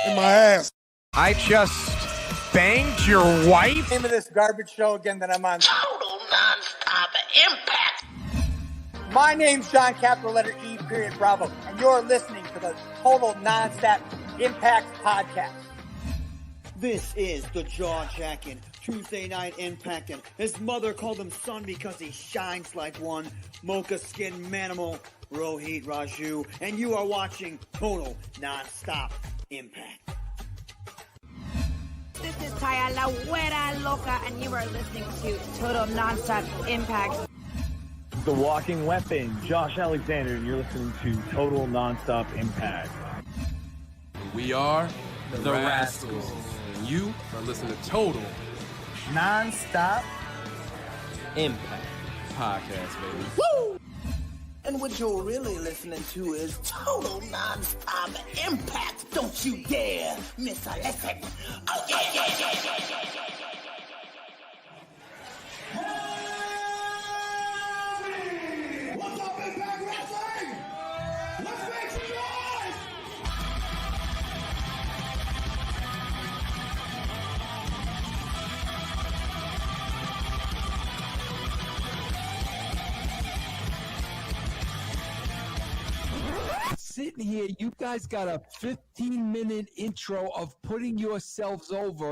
in my ass. I just banged your wife? Name of this garbage show again that I'm on. Total non-stop impact. My name's John, capital letter E, period, Bravo, and you're listening to the Total Non-Stop Impact Podcast. This is the jaw-jacking Tuesday Night Impact, and his mother called him son because he shines like one. Mocha Skin Manimal, Rohit Raju, and you are watching Total Non-Stop Impact. This is Taya La Güera Loca, and you are listening to Total Non-Stop Impact. The Walking Weapon, Josh Alexander, and you're listening to Total Non-Stop Impact. We are the Rascals, and you are listening to Total Non-Stop Impact Podcast, baby. Woo! And what you're really listening to is Total Non-Stop Impact. Don't you dare miss a lesson. Oh, yeah. What's up, Impact Wrestling? Let's make some noise! Sitting here, you guys got a 15-minute intro of putting yourselves over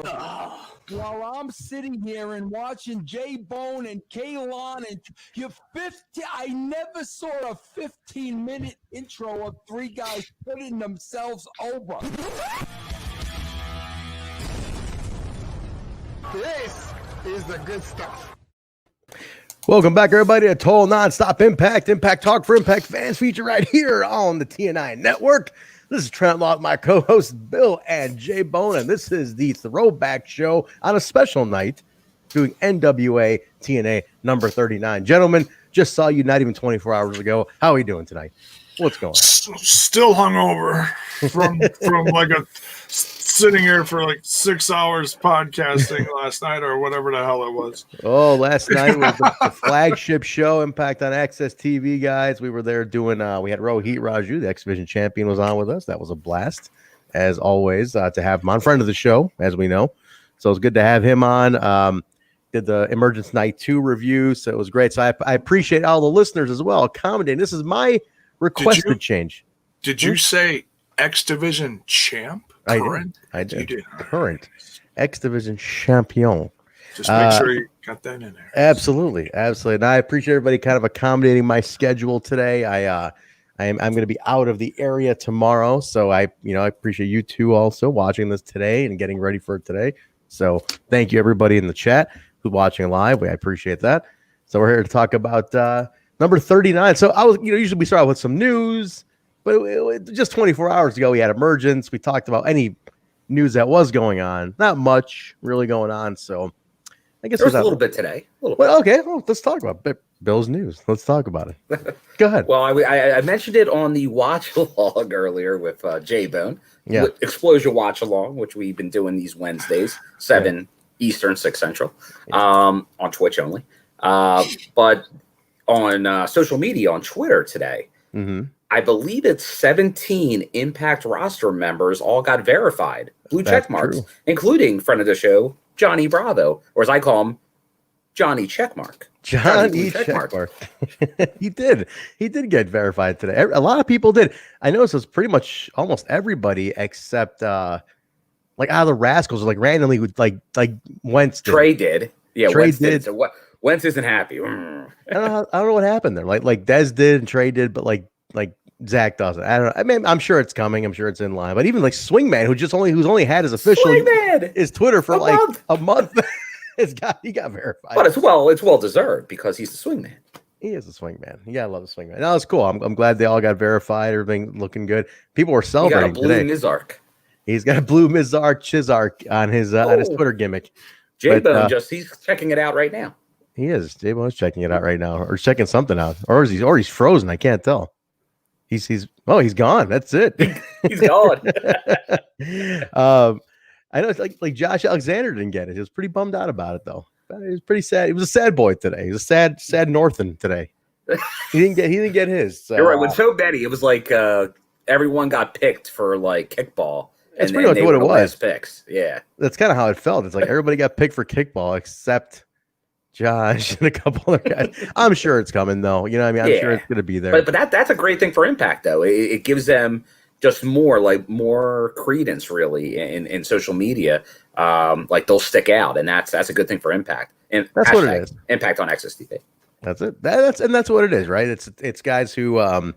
while I'm sitting here and watching J-Bone and Kalon and you're 50. I never saw a 15-minute intro of three guys putting themselves over. This is the good stuff. Welcome back, everybody, to Total Non-Stop Impact Talk for Impact fans feature right here on the TNI Network. This is Trent Locke, my co-hosts Bill and J-Bone, and this is the Throwback Show on a special night doing NWA-TNA number 39. Gentlemen, just saw you not even 24 hours ago. How are we doing tonight? What's going on? Still hungover from like sitting here for like 6 hours podcasting last night or whatever the hell it was. Oh, last night was the flagship show, Impact on Access TV, guys. We were there doing, we had Rohit Raju, the X Division champion, was on with us. That was a blast, as always, to have him on. Friend of the show, as we know. So it's good to have him on. Did the Emergence Night 2 review, so it was great. So I appreciate all the listeners as well accommodating. This is my requested change. Did you say X Division champ? Current? I did. You did. Current X Division champion. Just make sure you got that in there. Absolutely. And I appreciate everybody kind of accommodating my schedule today. I'm going to be out of the area tomorrow, so I appreciate you two also watching this today and getting ready for it today. So thank you everybody in the chat who's watching live. I appreciate that. So we're here to talk about number 39. So I was, usually we start out with some news. But just 24 hours ago, we had Emergence. We talked about any news that was going on. Not much really going on. So I guess there's a little bit today. Okay, well, let's talk about Bill's news. Let's talk about it. Go ahead. Well, I mentioned it on the watch along earlier with J-Bone. Yeah. Explosion watch along, which we've been doing these Wednesdays, 7 Eastern, 6 Central, on Twitch only. But on social media, on Twitter today, I believe it's 17 Impact roster members all got verified, blue check marks, including friend of the show, Johnny Bravo, or as I call him, Johnny Checkmark. Johnny Checkmark. He did get verified today. A lot of people did. I noticed it was pretty much almost everybody except like out of the Rascals, like randomly like Wentz did. Trey did. Yeah, Trey Wentz did. So what? Wentz isn't happy. I don't know what happened there. Like Dez did and Trey did, but like Zach doesn't. I don't know. I mean, I'm sure it's coming. I'm sure it's in line. But even like Swingman, who's only had his official his Twitter for a month, he got verified. But it's well deserved because he's the Swingman. He is the Swingman. You gotta love the Swingman. No, it's cool. I'm glad they all got verified. Everything looking good. People were celebrating today. Mizark. He's got a blue Mizark Chizark on his Twitter gimmick. J-Bone he's checking it out right now. He is. J-Bone's checking it out right now, or checking something out, or he's frozen. I can't tell. He's gone. That's it. He's gone. I know it's like Josh Alexander didn't get it. He was pretty bummed out about it though. He was pretty sad. He was a sad boy today. He was a sad Northern today. He didn't get his. So, you're right. With so many, it was like everyone got picked for like kickball, It's pretty much what it was. Picks. Yeah. That's kind of how it felt. It's like everybody got picked for kickball except Josh and a couple other guys. I'm sure it's coming though. You know what I mean? I'm sure it's going to be there. But that's a great thing for Impact though. It gives them just more credence really in social media. Like they'll stick out, and that's a good thing for Impact. And that's what it is. Impact on XSTV. That's it. That's what it is, right? It's guys who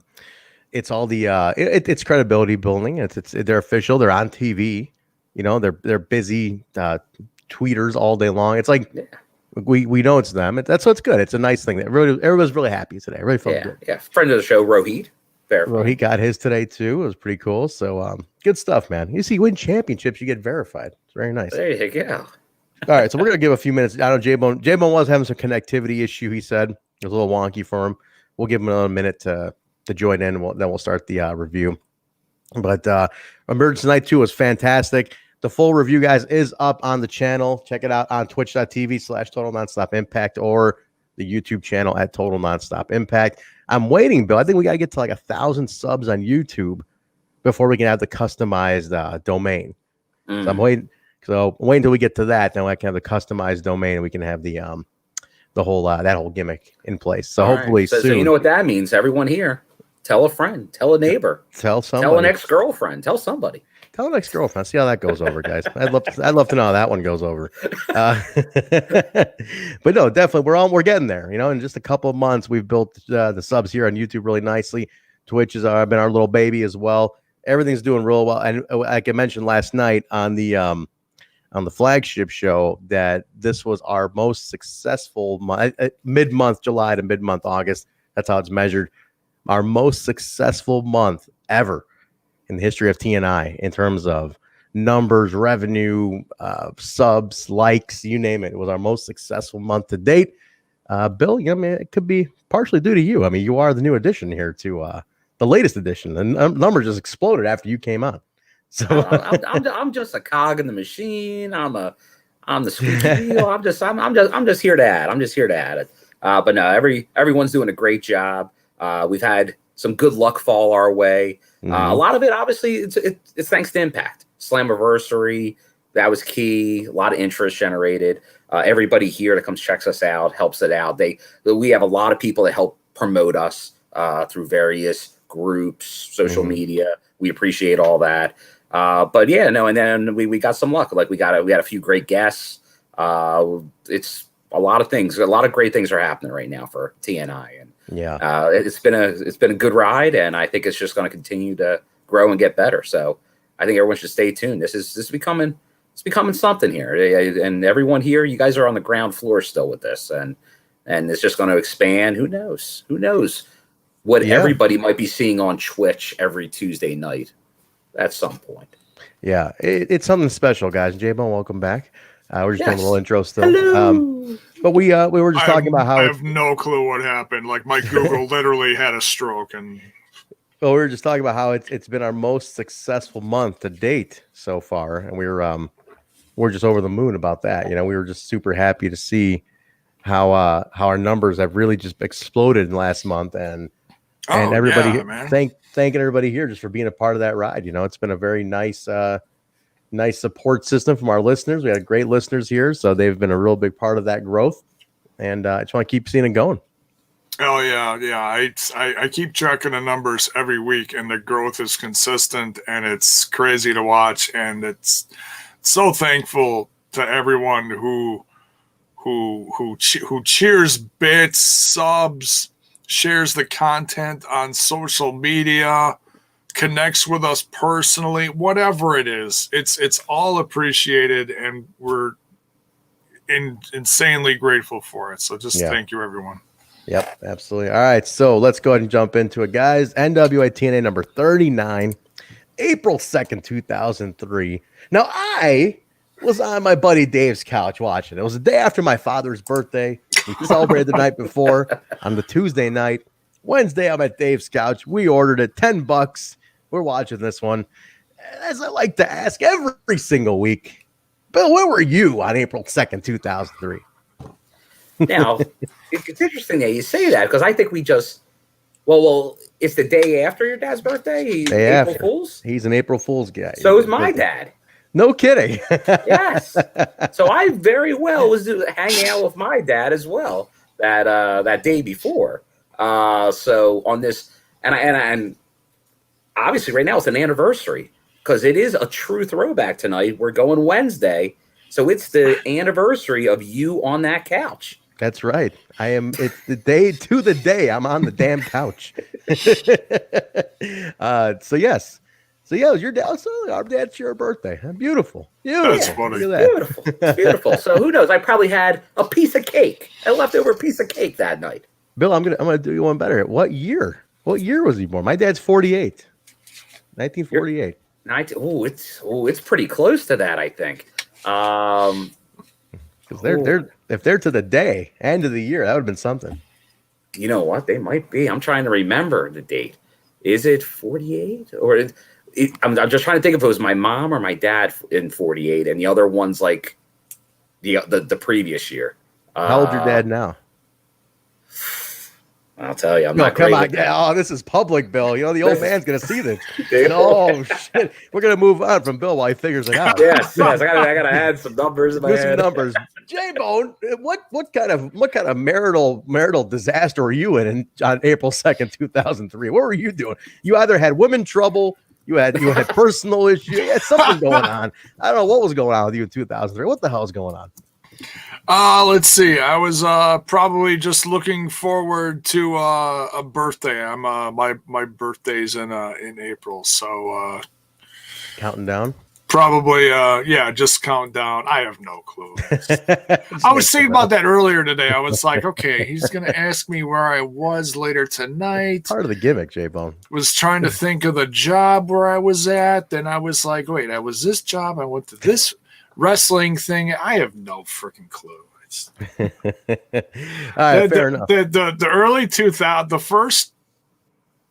it's all the it's credibility building. They're official. They're on TV. You know, they're busy tweeters all day long. It's like we know it's them. That's what's good. It's a nice thing. Everybody's really happy today. Really felt good. Yeah, friend of the show, Rohit. Rohit got his today too. It was pretty cool. So good stuff, man. You see, win championships, you get verified. It's very nice. There you go. All right, so we're gonna give a few minutes. I know J-Bone was having some connectivity issue. He said it was a little wonky for him. We'll give him another minute to join in, and then we'll start the review. But Emergence Night 2 was fantastic. The full review, guys, is up on the channel. Check it out on twitch.tv/Total Nonstop Impact or the YouTube channel at Total Nonstop Impact. I'm waiting, Bill. I think we got to get to like 1,000 subs on YouTube before we can have the customized domain. So I'm waiting. So wait until we get to that. Then I can have the customized domain, and we can have the whole that whole gimmick in place. So hopefully soon. So you know what that means. Everyone here, tell a friend, tell a neighbor, tell somebody, tell an ex-girlfriend, tell somebody. Tell an ex-girlfriend. See how that goes over, guys. I'd love to know how that one goes over. But no, definitely we're getting there. You know, in just a couple of months, we've built the subs here on YouTube really nicely. Twitch has been our little baby as well. Everything's doing real well. And like I mentioned last night on the flagship show, that this was our most successful mid-month July to mid-month August. That's how it's measured. Our most successful month ever in the history of TNI in terms of numbers, revenue, subs, likes, you name it. It was our most successful month to date. Bill, I mean, it could be partially due to you. I mean, you are the new addition here to the latest edition. The numbers just exploded after you came on. So I'm just a cog in the machine. I'm the squeaky wheel. I'm just here to add. I'm just here to add it. But no, everyone's doing a great job. We've had some good luck fall our way. A lot of it, obviously, it's thanks to Impact. Slammiversary, that was key. A lot of interest generated. Everybody here that comes checks us out, helps it out. We have a lot of people that help promote us through various groups, social media. We appreciate all that. But yeah, no, and then we got some luck. Like we had a few great guests. It's a lot of things. A lot of great things are happening right now for TNI, and it's been a good ride, and I think it's just going to continue to grow and get better. So I think everyone should stay tuned. This is becoming something here, and everyone here, you guys are on the ground floor still with this, and it's just going to expand. Who knows what everybody might be seeing on Twitch every Tuesday night at some point. Yeah, it's something special, guys. J-Bone, welcome back. We're just doing a little intro still. Hello. But we were just talking about how I have no clue what happened. Like my Google literally had a stroke, and well, we were just talking about how it's been our most successful month to date so far, and we're just over the moon about that. You know, we were just super happy to see how our numbers have really just exploded in the last month, and everybody thanking everybody here just for being a part of that ride. You know, it's been a very nice support system from our listeners. We had great listeners here, so they've been a real big part of that growth, and I just want to keep seeing it going. Oh yeah. I keep tracking the numbers every week, and the growth is consistent, and it's crazy to watch. And it's so thankful to everyone who cheers bits, subs, shares the content on social media, connects with us personally, whatever it is. It's all appreciated, and we're insanely grateful for it. So just thank you, everyone. Yep, absolutely. All right, so let's go ahead and jump into it, guys. NWA-TNA number 39, April 2nd, 2003. Now, I was on my buddy Dave's couch watching. It was the day after my father's birthday. We celebrated the night before on the Tuesday night. Wednesday, I'm at Dave's couch. We ordered it, $10. We're watching this one. As I like to ask every single week, Bill, where were you on April 2nd, 2003? Now, it's interesting that you say that, because I think we just Well, it's the day after your dad's birthday. April Fool's. He's an April Fool's guy. So is my dad. No kidding. Yes. So I very well was hanging out with my dad as well that day before. So on this, and obviously right now it's an anniversary because it is a true throwback tonight. We're going Wednesday, so it's the anniversary of you on that couch. That's right. It's the day to the day. I'm on the damn couch. So yes. So yeah, it was your dad. So our dad's your birthday. Beautiful. That's funny. Look at that. Beautiful. It's beautiful. So who knows? I probably had a piece of cake. I left over a piece of cake that night. Bill, I'm gonna do you one better. What year? What year was he born? My dad's 48. 1948. It's pretty close to that, I think. Because if they're to the day, end of the year, that would have been something. You know what? They might be. I'm trying to remember the date. Is it 48 or? I'm just trying to think if it was my mom or my dad in 48, and the other one's like the previous year. How old's your dad now? I'll tell you, I'm no, not come great on. Oh, this is public, Bill. You know the old man's gonna see this. Dude. Oh shit, we're gonna move on from Bill while he figures it out. Yes. I gotta add some numbers in my head. Some numbers. J-Bone, what kind of marital disaster were you in on April 2nd, 2003? What were you doing? You either had women trouble. You had personal issues. You had something going on. I don't know what was going on with you in 2003. What the hell is going on? Let's see. I was probably just looking forward to a birthday. I'm my birthday's in April, so counting down. Probably, just count down. I have no clue. I was thinking about that earlier today. I was like, okay, he's going to ask me where I was later tonight. Part of the gimmick, J-Bone. Was trying to think of the job where I was at. Then I was like, wait, I was this job. I went to this wrestling thing. I have no freaking clue. All right, fair enough. The early 2000s,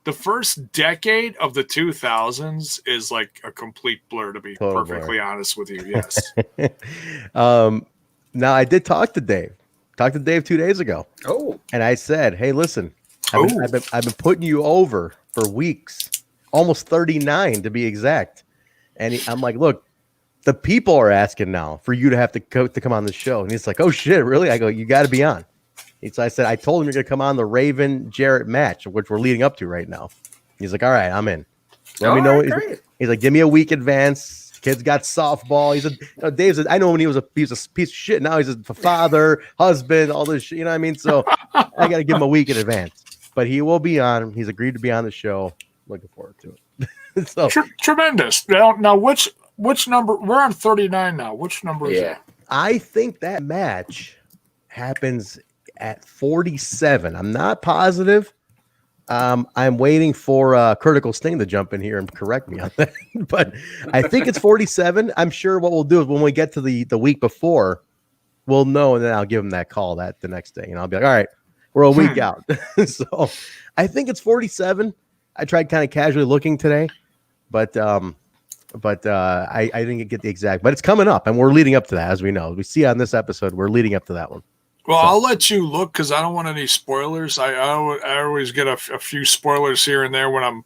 the first decade of the 2000s is like a complete blur, to be perfectly honest with you. Yes. Now I did talk to Dave. Talked to Dave 2 days ago. Oh. And I said, hey, listen, I've been putting you over for weeks, almost 39 to be exact. And I'm like, look, the people are asking now for you to have to come on the show. And he's like, oh shit, really? I go, you got to be on. So I said, I told him you're going to come on the Raven Jarrett match, which we're leading up to right now. He's like, all right, I'm in. Let me know. He's like, give me a week advance. Kid's got softball. He said, Dave said, I know when he was a piece of shit. Now he's a father, husband, all this shit. You know what I mean? So I got to give him a week in advance. But he will be on. He's agreed to be on the show. Looking forward to it. So tremendous. Now, which number? We're on 39 now. Which number is that? I think that match happens at 47. I'm not positive. I'm waiting for Critical Sting to jump in here and correct me on that. But I think it's 47. I'm sure what we'll do is when we get to the week before, we'll know, and then I'll give him that call the next day. And I'll be like, all right, we're a week out. So I think it's 47. I tried kind of casually looking today, but I didn't get the exact. But it's coming up, and we're leading up to that, as we know. We see on this episode, we're leading up to that one. Well, I'll let you look because I don't want any spoilers. I always get a few spoilers here and there when I'm,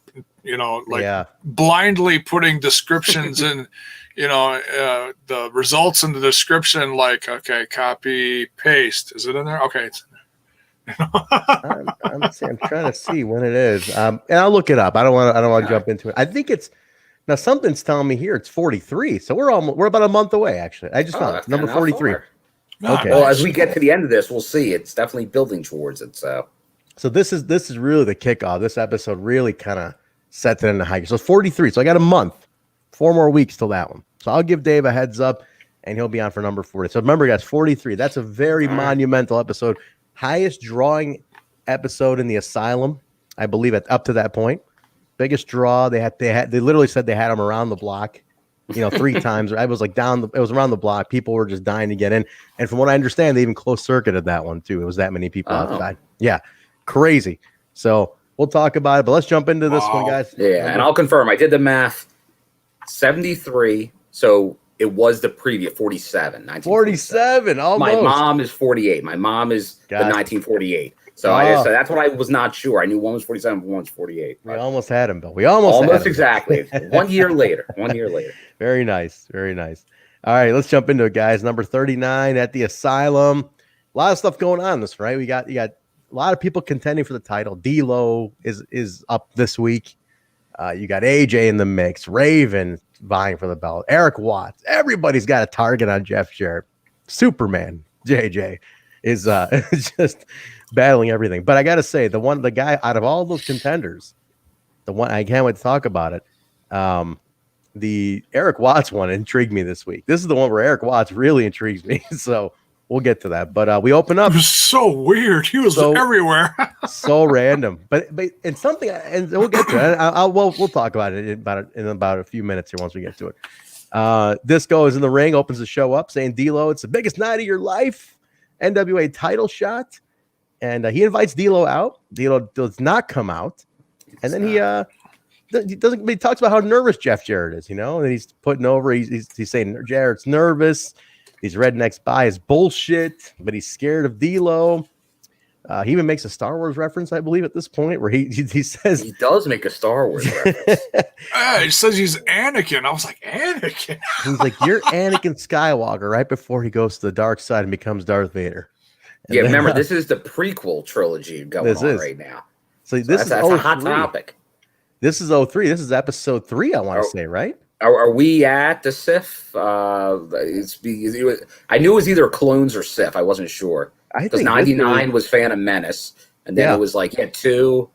blindly putting descriptions in, the results in the description. Like, okay, copy, paste. Is it in there? Okay, it's in there. I'm trying to see when it is, and I'll look it up. I don't want to jump into it. I think it's now something's telling me here it's 43. So we're about a month away. Actually, I just found it. Number 43. Okay. Well, as we get to the end of this, we'll see. It's definitely building towards it. So this is really the kickoff. This episode really kind of sets it in the high. So it's 43. So I got a month, 4 more weeks till that one. So I'll give Dave a heads up, and he'll be on for number 40. So remember, guys, 43. That's a very monumental episode. Highest drawing episode in the asylum, I believe, up to that point. Biggest draw. They literally said they had him around the block. 3 times. I was like it was around the block. People were just dying to get in. And from what I understand, they even closed circuited that one too. It was that many people outside. Yeah. Crazy. So we'll talk about it, but let's jump into this one, guys. Yeah. And I'll confirm. I did the math. 73. So it was the previous 47. 47. Almost. My mom is 48. My mom is the 1948. So so that's what I was not sure. I knew one was 47, one was 48. We almost had him, Bill. We almost had him. Exactly. 1 year later. 1 year later. Very nice. Very nice. All right, let's jump into it, guys. Number 39 at the Asylum. A lot of stuff going on this, right? You got a lot of people contending for the title. D-Lo is up this week. You got AJ in the mix. Raven vying for the belt. Erik Watts. Everybody's got a target on Jeff Jarrett. Superman JJ is just battling everything. But I got to say, the guy out of all those contenders, the one I can't wait to talk about it. The Erik Watts one intrigued me this week. This is the one where Erik Watts really intrigues me. So we'll get to that. But we open up. It was so weird. He was everywhere. So random. But it's something, and we'll get to it. We'll talk about it in about a few minutes here once we get to it. Disco is in the ring, opens the show up, saying, D-Lo, it's the biggest night of your life. NWA title shot. And he invites D-Lo out. D-Lo does not come out. And then he talks about how nervous Jeff Jarrett is, and he's putting over. He's saying Jarrett's nervous. These rednecks buy his bullshit, but he's scared of D-Lo. He even makes a Star Wars reference, I believe, at this point, where he says he does make a Star Wars reference. He says he's Anakin. I was like, Anakin. He's like, you're Anakin Skywalker, right before he goes to the dark side and becomes Darth Vader. And then, remember, this is the prequel trilogy going on right now. So that's a hot topic. This is 03. This is episode 3, I want to say, right? Are we at the Sith? I knew it was either clones or Sith. I wasn't sure. Because 99 was Phantom Menace, and then it was like 2.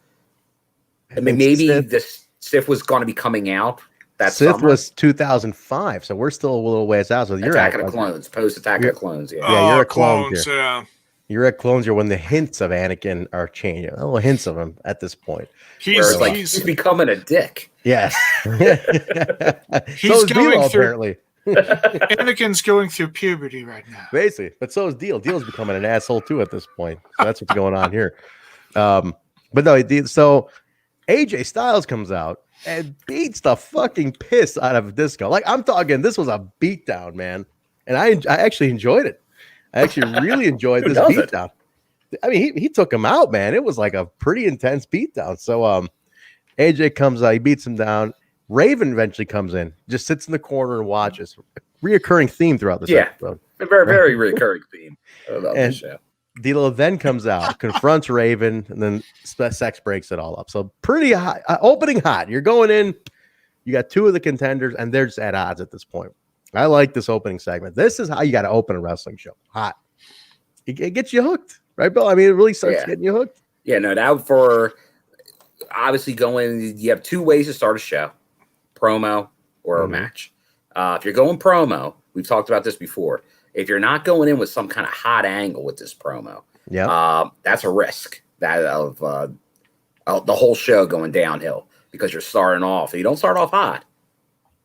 I mean, maybe the Sith was going to be coming out. That Sith summer. was 2005, so we're still a little ways out. So you're Attack of the Clones, post Attack of the Clones. Yeah, you're a clone. Yeah. You're at Clones here when the hints of Anakin are changing. Little hints of him at this point. He's becoming a dick. Yes. He's going through. Apparently. Anakin's going through puberty right now. Basically, but so is Deal. Deal's becoming an asshole too at this point. So that's what's going on here. But no, so AJ Styles comes out and beats the fucking piss out of Disco. Like I'm talking, this was a beatdown, man, and I actually enjoyed it. I actually really enjoyed this beatdown. I mean, he took him out, man. It was like a pretty intense beatdown. So AJ comes out, he beats him down. Raven eventually comes in, just sits in the corner and watches. Reoccurring theme throughout this episode. A very, very recurring theme about the show. D-Lo then comes out, confronts Raven, and then Sex breaks it all up. So pretty hot, opening hot. You're going in, you got 2 of the contenders, and they're just at odds at this point. I like this opening segment. This is how you got to open a wrestling show. Hot. It gets you hooked, right, Bill? I mean, it really starts getting you hooked. Yeah, no, that for obviously you have 2 ways to start a show, promo or a match. If you're going promo, we've talked about this before. If you're not going in with some kind of hot angle with this promo, that's a risk that of the whole show going downhill because you're starting off. If you don't start off hot,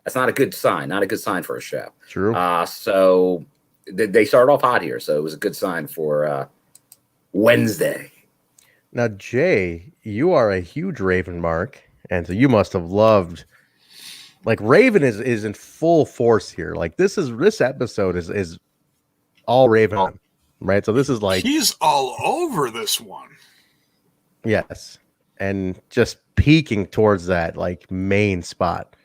that's not a good sign. Not a good sign for a show. True. So they started off hot here, so it was a good sign for Wednesday. Now, Jay, you are a huge Raven mark, and so you must have loved. Like Raven is in full force here. Like this episode is all Raven, right? So this is like he's all over this one. Yes, and just peeking towards that like main spot.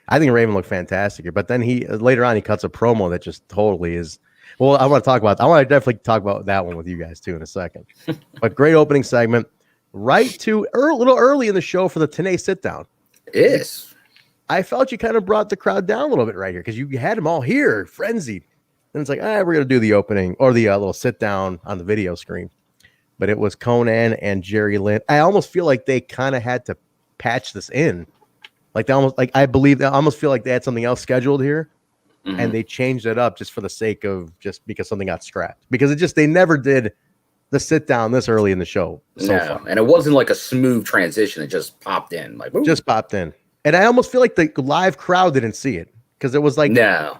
I think Raven looked fantastic here, but then later on he cuts a promo that just totally is. Well, I want to definitely talk about that one with you guys too in a second. But great opening segment, right to a little early in the show for the Tenay sit down. Yes, I felt you kind of brought the crowd down a little bit right here because you had them all here frenzied, and it's like, we're gonna do the opening or the little sit down on the video screen. But it was Conan and Jerry Lynn. I almost feel like they kind of had to patch this in. Like they almost I almost feel like they had something else scheduled here, and they changed it up just for the sake of just because something got scrapped. Because they never did the sit down this early in the show. Far. And it wasn't like a smooth transition. It just popped in, just popped in. And I almost feel like the live crowd didn't see it because it was like no.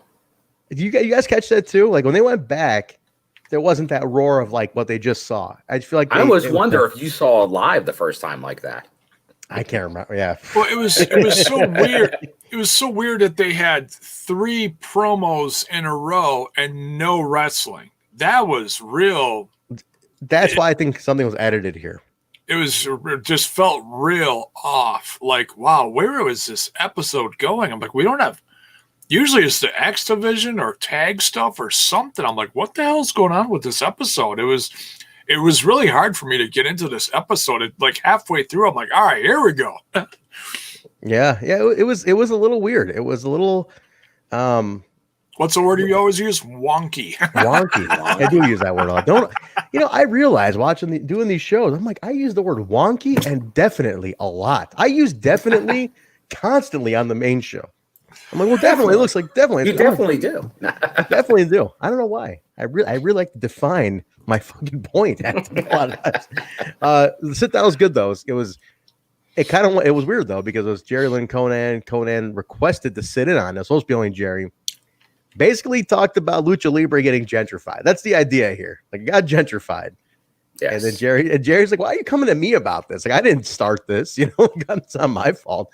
You guys catch that too? Like when they went back, there wasn't that roar of like what they just saw. I feel like I always wonder if you saw it live the first time like that. I can't remember. Yeah. Well, it was so weird. It was so weird that they had 3 promos in a row and no wrestling. That was real. That's why I think something was edited here. It just felt real off. Like, wow, where is this episode going? I'm like, we don't have. Usually it's the X Division or tag stuff or something. I'm like, what the hell's going on with this episode? It was really hard for me to get into this episode. Like halfway through, I'm like, all right, here we go. Yeah. It was a little weird. It was a little. What's the word you always use? Wonky. Wonky. I do use that word a lot. I realize doing these shows, I'm like, I use the word wonky and definitely a lot. I use definitely constantly on the main show. I'm like, well, definitely. It looks like definitely. You definitely do. Definitely do. I don't know why. I really like to define my fucking point. A lot of times. The sit down was good though. It was weird though because it was Jerry, Lynn, Conan. Conan requested to sit in on it. It was supposed to be only Jerry. Basically talked about Lucha Libre getting gentrified. That's the idea here. Like, it got gentrified. Yes. And then Jerry's like, why are you coming at me about this? Like, I didn't start this. It's not my fault.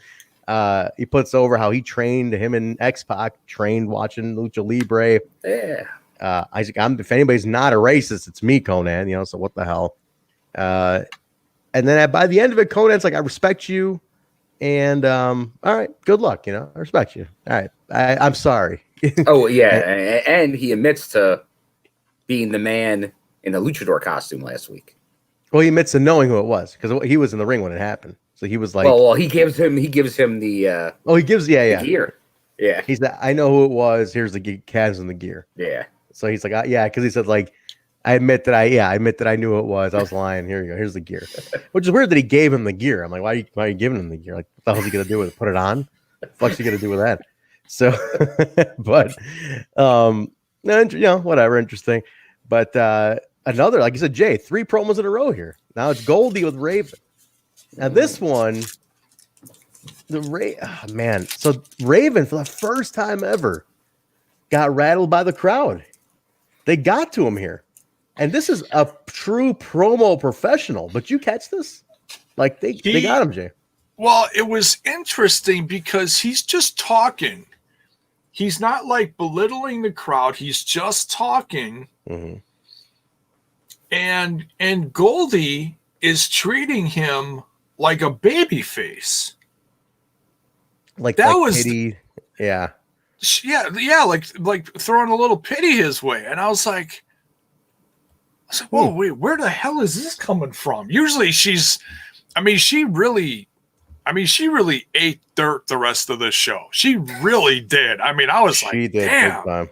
He puts over how he trained, him and X-Pac trained watching Lucha Libre. Yeah. If anybody's not a racist, it's me, Conan, so what the hell? And then by the end of it, Conan's like, I respect you. And all right, good luck. I respect you. All right. I'm sorry. Oh, yeah. And he admits to being the man in the luchador costume last week. Well, he admits to knowing who it was because he was in the ring when it happened. So he was like, well, he gives him the the gear. Yeah. He's that I know who it was. Here's the calves and the gear. Yeah. So he's like, yeah, because he said like, I admit that I knew who it was. I was lying. Here you go. Here's the gear. Which is weird that he gave him the gear. I'm like, why are you giving him the gear? Like, what the hell's he gonna do with it? Put it on? What the fuck's he gonna do with that? So, but whatever, interesting. But another, like you said, Jay, 3 promos in a row here. Now it's Goldie with Raven. Now this one, so Raven for the first time ever got rattled by the crowd. They got to him here. And this is a true promo professional. But you catch this? Like they got him, Jay. Well, it was interesting because he's just talking. He's not like belittling the crowd. He's just talking. Mm-hmm. And Goldie is treating him like a baby face. Like pity. Yeah. Yeah, like throwing a little pity his way. And I was like, whoa, wait, where the hell is this coming from? Usually she really ate dirt the rest of the show. She really did. I mean, I was like, damn.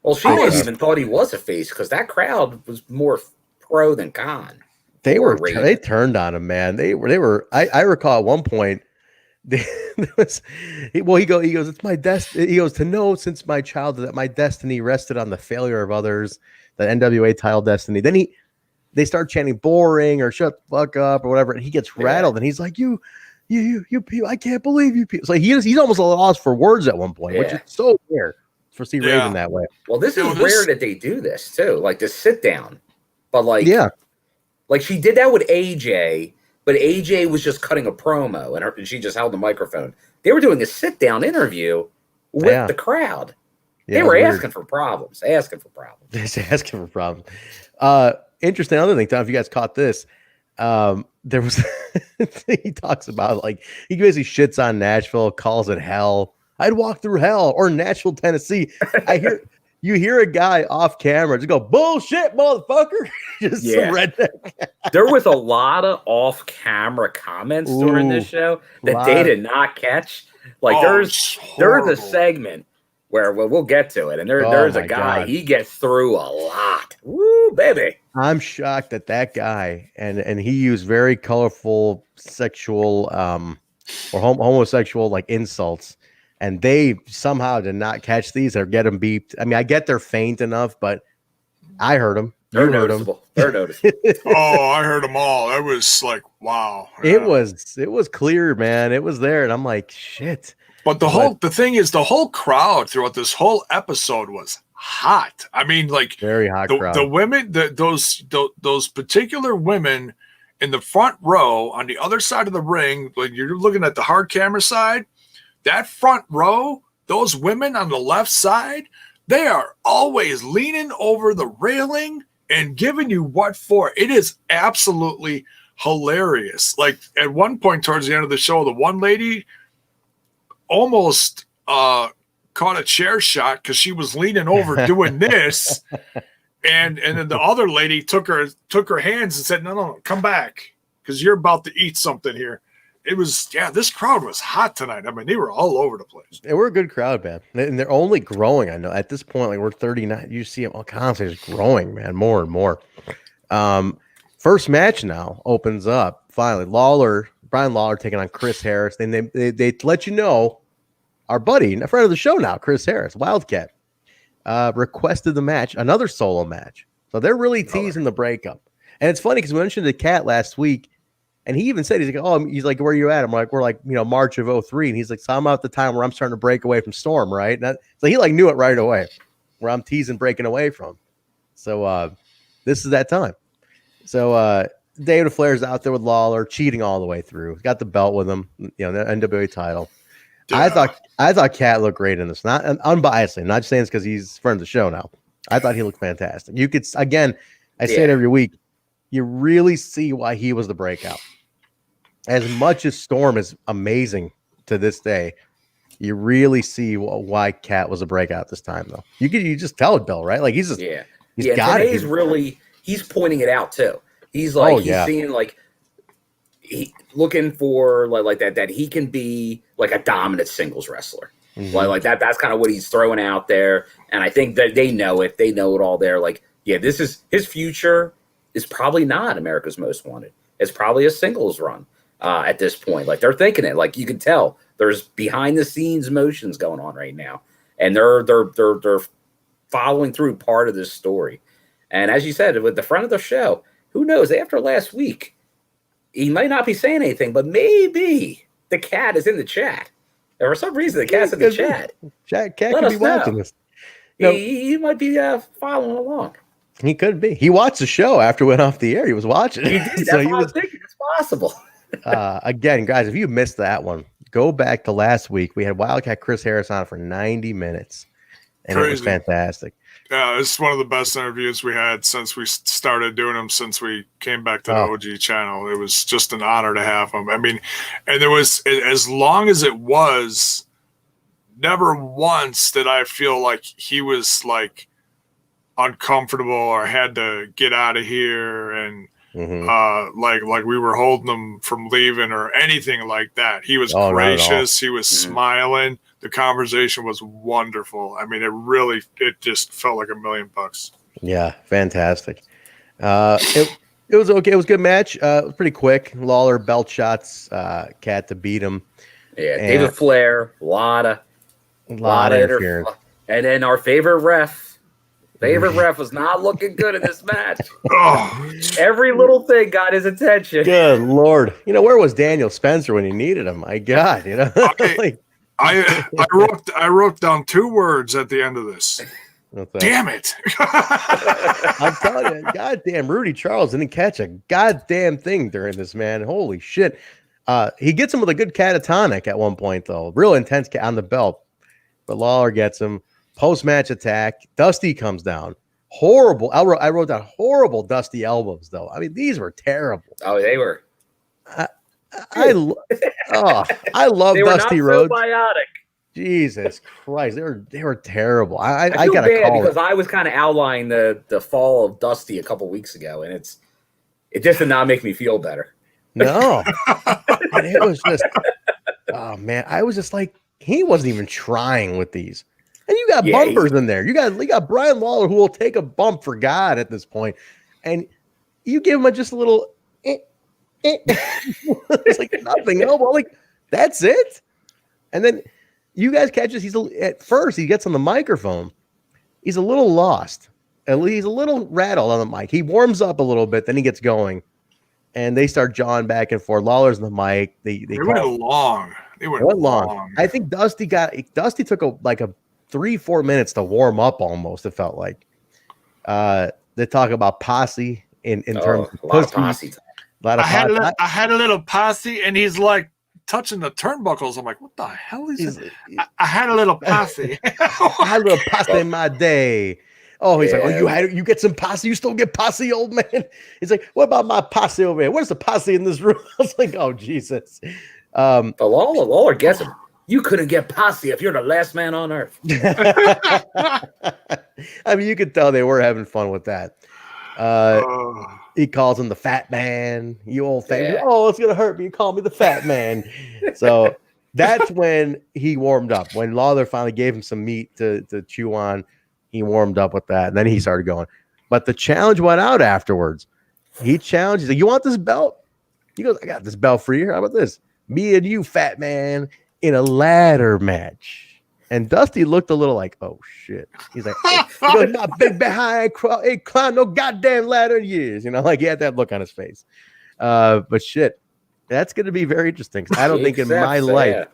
Well, she even thought he was a face because that crowd was more pro than con. They turned on him, man. They were. I recall at one point, he goes, it's my destiny. He goes, to know since my childhood that my destiny rested on the failure of others, the NWA title destiny. Then they start chanting boring or shut the fuck up or whatever, and he gets rattled and he's like, you people, I can't believe you people. So he's almost a loss for words at one point, which is so rare for Raven that way. Well, this is rare that they do this too, like to sit down, but like she did that with AJ. But AJ was just cutting a promo, and she just held the microphone. They were doing a sit-down interview with the crowd. They were asking for problems. Interesting other thing, Tom, if you guys caught this, there was he talks about like he basically shits on Nashville, calls it hell. I'd walk through hell or Nashville, Tennessee. You hear a guy off camera just go, bullshit, motherfucker. Just some redneck. There was a lot of off-camera comments during this show that they did not catch. Like there's a segment where we'll get to it, and there's a guy, he gets through a lot. Woo, baby. I'm shocked at that guy, and he used very colorful sexual or homosexual like insults. And they somehow did not catch these or get them beeped. I mean, I get they're faint enough, but I heard them. They're noticeable. They're noticeable. I heard them all. I was like, wow. Yeah. It was clear, man. It was there, and I'm like, shit. But the thing is, the whole crowd throughout this whole episode was hot. I mean, like very hot crowd. The women, those particular women in the front row on the other side of the ring, when you're looking at the hard camera side. That front row, those women on the left side, they are always leaning over the railing and giving you what for. It is absolutely hilarious. Like at one point towards the end of the show, the one lady almost caught a chair shot because she was leaning over doing this. And then the other lady took her hands and said, no, come back, because you're about to eat something here. It was, this crowd was hot tonight. I mean, they were all over the place. They were a good crowd, man. And they're only growing. I know at this point, like we're 39. You see them all constantly just growing, man, more and more. First match now opens up. Finally, Brian Lawler taking on Chris Harris. And they let you know our buddy, a friend of the show now, Chris Harris, Wildcat, requested the match, another solo match. So they're really teasing the breakup. And it's funny because we mentioned the Cat last week. And he even said, he's like, where are you at? I'm like, we're like, March of 03. And he's like, so I'm at the time where I'm starting to break away from Storm, right? So he like knew it right away, where I'm teasing breaking away from. So this is that time. So David Flair's out there with Lawler, cheating all the way through. He's got the belt with him, the NWA title. Yeah. I thought Cat looked great in this. Not unbiasedly, not just saying it's because he's friend of the show now. I thought he looked fantastic. You could, again, I say it every week, you really see why he was the breakout. As much as Storm is amazing to this day, you really see why Cat was a breakout this time, though. You just tell it, Bill, right? Like he's just he's got it. He's pointing it out too. He's like seeing like looking for like that he can be like a dominant singles wrestler. Mm-hmm. Like that. That's kind of what he's throwing out there, and I think that they know it. They know it all there. Like this is his future is probably not America's Most Wanted. It's probably a singles run. At this point, like they're thinking it, like you can tell there's behind the scenes motions going on right now, and they're following through part of this story. And as you said, with the front of the show, who knows? After last week, he might not be saying anything, but maybe the Cat is in the chat. And for some reason, the Cat's in the chat. Cat could be watching this. He might be following along. He could be. He watched the show after it went off the air. He was watching it. He did. That's what I was thinking. It's possible. Again, guys, if you missed that one, go back to last week. We had Wildcat Chris Harris on for 90 minutes, and Crazy. It was fantastic. Yeah, it's one of the best interviews we had since we started doing them, since we came back to the OG channel. It was just an honor to have him. I mean, and there was, as long as it was, never once did I feel like he was like uncomfortable or had to get out of here and like we were holding him from leaving or anything like that. He was gracious. He was smiling. The conversation was wonderful. I mean, it just felt like $1,000,000. Yeah, fantastic. It was okay. It was a good match. It was pretty quick. Lawler belt shots, Cat to beat him. Yeah, David Flair, a lot of interference. And then our favorite ref was not looking good in this match. Every little thing got his attention. Good Lord. Where was Daniel Spencer when you needed him? My God, I wrote down 2 words at the end of this. Damn it. I'm telling you, goddamn Rudy Charles didn't catch a goddamn thing during this, man. Holy shit. He gets him with a good catatonic at one point, though. Real intense on the belt. But Lawler gets him. Post-match attack. Dusty comes down. Horrible. I wrote down horrible Dusty elbows, though. I mean, these were terrible. Oh, they were. I love Dusty Rhodes. So biotic. Jesus Christ, they were terrible. I feel got bad because I was kind of outlining the fall of Dusty a couple weeks ago, and it just did not make me feel better. No, but it was just, oh man, I was just like, he wasn't even trying with these. And you got bumpers in there. You got Brian Lawler who will take a bump for God at this point, and you give him just a little. It's like nothing elbow. Like that's it. And then you guys catch this. At first he gets on the microphone. He's a little lost. He's a little rattled on the mic. He warms up a little bit, then he gets going, and they start jawing back and forth. Lawler's on the mic. They went long. They went long. I think Dusty took a 3-4 minutes to warm up almost. It felt like. They talk about posse in terms of a lot of posse. I had a little posse, and he's like touching the turnbuckles. I'm like, what the hell is this? I had a little posse. I had a little posse in my day. Oh, he's like, oh, you get some posse. You still get posse, old man. He's like, what about my posse over here? Where's the posse in this room? I was like, oh, Jesus. The Lawler gets him. You couldn't get posse if you're the last man on earth. I mean, you could tell they were having fun with that. He calls him the fat man. You old thing. Yeah. Oh, it's gonna hurt me. You call me the fat man. So that's when he warmed up. When Lawler finally gave him some meat to chew on, he warmed up with that, and then he started going. But the challenge went out afterwards. He challenged. He's like, "You want this belt?" He goes, "I got this belt for you. How about this? Me and you, fat man, in a ladder match." And Dusty looked a little like, "Oh shit." He's like, "You know, not big behind, ain't climbed no goddamn ladder in years." You know, like he had that look on his face. But shit, that's going to be very interesting. I don't think in my life,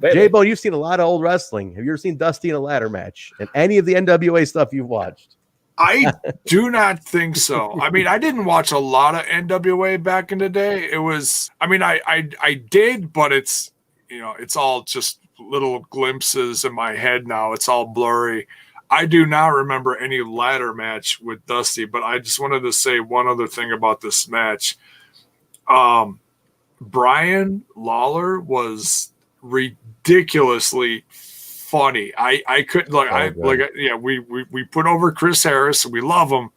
J-Bone, you've seen a lot of old wrestling. Have you ever seen Dusty in a ladder match and any of the NWA stuff you've watched? I do not think so. I mean, I didn't watch a lot of NWA back in the day. It was, I mean, I did, but it's, you know, it's all just little glimpses in my head now. It's all blurry. I do not remember any ladder match with Dusty, but I just wanted to say one other thing about this match. Brian Lawler was ridiculously funny. I couldn't we put over Chris Harris and we love him,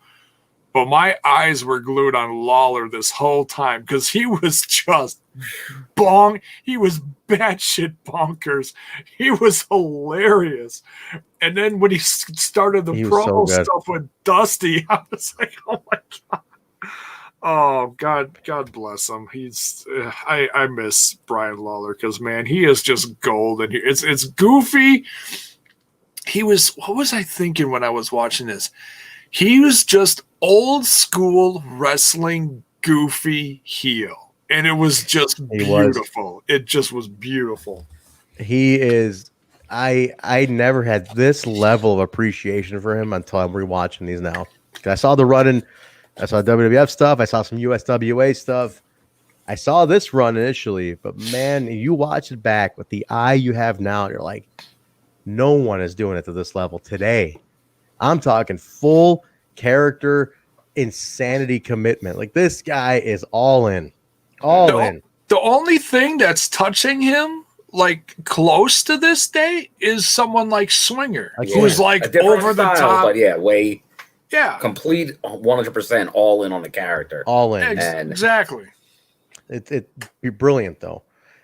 but my eyes were glued on Lawler this whole time because he was just he was batshit bonkers. He was hilarious. And then when he started the promo stuff with Dusty, I was like, oh my God. Oh, God bless him. He's I miss Brian Lawler because, man, he is just gold. And it's goofy. What was I thinking when I was watching this? He was just old school wrestling goofy heel. And it was just beautiful. It just was beautiful. He is. I never had this level of appreciation for him until I'm rewatching these now. I saw the run I saw WWF stuff. I saw some USWA stuff. I saw this run initially, but man, you watch it back with the eye you have now, you're like, no one is doing it to this level today. I'm talking full character insanity commitment. Like this guy is all in. The only thing that's touching him like close to this day is someone like Swinger, who's like over the top. But complete 100% all in on the character. All in. Exactly. It'd be brilliant though.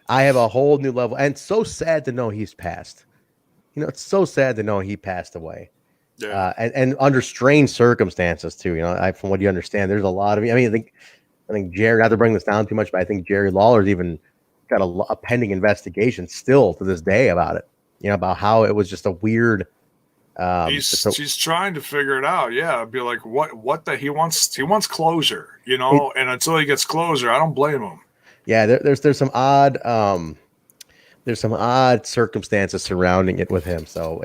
I have a whole new level, and it's so sad to know he's passed. You know, it's so sad to know he passed away. Yeah. And under strange circumstances too. You know, from what you understand, there's a lot of. I mean, I think Jerry. Not to bring this down too much, but I think Jerry Lawler's even got a pending investigation still to this day about it. You know, about how it was just a weird. He's trying to figure it out. Yeah, be like, what the he wants closure. You know, and until he gets closure, I don't blame him. Yeah, there's some odd circumstances surrounding it with him. So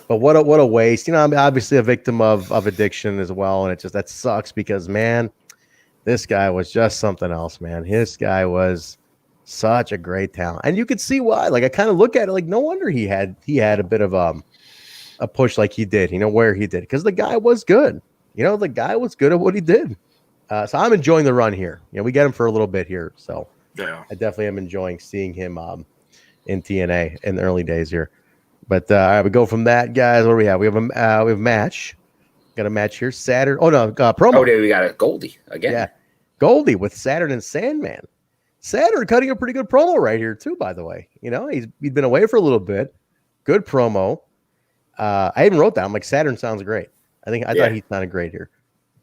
but what a waste. You know, I'm obviously a victim of addiction as well, and that sucks because man, this guy was just something else, man. This guy was such a great talent, and you could see why. Like I kind of look at it like no wonder he had a bit of a push like he did. You know where he did because the guy was good. You know the guy was good at what he did. So I'm enjoying the run here. You know we get him for a little bit here, so yeah, I definitely am enjoying seeing him in TNA in the early days here. But all right, we go from that, guys. What do we have? We have a match. Got a match here. Saturn. Oh no, promo. Oh, we got a Goldie again. Yeah, Goldie with Saturn and Sandman. Saturn cutting a pretty good promo right here too. By the way, you know he'd been away for a little bit. Good promo. I even wrote down. I'm like Saturn sounds great. I thought he sounded great here.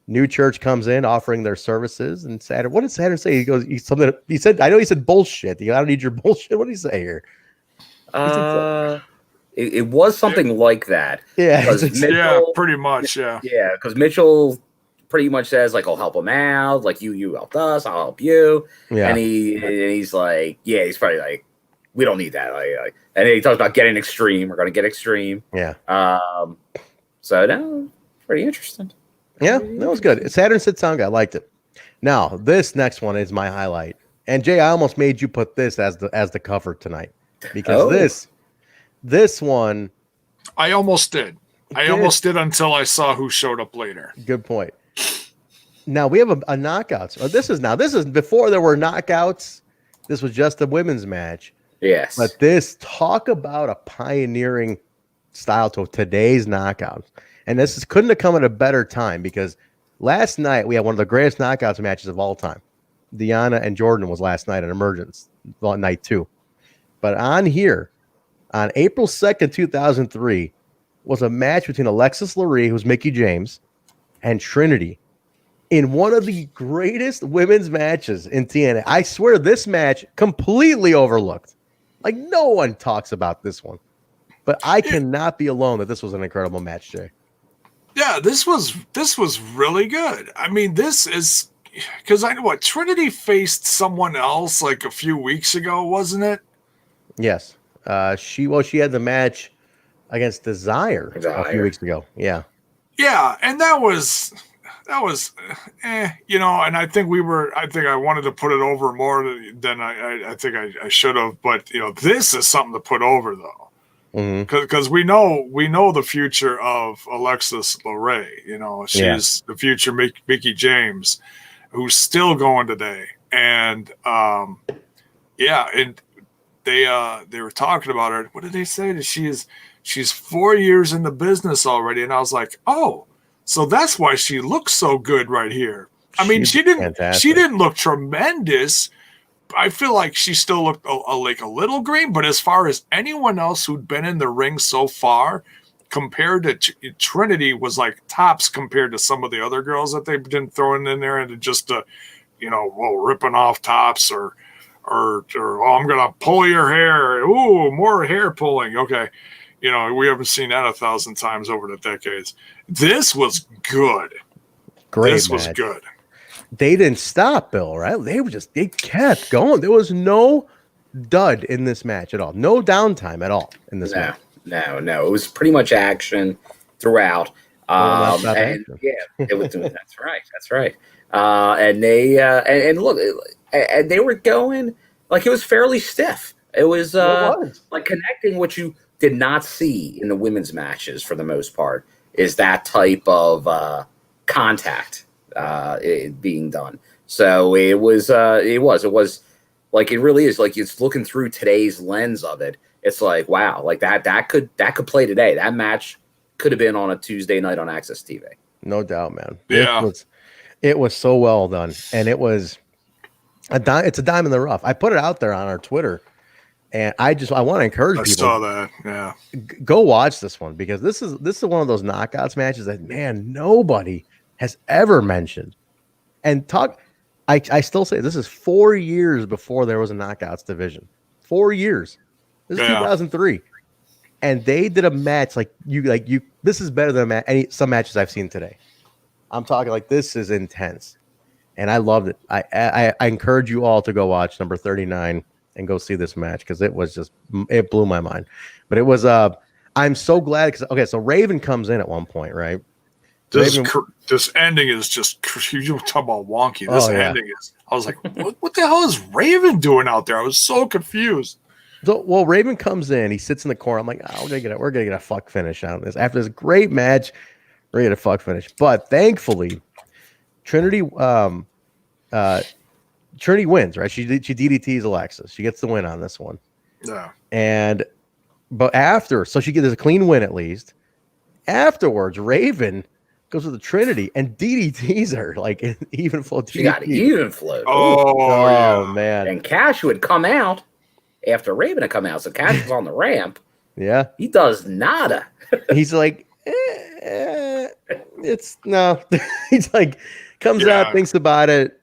New Church comes in offering their services, and Saturn. What did Saturn say? He said. I know he said bullshit. I don't need your bullshit. What did he say here? It was something like that. Yeah, Mitchell, pretty much. Yeah, because Mitchell pretty much says like, "I'll help him out. Like you helped us, I'll help you." Yeah, and he's like, he's probably like, "We don't need that." Like, and then he talks about getting extreme. We're gonna get extreme. Yeah. So no, pretty interesting. Yeah, that was good. Saturn said sound good. I liked it. Now this next one is my highlight. And Jay, I almost made you put this as the cover tonight because this one I almost did. I almost did until I saw who showed up later. Good point. Now we have a knockouts. This is before there were knockouts. This was just a women's match. Yes. But talk about a pioneering style to today's knockouts. And couldn't have come at a better time because last night we had one of the greatest knockouts matches of all time. Deanna and Jordan was last night at Emergence, night 2. But on here, on April 2nd, 2003, was a match between Alexis Laree, who's Mickie James, and Trinity in one of the greatest women's matches in TNA. I swear this match completely overlooked. Like, no one talks about this one. But I cannot be alone that this was an incredible match, Jay. Yeah, this was really good. I mean, this is because I know what Trinity faced someone else like a few weeks ago, wasn't it? Yes. She had the match against Desire a few weeks ago. Yeah. Yeah, and that was you know, and I think I wanted to put it over more than I think I should have, but you know, this is something to put over though. Because we know the future of Alexis Laree. You know, she's the future Mickie James, who's still going today. And and they were talking about her. What did they say? That she's 4 years in the business already. And I was like, oh, so that's why she looks so good right here. I mean, she didn't look tremendous. I feel like she still looked like a little green, but as far as anyone else who'd been in the ring so far, compared to Trinity, was like tops compared to some of the other girls that they've been throwing in there, and just ripping off tops or oh, I'm gonna pull your hair. Ooh, more hair pulling. Okay, you know, we haven't seen that 1,000 times over the decades. This was good. Great. This match. was good. They didn't stop, Bill, right? They kept going. There was no dud in this match at all. No downtime at all in this match. No. It was pretty much action throughout. It was. That's right. And they and look, and they were going like it was fairly stiff. It was like connecting, what you did not see in the women's matches for the most part is that type of contact being done. So it was like, it really is like, it's looking through today's lens of it. It's like, wow, like that could play today. That match could have been on a Tuesday night on Access TV. No doubt, man. Yeah. It was so well done. And it's a dime in the rough. I put it out there on our Twitter, and I want to encourage people. I saw that. Yeah. Go watch this one, because this is one of those knockouts matches that, man, nobody has ever mentioned. And I still say this is 4 years before there was a knockouts division. 4 years. This is 2003. And they did a match like you. This is better than some matches I've seen today. I'm talking like, this is intense, and I loved it. I encourage you all to go watch number 39 and go see this match, because it blew my mind. But it was I'm so glad, because so Raven comes in at one point, right? This ending is just, you talk about wonky. This ending is, I was like, what the hell is Raven doing out there? I was so confused. So, Raven comes in, he sits in the corner. I'm like, oh, we're gonna get a fuck finish on this. After this great match, we're gonna get a fuck finish. But thankfully, Trinity wins, right? She DDTs Alexis. She gets the win on this one. Yeah. So she gets a clean win at least. Afterwards, Raven goes with the Trinity and DDTs her like even flow. She got even flow. Oh man! And Kash would come out after Raven had come out, so Kash was on the ramp. Yeah, he does nada. He's like, it's no. He's like, comes out, thinks about it.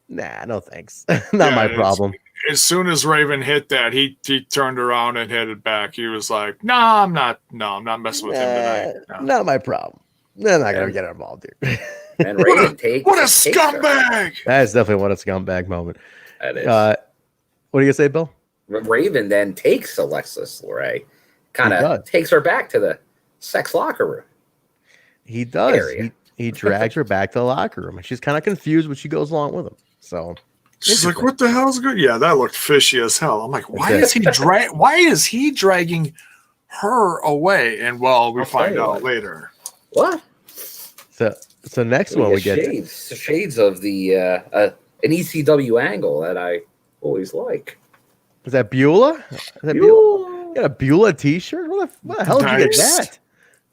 Nah, no thanks. Not my problem. As soon as Raven hit that, he turned around and headed back. He was like, No, I'm not messing with him tonight. No. Not my problem. They're not gonna get involved here. And Raven what a scumbag! That is definitely what a scumbag moment. That is. What are you gonna say, Bill? Raven then takes Alexis Laree, kind of takes her back to the sex locker room. He does. He drags her back to the locker room, and she's kind of confused, but she goes along with him. So she's like, "What the hell's good?" Yeah, that looked fishy as hell. I'm like, why is he dragging her away. And well, we I'll tell find you out what. later. What? So next one we get shades of the an ECW angle that I always like. Is that Beulah? Is that Beulah? You got a Beulah t-shirt? What the hell did you get that?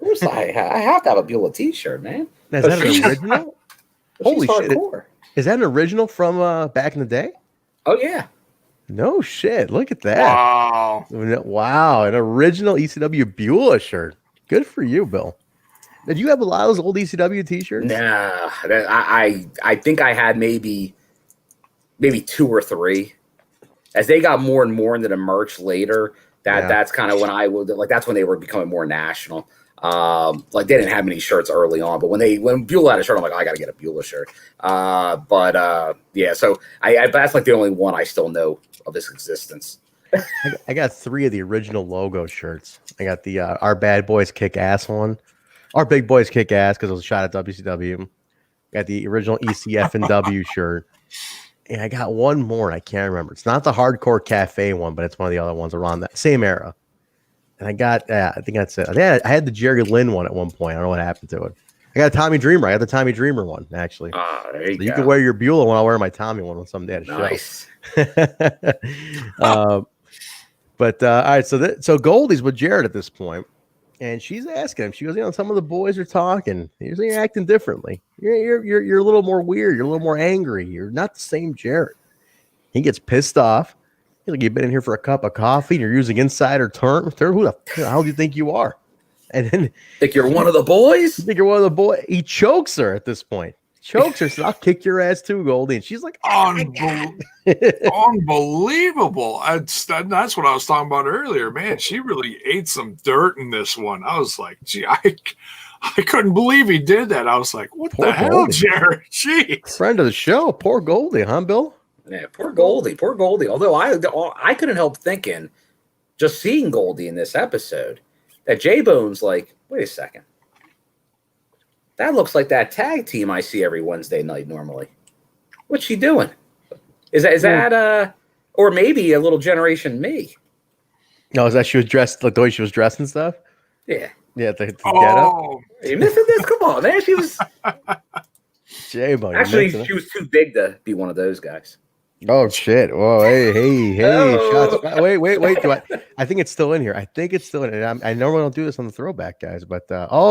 Of course, I have to have a Beulah t-shirt, man. Is that an original? Holy shit! Hardcore. Is that an original from back in the day? Oh yeah. No shit! Look at that! Wow! Wow! An original ECW Beulah shirt. Good for you, Bill. Did you have a lot of those old ECW t-shirts? Nah, I think I had maybe 2 or 3. As they got more and more into the merch later, that's kind of when I would like. That's when they were becoming more national. Like they didn't have many shirts early on, but when Beulah had a shirt, I'm like, I got to get a Beulah shirt. Yeah, so that's like the only one I still know of its existence. I got 3 of the original logo shirts. I got the Our Bad Boys Kick Ass one. Our Big Boys Kick Ass because it was shot at WCW. Got the original ECF and W shirt. And I got one more. I can't remember. It's not the Hardcore Cafe one, but it's one of the other ones around that same era. And I got, I think that's it. I had the Jerry Lynn one at one point. I don't know what happened to it. I got a Tommy Dreamer. I got the Tommy Dreamer one, actually. There you go. You can wear your Beulah one. I'll wear my Tommy one on some day at a nice. show. But all right, so Goldie's with Jarrett at this point, and she's asking him. She goes, some of the boys are talking. You're acting differently. You're a little more weird. You're a little more angry. You're not the same Jarrett. He gets pissed off. He's like, you've been in here for a cup of coffee and you're using insider term. Who the hell do you think you are? And then think you're one of the boys? Think you're one of the boys? He chokes her at this point. Chokes her, says, I'll kick your ass too, Goldie. And she's like, unbelievable. That's what I was talking about earlier, man. She really ate some dirt in this one. I was like, gee, I couldn't believe he did that. I was like, what the hell, Jarrett? Jeez. Friend of the show. Poor Goldie, huh, Bill? Yeah, poor Goldie. Although I couldn't help thinking, just seeing Goldie in this episode, that J-Bone's like, wait a second. That looks like that tag team I see every Wednesday night normally. What's she doing? Is that or maybe a little Generation Me? No, is that she was dressed like the way she was dressed and stuff? Yeah. Yeah, the get up. You missing this? Come on, man. She was J-Bone. Actually, she was too big to be one of those guys. Oh shit! Whoa! Hey! Oh. Shots! Wait! I think it's still in here. I think it's still in it. I normally don't do this on the throwback, guys, but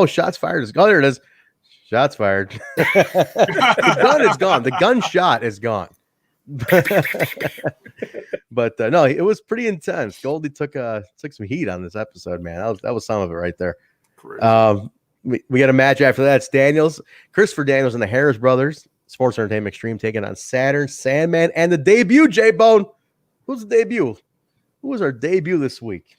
shots fired! Oh, there it is. Shots fired. The gun is gone. The gunshot is gone. But no, it was pretty intense. Goldie took some heat on this episode, man. That was some of it right there. We got a match after that. It's Christopher Daniels and the Harris Brothers. Sports Entertainment Extreme taking on Saturn, Sandman, and the debut, J-Bone. Who's the debut? Who was our debut this week?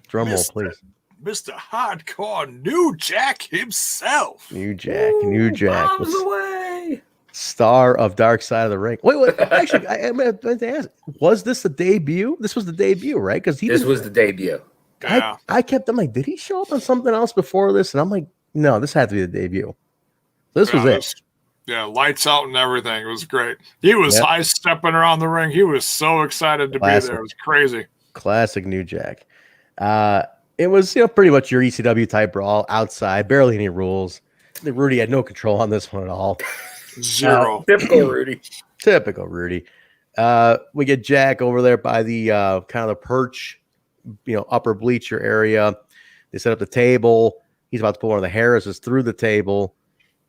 Drum roll, please. Mr. Hardcore New Jack himself. New Jack. Bombs away. Star of Dark Side of the Ring. Wait. Actually, I meant to ask, was this the debut? This was the debut, right? Because this was the debut. Yeah. I'm like, did he show up on something else before this? And I'm like, no, this had to be the debut. This was it. Yeah, lights out and everything. It was great. He was high stepping around the ring. He was so excited to be there. It was crazy. Classic New Jack. It was pretty much your ECW type brawl outside, barely any rules. I think Rudy had no control on this one at all. Zero. Typical Rudy. We get Jack over there by the kind of the perch, upper bleacher area. They set up the table. He's about to pull one of the Harrises through the table.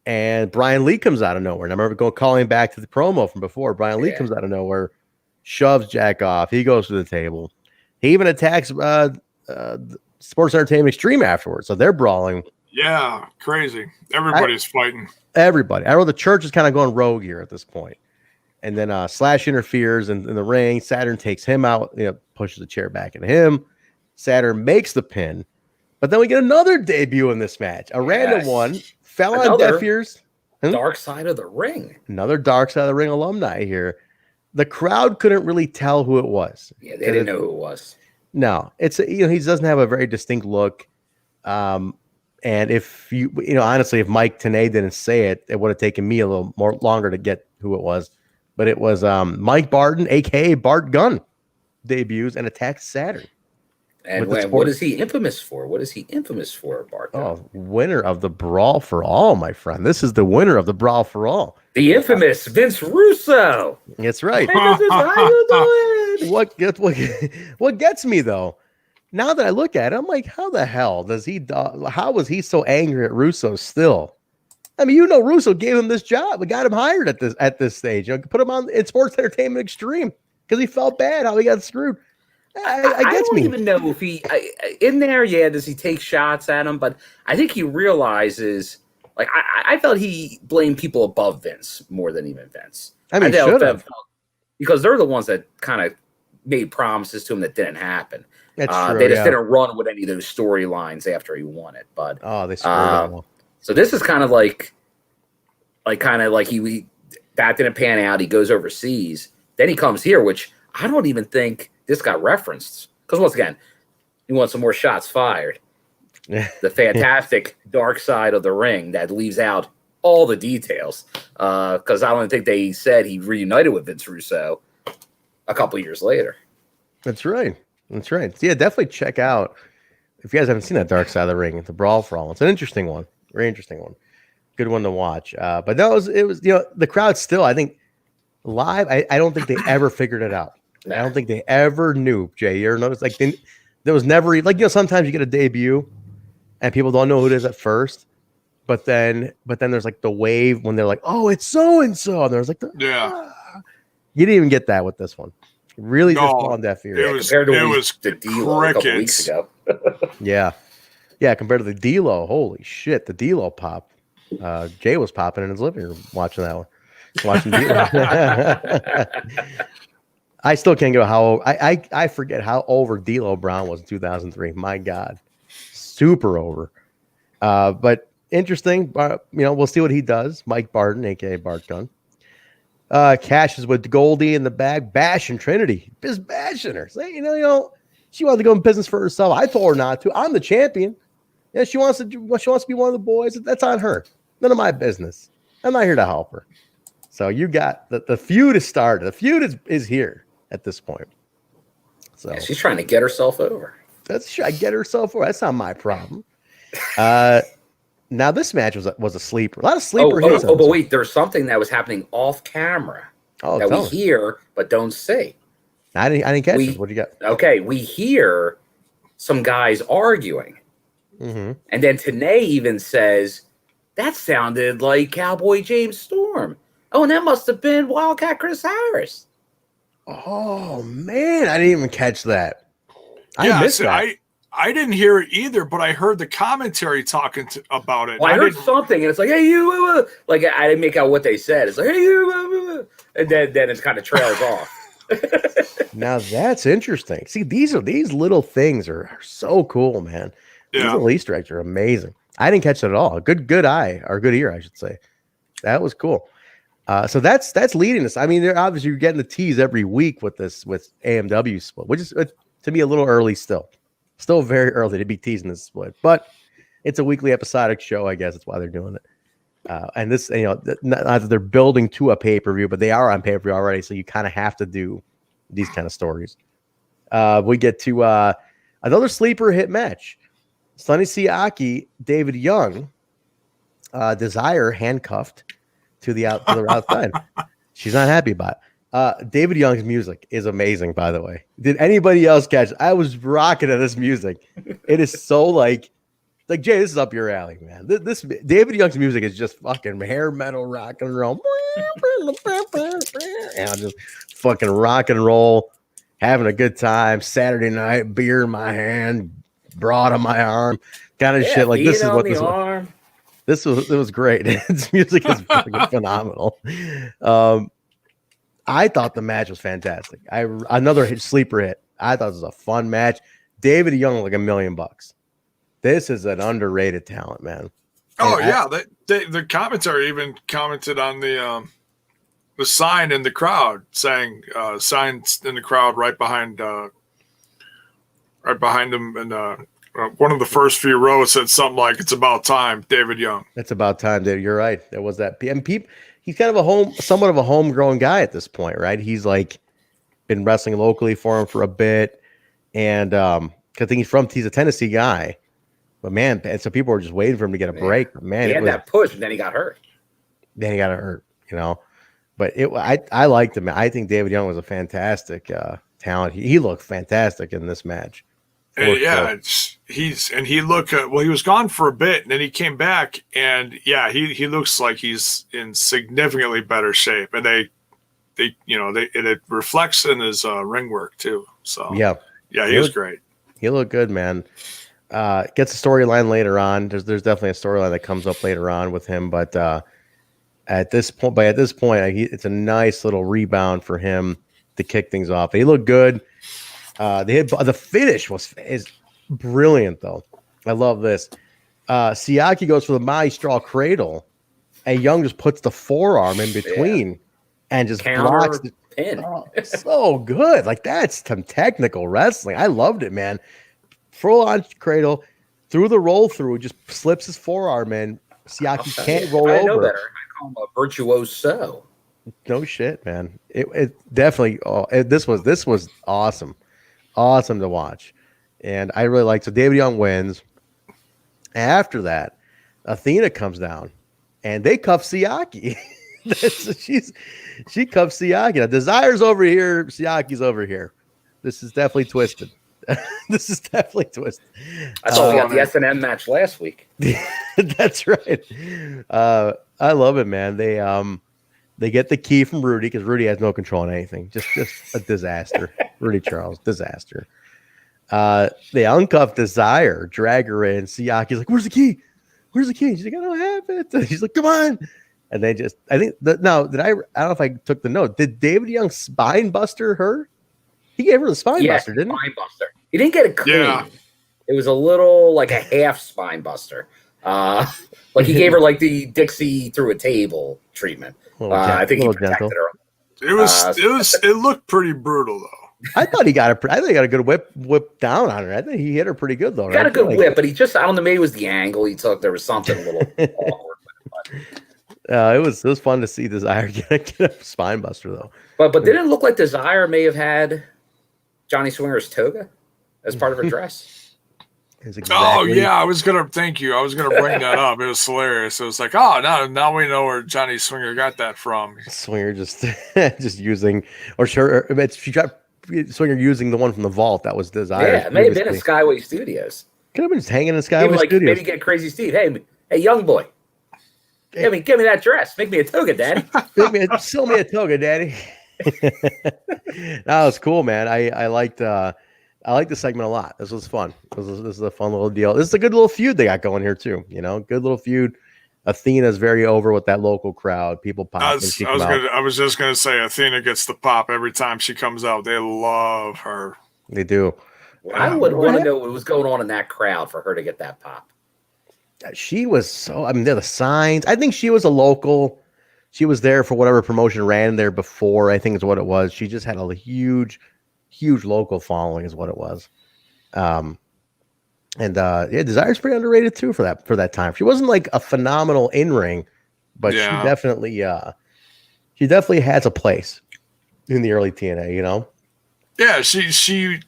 And Brian Lee comes out of nowhere. And I remember calling back to the promo from before. Brian Lee comes out of nowhere, shoves Jack off. He goes to the table. He even attacks Sports Entertainment Extreme afterwards. So they're brawling. Yeah, crazy. Everybody's fighting. Everybody. I know the church is kind of going rogue here at this point. And then Slash interferes in the ring. Saturn takes him out, pushes the chair back into him. Saturn makes the pin. But then we get another debut in this match. A random one. Fell on deaf ears. Dark Side of the Ring. Another Dark Side of the Ring alumni here. The crowd couldn't really tell who it was. Yeah, they didn't know who it was. No, it's he doesn't have a very distinct look. And if you honestly, if Mike Tenay didn't say it, it would have taken me a little more longer to get who it was. But it was Mike Barton, aka Bart Gunn, debuts and attacks Saturn. And what is he infamous for? What is he infamous for, Bart? Oh, winner of the Brawl for All, my friend. This is the winner of the Brawl for All. The infamous Vince Russo. That's right. Hey, how you doing? What gets me though, now that I look at it, I'm like, how the hell how was he so angry at Russo still? I mean, Russo gave him this job. We got him hired at this stage. Put him on in Sports Entertainment Extreme because he felt bad how he got screwed. I don't even know if he in there. Yeah, does he take shots at him? But I think he realizes. Like I felt he blamed people above Vince more than even Vince. I mean, should have, because they're the ones that kind of made promises to him that didn't happen. That's true. They just didn't run with any of those storylines after he won it. But they screwed him. So this is kind of like he that didn't pan out. He goes overseas. Then he comes here, which I don't even think this got referenced. Because once again, he wants some more shots fired. The fantastic dark side of the ring that leaves out all the details. Because I don't think they said he reunited with Vince Russo a couple years later. That's right. So yeah, definitely check out if you guys haven't seen that dark side of the ring, the Brawl for All. It's an interesting one. Very interesting one. Good one to watch. But it was the crowd still, I think, live. I don't think they ever figured it out. I don't think they ever knew. Jay, you ever noticed? Like there was never sometimes you get a debut and people don't know who it is at first, but then there's like the wave when they're like, oh, it's so and so, and there's like you didn't even get that with this one. Really, just on deaf ears. Compared to the D-Lo a couple weeks ago. yeah, compared to the D-Lo, holy shit, the D-Lo pop. Jay was popping in his living room watching that one. Watching D-Lo. I still can't go how I forget how over D'Lo Brown was in 2003. My God, super over. But interesting. We'll see what he does. Mike Barton, aka Bart Gunn. Kash is with Goldie in the bag, bashing Trinity, just bashing her. Say, she wanted to go in business for herself. I told her not to. I'm the champion. Yeah, she wants to be one of the boys. That's on her. None of my business. I'm not here to help her. So you got the feud is started. The feud is here at this point. So yeah, she's trying to get herself over. I get herself over. That's not my problem. Now this match was a sleeper. A lot of sleeper hits. But wait, there's something that was happening off camera that we hear but don't see. I didn't catch it. What do you got? Okay, we hear some guys arguing, and then Tenay even says that sounded like Cowboy James Storm. Oh, and that must have been Wildcat Chris Harris. Oh man, I didn't even catch that. I missed that. I didn't hear it either, but I heard the commentary talking about it. Well, I heard something, and it's like, "Hey, you!" Like I didn't make out what they said. It's like, "Hey, you!" And then it kind of trails off. Now that's interesting. See, these little things are so cool, man. These little Easter eggs are amazing. I didn't catch it at all. Good eye or good ear, I should say. That was cool. So that's leading us. I mean, they're obviously you're getting the tease every week with AMW split, which is to me a little early still. Still very early to be teasing this split, but it's a weekly episodic show. I guess that's why they're doing it. And this, not that they're building to a pay-per-view, but they are on pay-per-view already. So you kind of have to do these kind of stories. We get to another sleeper hit match. Sonny Siaki, David Young, Desire handcuffed to the outside. She's not happy about it. David Young's music is amazing, by the way. Did anybody else catch it? I was rocking at this music. It is so like Jay, this is up your alley, man. This David Young's music is just fucking hair metal rock and roll. And I'm just fucking rock and roll, having a good time. Saturday night, beer in my hand, broad on my arm, kind of shit. Like this is what this was. It was great. His music is fucking phenomenal. I thought the match was fantastic. Another sleeper hit. I thought it was a fun match. David Young like $1 million. This is an underrated talent, man. Oh the commentary even commented on the sign in the crowd saying signs in the crowd right behind him, and one of the first few rows said something like, "It's about time, David Young." It's about time, David. You're right. There was that. And he's kind of somewhat of a homegrown guy at this point, right? He's like been wrestling locally for him for a bit, and I think he's a Tennessee guy. But man, and so people were just waiting for him to get a break. But man, he had that push, and then he got hurt. Then he got hurt, But I liked him. I think David Young was a fantastic talent. He looked fantastic in this match. Yeah, he looked he was gone for a bit, and then he came back, and he looks like he's in significantly better shape, and it reflects in his ring work too. So he was great. He looked good, man. Gets a storyline later on. There's definitely a storyline that comes up later on with him, but at this point, it's a nice little rebound for him to kick things off. He looked good. The finish is brilliant, though. I love this. Siaki goes for the Mahi straw cradle, and Young just puts the forearm in between and just blocks the pin. Oh, so good. Like, that's some technical wrestling. I loved it, man. Full on cradle through the roll through, just slips his forearm in. Siaki can't roll over. I know better. I call him a virtuoso. No shit, man. It definitely. This was awesome. Awesome to watch, and I really liked. So David Young wins. After that, Athena comes down, and they cuff Siaki. She cuffs Siaki. Now, Desire's over here. Siaki's over here. This is definitely twisted. This is definitely twisted. I thought we got the S&M match last week. That's right. I love it, man. They get the key from Rudy because Rudy has no control on anything. Just a disaster. Rudy Charles, disaster. They uncuff Desire, drag her in. Siaki's like, "Where's the key? Where's the key?" She's like, "I don't have it." She's like, "Come on." And they just, I think, I don't know if I took the note. Did David Young spine buster her? He gave her the spine buster, didn't he? Spine buster. He didn't get it clean. Yeah. It was a little like a half spine buster. Like he gave her like the Dixie through a table treatment. I think he protected her. It looked pretty brutal though. I thought he got a good whip down on her. I think he hit her pretty good though. He got a good whip, but he just, I don't know, maybe it was the angle he took. There was something a little awkward. It was fun to see Desire get a spine buster though. But didn't it look like Desire may have had Johnny Swinger's toga as part of her dress? Oh yeah, I was gonna bring that up. It was hilarious. It was like, oh, now we know where Johnny Swinger got that from. Swinger just using, or sure, she got Swinger using the one from the vault that was Desire. Yeah, it may have been in Skyway Studios. Could have been just hanging in Skyway Studios. Maybe get Crazy Steve. Hey, young boy, give me that dress. Make me a toga, Daddy. Sell me a toga, Daddy. That was cool, man. I liked the segment a lot. This was fun. This is a fun little deal. This is a good little feud they got going here too. Good little feud. Athena's very over with that local crowd. People pop. I was just gonna say Athena gets the pop every time she comes out. They love her. They do. I would want to know what was going on in that crowd for her to get that pop. She was so. I mean, they're the signs. I think she was a local. She was there for whatever promotion ran there before. I think is what it was. She just had a huge local following is what it was. Desire's pretty underrated too for that time. She wasn't like a phenomenal in-ring, but she definitely has a place in the early TNA, Yeah, she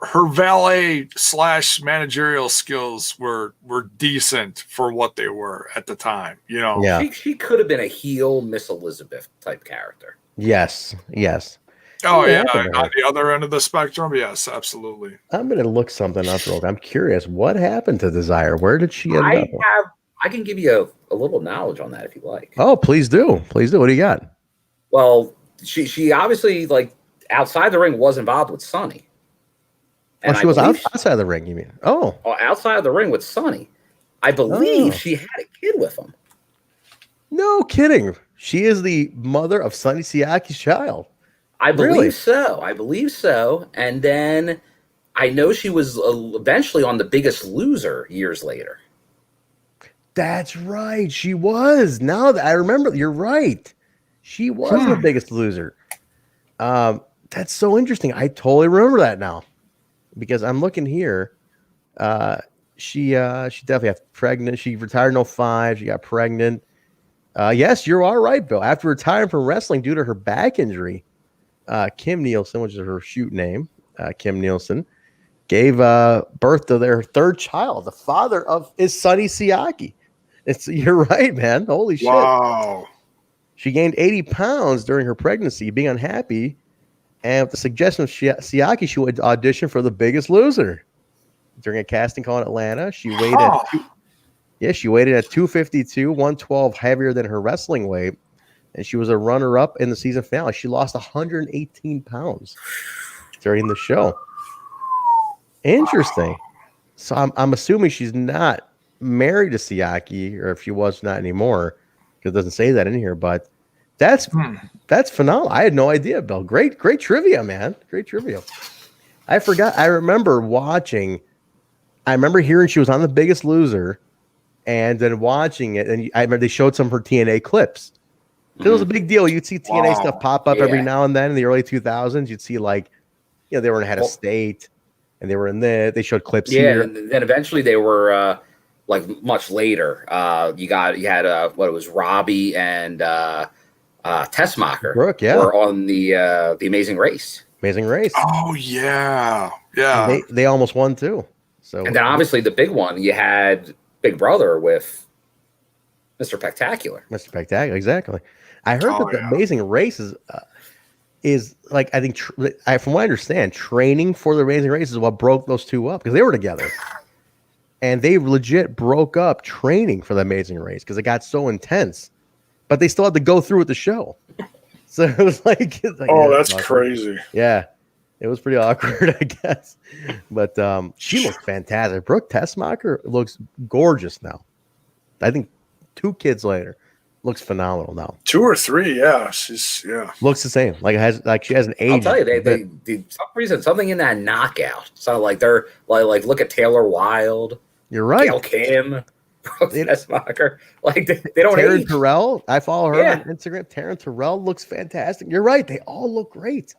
her valet / managerial skills were decent for what they were at the time, Yeah. She could have been a heel Miss Elizabeth type character. Yes. Oh yeah, on the other end of the spectrum, yes, absolutely. I'm gonna look something up real quick. I'm curious, what happened to Desire? Where did she end up? I can give you a little knowledge on that if you like. Oh, please do. What do you got? Well, she obviously, like, outside the ring was involved with Sonny. And she was outside the ring, you mean? Oh, outside of the ring with Sonny. I believe she had a kid with him. No kidding. She is the mother of Sonny Siaki's child. I believe so. And then I know she was eventually on The Biggest Loser years later. That's right. She was. Now that I remember, you're right. She was The Biggest Loser. That's so interesting. I totally remember that now because I'm looking here. She definitely got pregnant. She retired in 2005. She got pregnant. Yes, you are right, Bill. After retiring from wrestling due to her back injury, Kim Nielsen, which is her shoot name, Kim Nielsen, gave birth to their third child. The father is Sonny Siaki. You're right, man. Holy shit. Wow. She gained 80 pounds during her pregnancy, being unhappy. And with the suggestion of Siaki, she would audition for The Biggest Loser. During a casting call in Atlanta, she weighed she weighed at 252, 112 heavier than her wrestling weight. And she was a runner-up in the season finale. She lost 118 pounds during the show. Interesting. So I'm assuming she's not married to Siaki, or if she was, not anymore, because it doesn't say that in here. But that's phenomenal. I had no idea, Bill. Great trivia, man. Great trivia. I forgot. I remember hearing she was on The Biggest Loser, and then watching it. And I remember they showed some of her TNA clips. It was a big deal. You'd see TNA stuff pop up every now and then in the early 2000s. You'd see they were in Head of State, and they were in they showed clips here. And then eventually they were much later. You had what it was, Robbie and Tessmacher Brooke, were on the Amazing Race. Amazing Race. Oh yeah. They almost won too. So and then obviously the big one, you had Big Brother with Mr. Spectacular. Mr. Spectacular, exactly. I heard that the Amazing Race is like, I think from what I understand, training for the Amazing Race is what broke those two up, because they were together. And they legit broke up training for the Amazing Race because it got so intense. But they still had to go through with the show. So it was like that's crazy. Yeah. It was pretty awkward, I guess. But she looked fantastic. Brooke Tessmacher looks gorgeous now. I think 2 kids later, looks phenomenal now. 2 or 3, yeah. Looks the same. She hasn't aged. I'll tell you, they for some reason, something in that knockout. So they're like look at Taylor Wilde. You're right. Gail Kim, Brooke Tessmacher. They don't Taryn age. Terrell. I follow her on Instagram. Taryn Terrell looks fantastic. You're right. They all look great.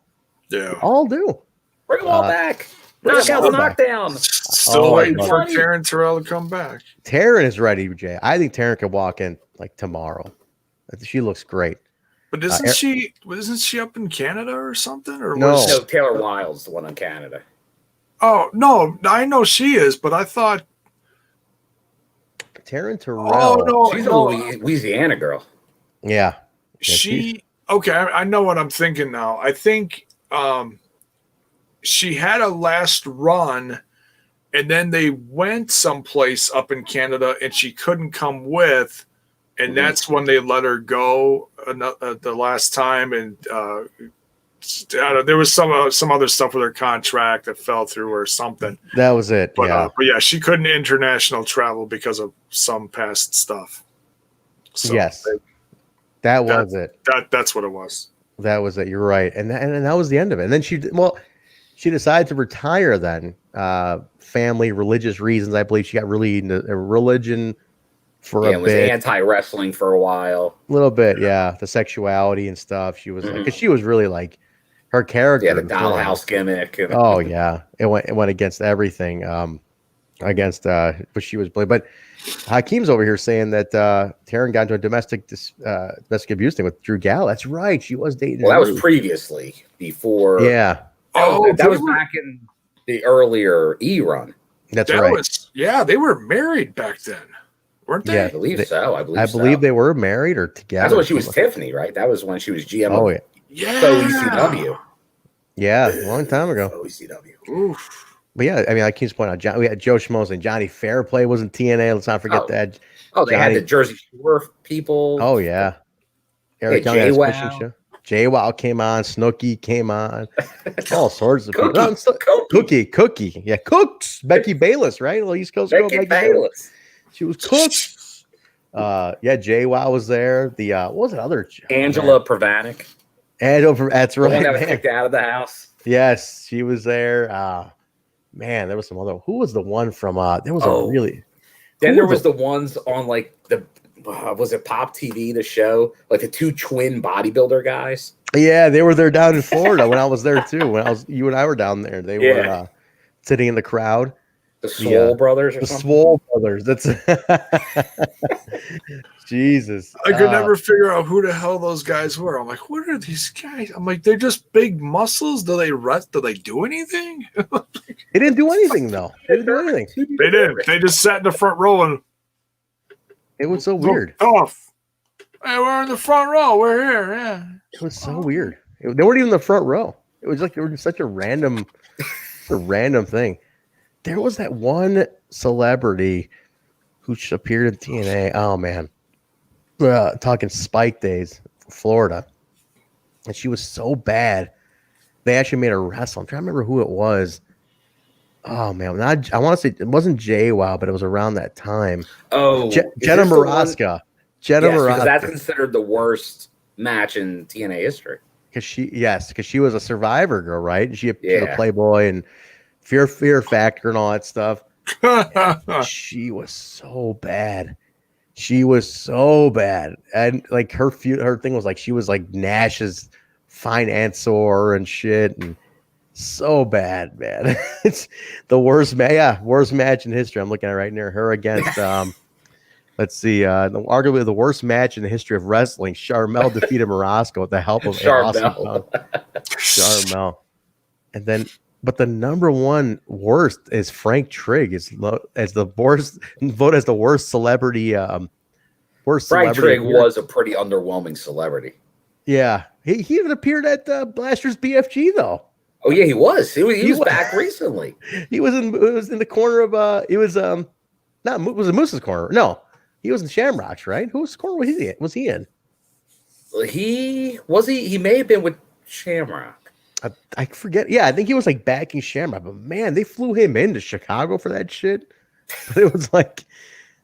Yeah. They all do. Bring them all back. Knockdown. Still waiting for Taryn Terrell to come back. Taryn is ready, Jay. I think Taryn could walk in tomorrow. She looks great. But isn't she up in Canada or something? Or no, Taylor Wilde's the one in Canada. Oh no, I know she is, but I thought Taryn Terrell. Oh no, she's a Louisiana girl. Yeah. Okay, I know what I'm thinking now. I think she had a last run, and then they went someplace up in Canada, and she couldn't come with, and that's when they let her go the last time. And there was some other stuff with her contract that fell through or something. That was it. But yeah, she couldn't international travel because of some past stuff. So yes, that was it. That's what it was. That was it. You're right, and that was the end of it. And then she decided to retire. Then family, religious reasons. I believe she got really into religion for a bit. Was anti-wrestling for a while. A little bit, yeah. The sexuality and stuff. She was because she was really like her character. Yeah, the dollhouse gimmick. Oh yeah, it went against everything. Against what she was playing. But Hakeem's over here saying that Taryn got into a domestic abuse thing with Drew Gallo. That's right. She was dating. Well, that was previously before. Yeah. That was back in the earlier E run. That's right. They were married back then, weren't they? Yeah, I believe so. I believe they were married or together. That's when she was Tiffany, right? That was when she was GM. Oh yeah. OECW. Yeah, a long time ago. OECW. Oof. But yeah, I mean, I keep pointing out, we had Joe Schmoes and Johnny Fairplay was in TNA. Let's not forget that. Oh, they had the Jersey Shore people. Oh yeah, Eric Young had his fishing show. JWoww came on. Snooki came on. All sorts of people. Cookie. Yeah, Cooks. Becky Bayless, right? Well, East Coast girl, Becky Bayless. She was Cooks. Yeah, JWoww was there. The what was it? Other Angela Pravanik. That's right. The one that was kicked out of the house. Yes, she was there. Man, there was some other. Who was the one from? There was a really. Then there was the ones on like the was it Pop TV, the show, like the 2 twin bodybuilder guys. Yeah, they were there down in Florida when I was there too. When you and I were down there, they were sitting in the crowd. The Swole Brothers or the something? Swole Brothers. That's Jesus. I could never figure out who the hell those guys were. I'm like, what are these guys? I'm like, they're just big muscles. Do they rest? Do they do anything? They didn't do anything though. They didn't do anything. They did. They just sat in the front row and it was so weird. Off. Hey, we're in the front row. We're here. Yeah. It was so weird. They weren't even in the front row. It was like they were just such a random thing. There was that one celebrity who appeared in TNA. Oh man, talking Spike Days, Florida, and she was so bad. They actually made her wrestle. I'm trying to remember who it was. Oh man, I want to say it wasn't JWoww, but it was around that time. Oh, Jenna Maraska. Because that's considered the worst match in TNA history. Because she was a Survivor girl, right? She was a Playboy and Fear Factor and all that stuff. She was so bad. And like her thing was like she was like Nash's financier and shit, and so bad, man. It's the worst match in history. I'm looking at right near her against let's see, arguably the worst match in the history of wrestling. Charmel defeated Marasco with the help of Charmel. And then, but the number one worst is Frank Trigg as the worst vote as the worst celebrity. Frank Trigg was a pretty underwhelming celebrity. Yeah, he even appeared at Blaster's BFG though. Oh yeah, he was. He was back recently. He was in the corner of was it Moose's corner? No. He was in Shamrocks, right? Whose corner was he in? He may have been with Shamrock. I forget. Yeah, I think he was like backing Shamrock. But man, they flew him into Chicago for that shit. But it was like,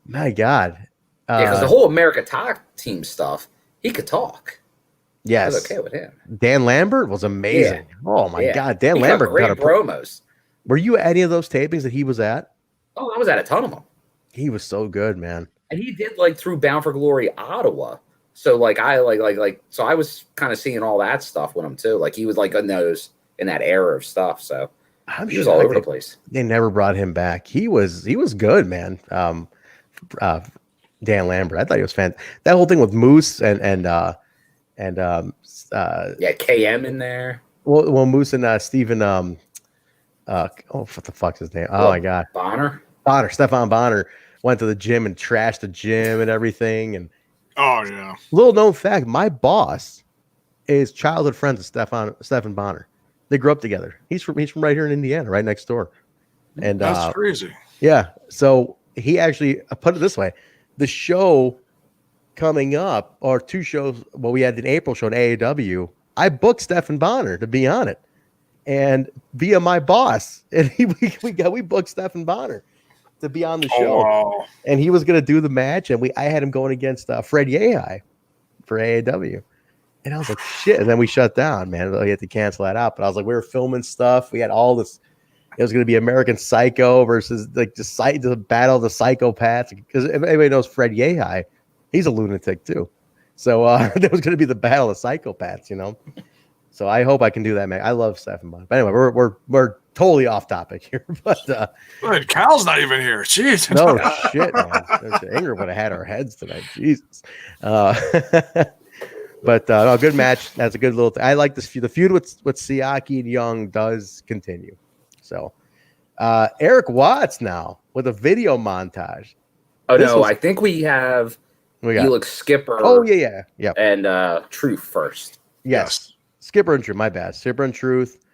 my God. Because the whole America Talk Team stuff, he could talk. Yes, I was okay with him. Dan Lambert was amazing. Yeah. Oh my God, Dan Lambert got promos. Were you at any of those tapings that he was at? Oh, I was at a ton of them. He was so good, man. And he did like through Bound for Glory Ottawa. So like I so I was kind of seeing all that stuff with him too. Like he was like in that era of stuff. So he was all over the place. They never brought him back. He was good, man. Dan Lambert. I thought he was fantastic. That whole thing with Moose and KM in there. Well, Moose and Steven what the fuck's his name? Oh my God. Stefan Bonner went to the gym and trashed the gym and everything. And oh yeah. Little known fact, my boss is childhood friends with Stefan Bonner. They grew up together. He's from right here in Indiana, right next door. And that's crazy. Yeah. So he actually, I put it this way, the show coming up, or two shows, well, we had an April show in AAW. I booked Stefan Bonner to be on it, and via my boss, and we booked Stefan Bonner to be on the show. Wow. And he was going to do the match, and I had him going against Fred Yehai for AAW. And I was like, shit. And then we shut down, man. We had to cancel that out. But I was like, we were filming stuff. We had all this. It was going to be American Psycho versus like the battle of the psychopaths. Because if anybody knows Fred Yehai, he's a lunatic too. So there was going to be the battle of psychopaths, you know. So I hope I can do that, man. I love Stefan Bonner. But anyway, we're totally off topic here. But Cal's not even here. Jeez. No shit, man. Ingrid would have had our heads tonight. Jesus. But no, good match. That's a good little thing. I like this feud. The feud with Siaki and Young does continue. So Erik Watts now with a video montage. Oh no, I think we have Elix Skipper. Oh yeah. And Truth first. Yes. Skipper and Truth. My bad. Skipper and Truth.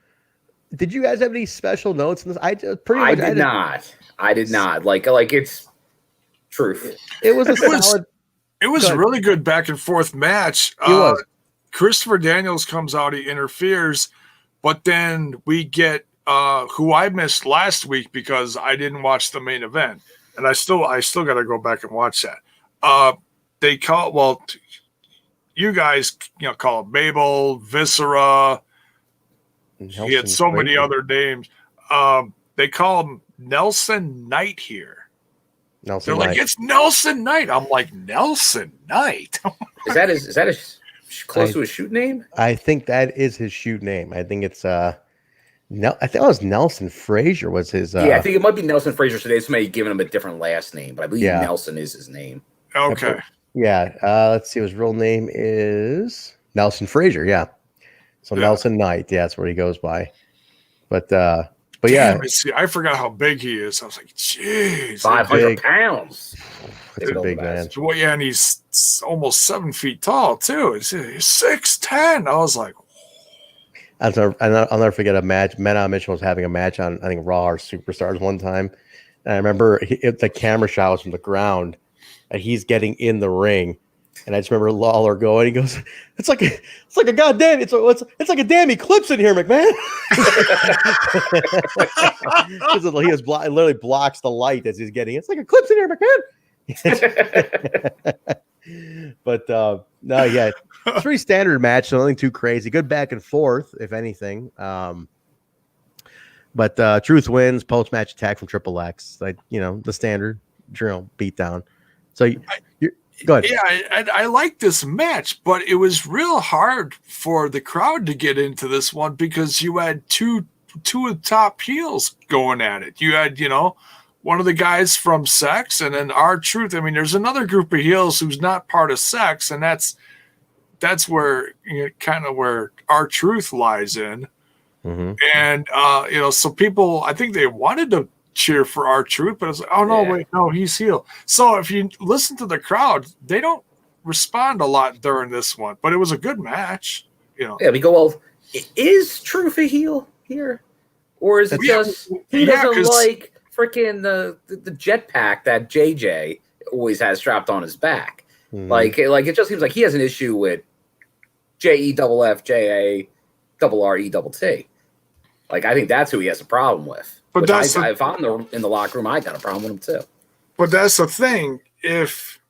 Did you guys have any special notes in this? I did not. Like it's Truth. It was a solid. It was a really good back and forth match. It was. Christopher Daniels comes out, he interferes, but then we get who I missed last week because I didn't watch the main event, and I still got to go back and watch that. They call you guys call it Babel, Viscera. He had so many other names. They call him Nelson Knight here. They're like, it's Nelson Knight. I'm like, Nelson Knight. Is that his close to his shoot name? I think that is his shoot name. I think it's No, I think it was Nelson Frazier was his. Yeah, I think it might be Nelson Frazier today. Somebody giving him a different last name, but I believe Nelson is his name. Okay. Yeah. Let's see. His real name is Nelson Frazier. Yeah. So Nelson Knight. Yeah, that's what he goes by. But Damn, I forgot how big he is. I was like, jeez, 500 pounds. That's a big man. Well, yeah, and he's almost 7 feet tall too. He's 6'10". I was like, I'll never forget a match. Men on Mission was having a match on, I think, Raw or Superstars one time. And I remember the camera shot was from the ground and he's getting in the ring. And I just remember Lawler going, he goes, it's like a goddamn, it's like a damn eclipse in here, McMahon. Because he was literally blocks the light as he's getting, it's like eclipse in here, McMahon. But no, yeah, pretty standard match, so nothing too crazy. Good back and forth, if anything. But Truth wins, post match attack from Triple X, like the standard drill beatdown. So you're go ahead. Yeah, I like this match, but it was real hard for the crowd to get into this one because you had two of the top heels going at it. You had one of the guys from Sex, and then R-Truth. I mean, there's another group of heels who's not part of Sex, and that's where kind of where R-Truth lies in. Mm-hmm. And so people, I think they wanted to cheer for R-Truth, but it's like, oh no, wait, no, he's heel. So if you listen to the crowd, they don't respond a lot during this one, but it was a good match. Yeah, we go, well, is Truth a heel here, or is it just he doesn't like freaking the jetpack that JJ always has strapped on his back? Mm-hmm. Like it just seems like he has an issue with JEFFJARRETT. Like, I think that's who he has a problem with. But if I'm in the locker room, I got a problem with him too. But that's the thing. If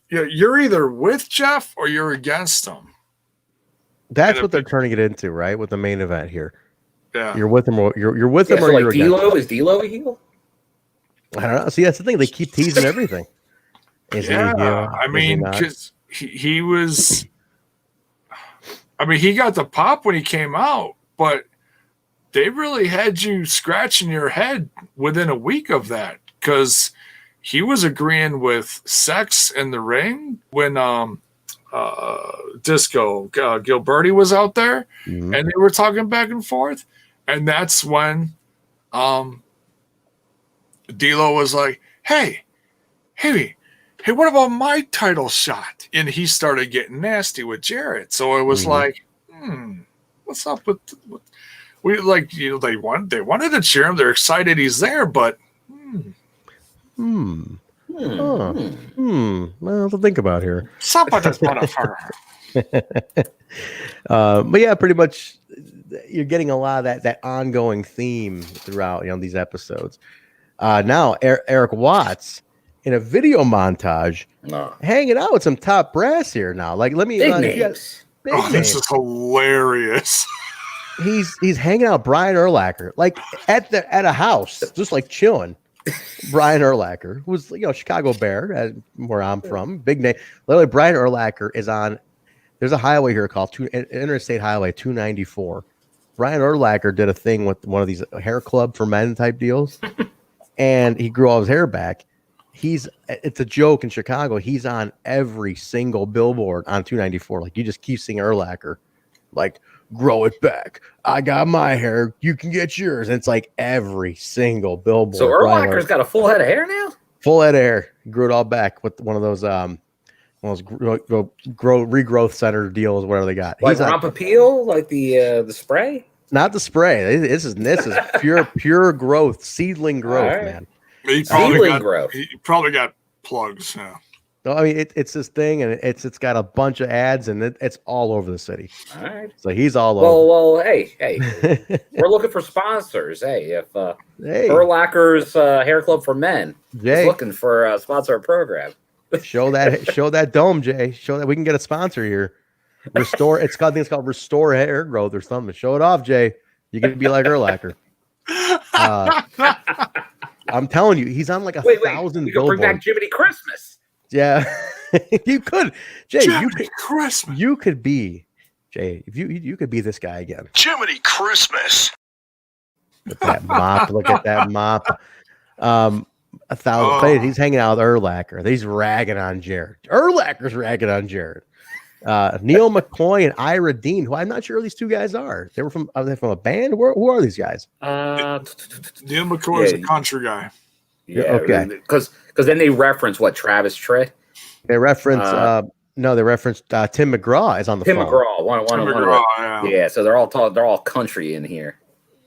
you're either with Jeff or you're against him. That's what they're turning it into, right? With the main event here. Yeah. You're with him or you're with him or like you're D'Lo, is D'Lo a heel? I don't know. See, that's the thing. They keep teasing everything. I mean, because he was. I mean, he got the pop when he came out, but they really had you scratching your head within a week of that because he was agreeing with Sex in the ring when Disco Gilbertti was out there, and they were talking back and forth, and that's when D'Lo was like, hey, what about my title shot? And he started getting nasty with Jarrett. So it was like, what's up with we like they wanted to cheer him. They're excited he's there, but well, to think about here. But yeah, pretty much you're getting a lot of that ongoing theme throughout these episodes. Now Erik Watts in a video montage hanging out with some top brass here now. Like, let me big names. This is hilarious. He's hanging out with Brian Urlacher, like at a house, just like chilling. Brian Urlacher, who's Chicago Bear, where I'm from, big name. Literally, Brian Urlacher is on. There's a highway here called Interstate Highway 294. Brian Urlacher did a thing with one of these hair club for men type deals, and he grew all his hair back. It's a joke in Chicago. He's on every single billboard on 294. Like, you just keep seeing Urlacher, like, grow it back. I got my hair. You can get yours. And it's like every single billboard. So Urlacher's got a full head of hair now? Full head of hair. He grew it all back with one of those regrowth center deals, whatever they got. Like Rampa Peel, like the spray? Not the spray. This is pure growth, seedling growth, man. He probably got plugs now. No, I mean it's this thing, and it's got a bunch of ads, and it's all over the city. All right. So he's all over. Well, hey, we're looking for sponsors. Hey, if Urlacher's Hair Club for Men is looking for a sponsor program, show that dome, Jay. Show that we can get a sponsor here. Restore. I think it's called Restore Hair Growth or something. Show it off, Jay. You can be like Urlacher. I'm telling you, he's on like 1,000 we can bring back Jiminy Christmas. Yeah, you could, Jay. Christmas. You could be, Jay. If you could be this guy again. Jiminy Christmas. Christmas. Look at that mop. Look at that mop. 1,000. He's hanging out with Urlacher. He's ragging on Jarrett. Urlacher's ragging on Jarrett. Neil McCoy and Ira Dean, who I'm not sure who these two guys are. Are they from a band? Who are these guys? Neil McCoy is a country guy. Yeah, okay. Because then they reference what Travis Tritt. They reference they referenced Tim McGraw is on the phone. Tim McGraw, yeah. So they're all country in here.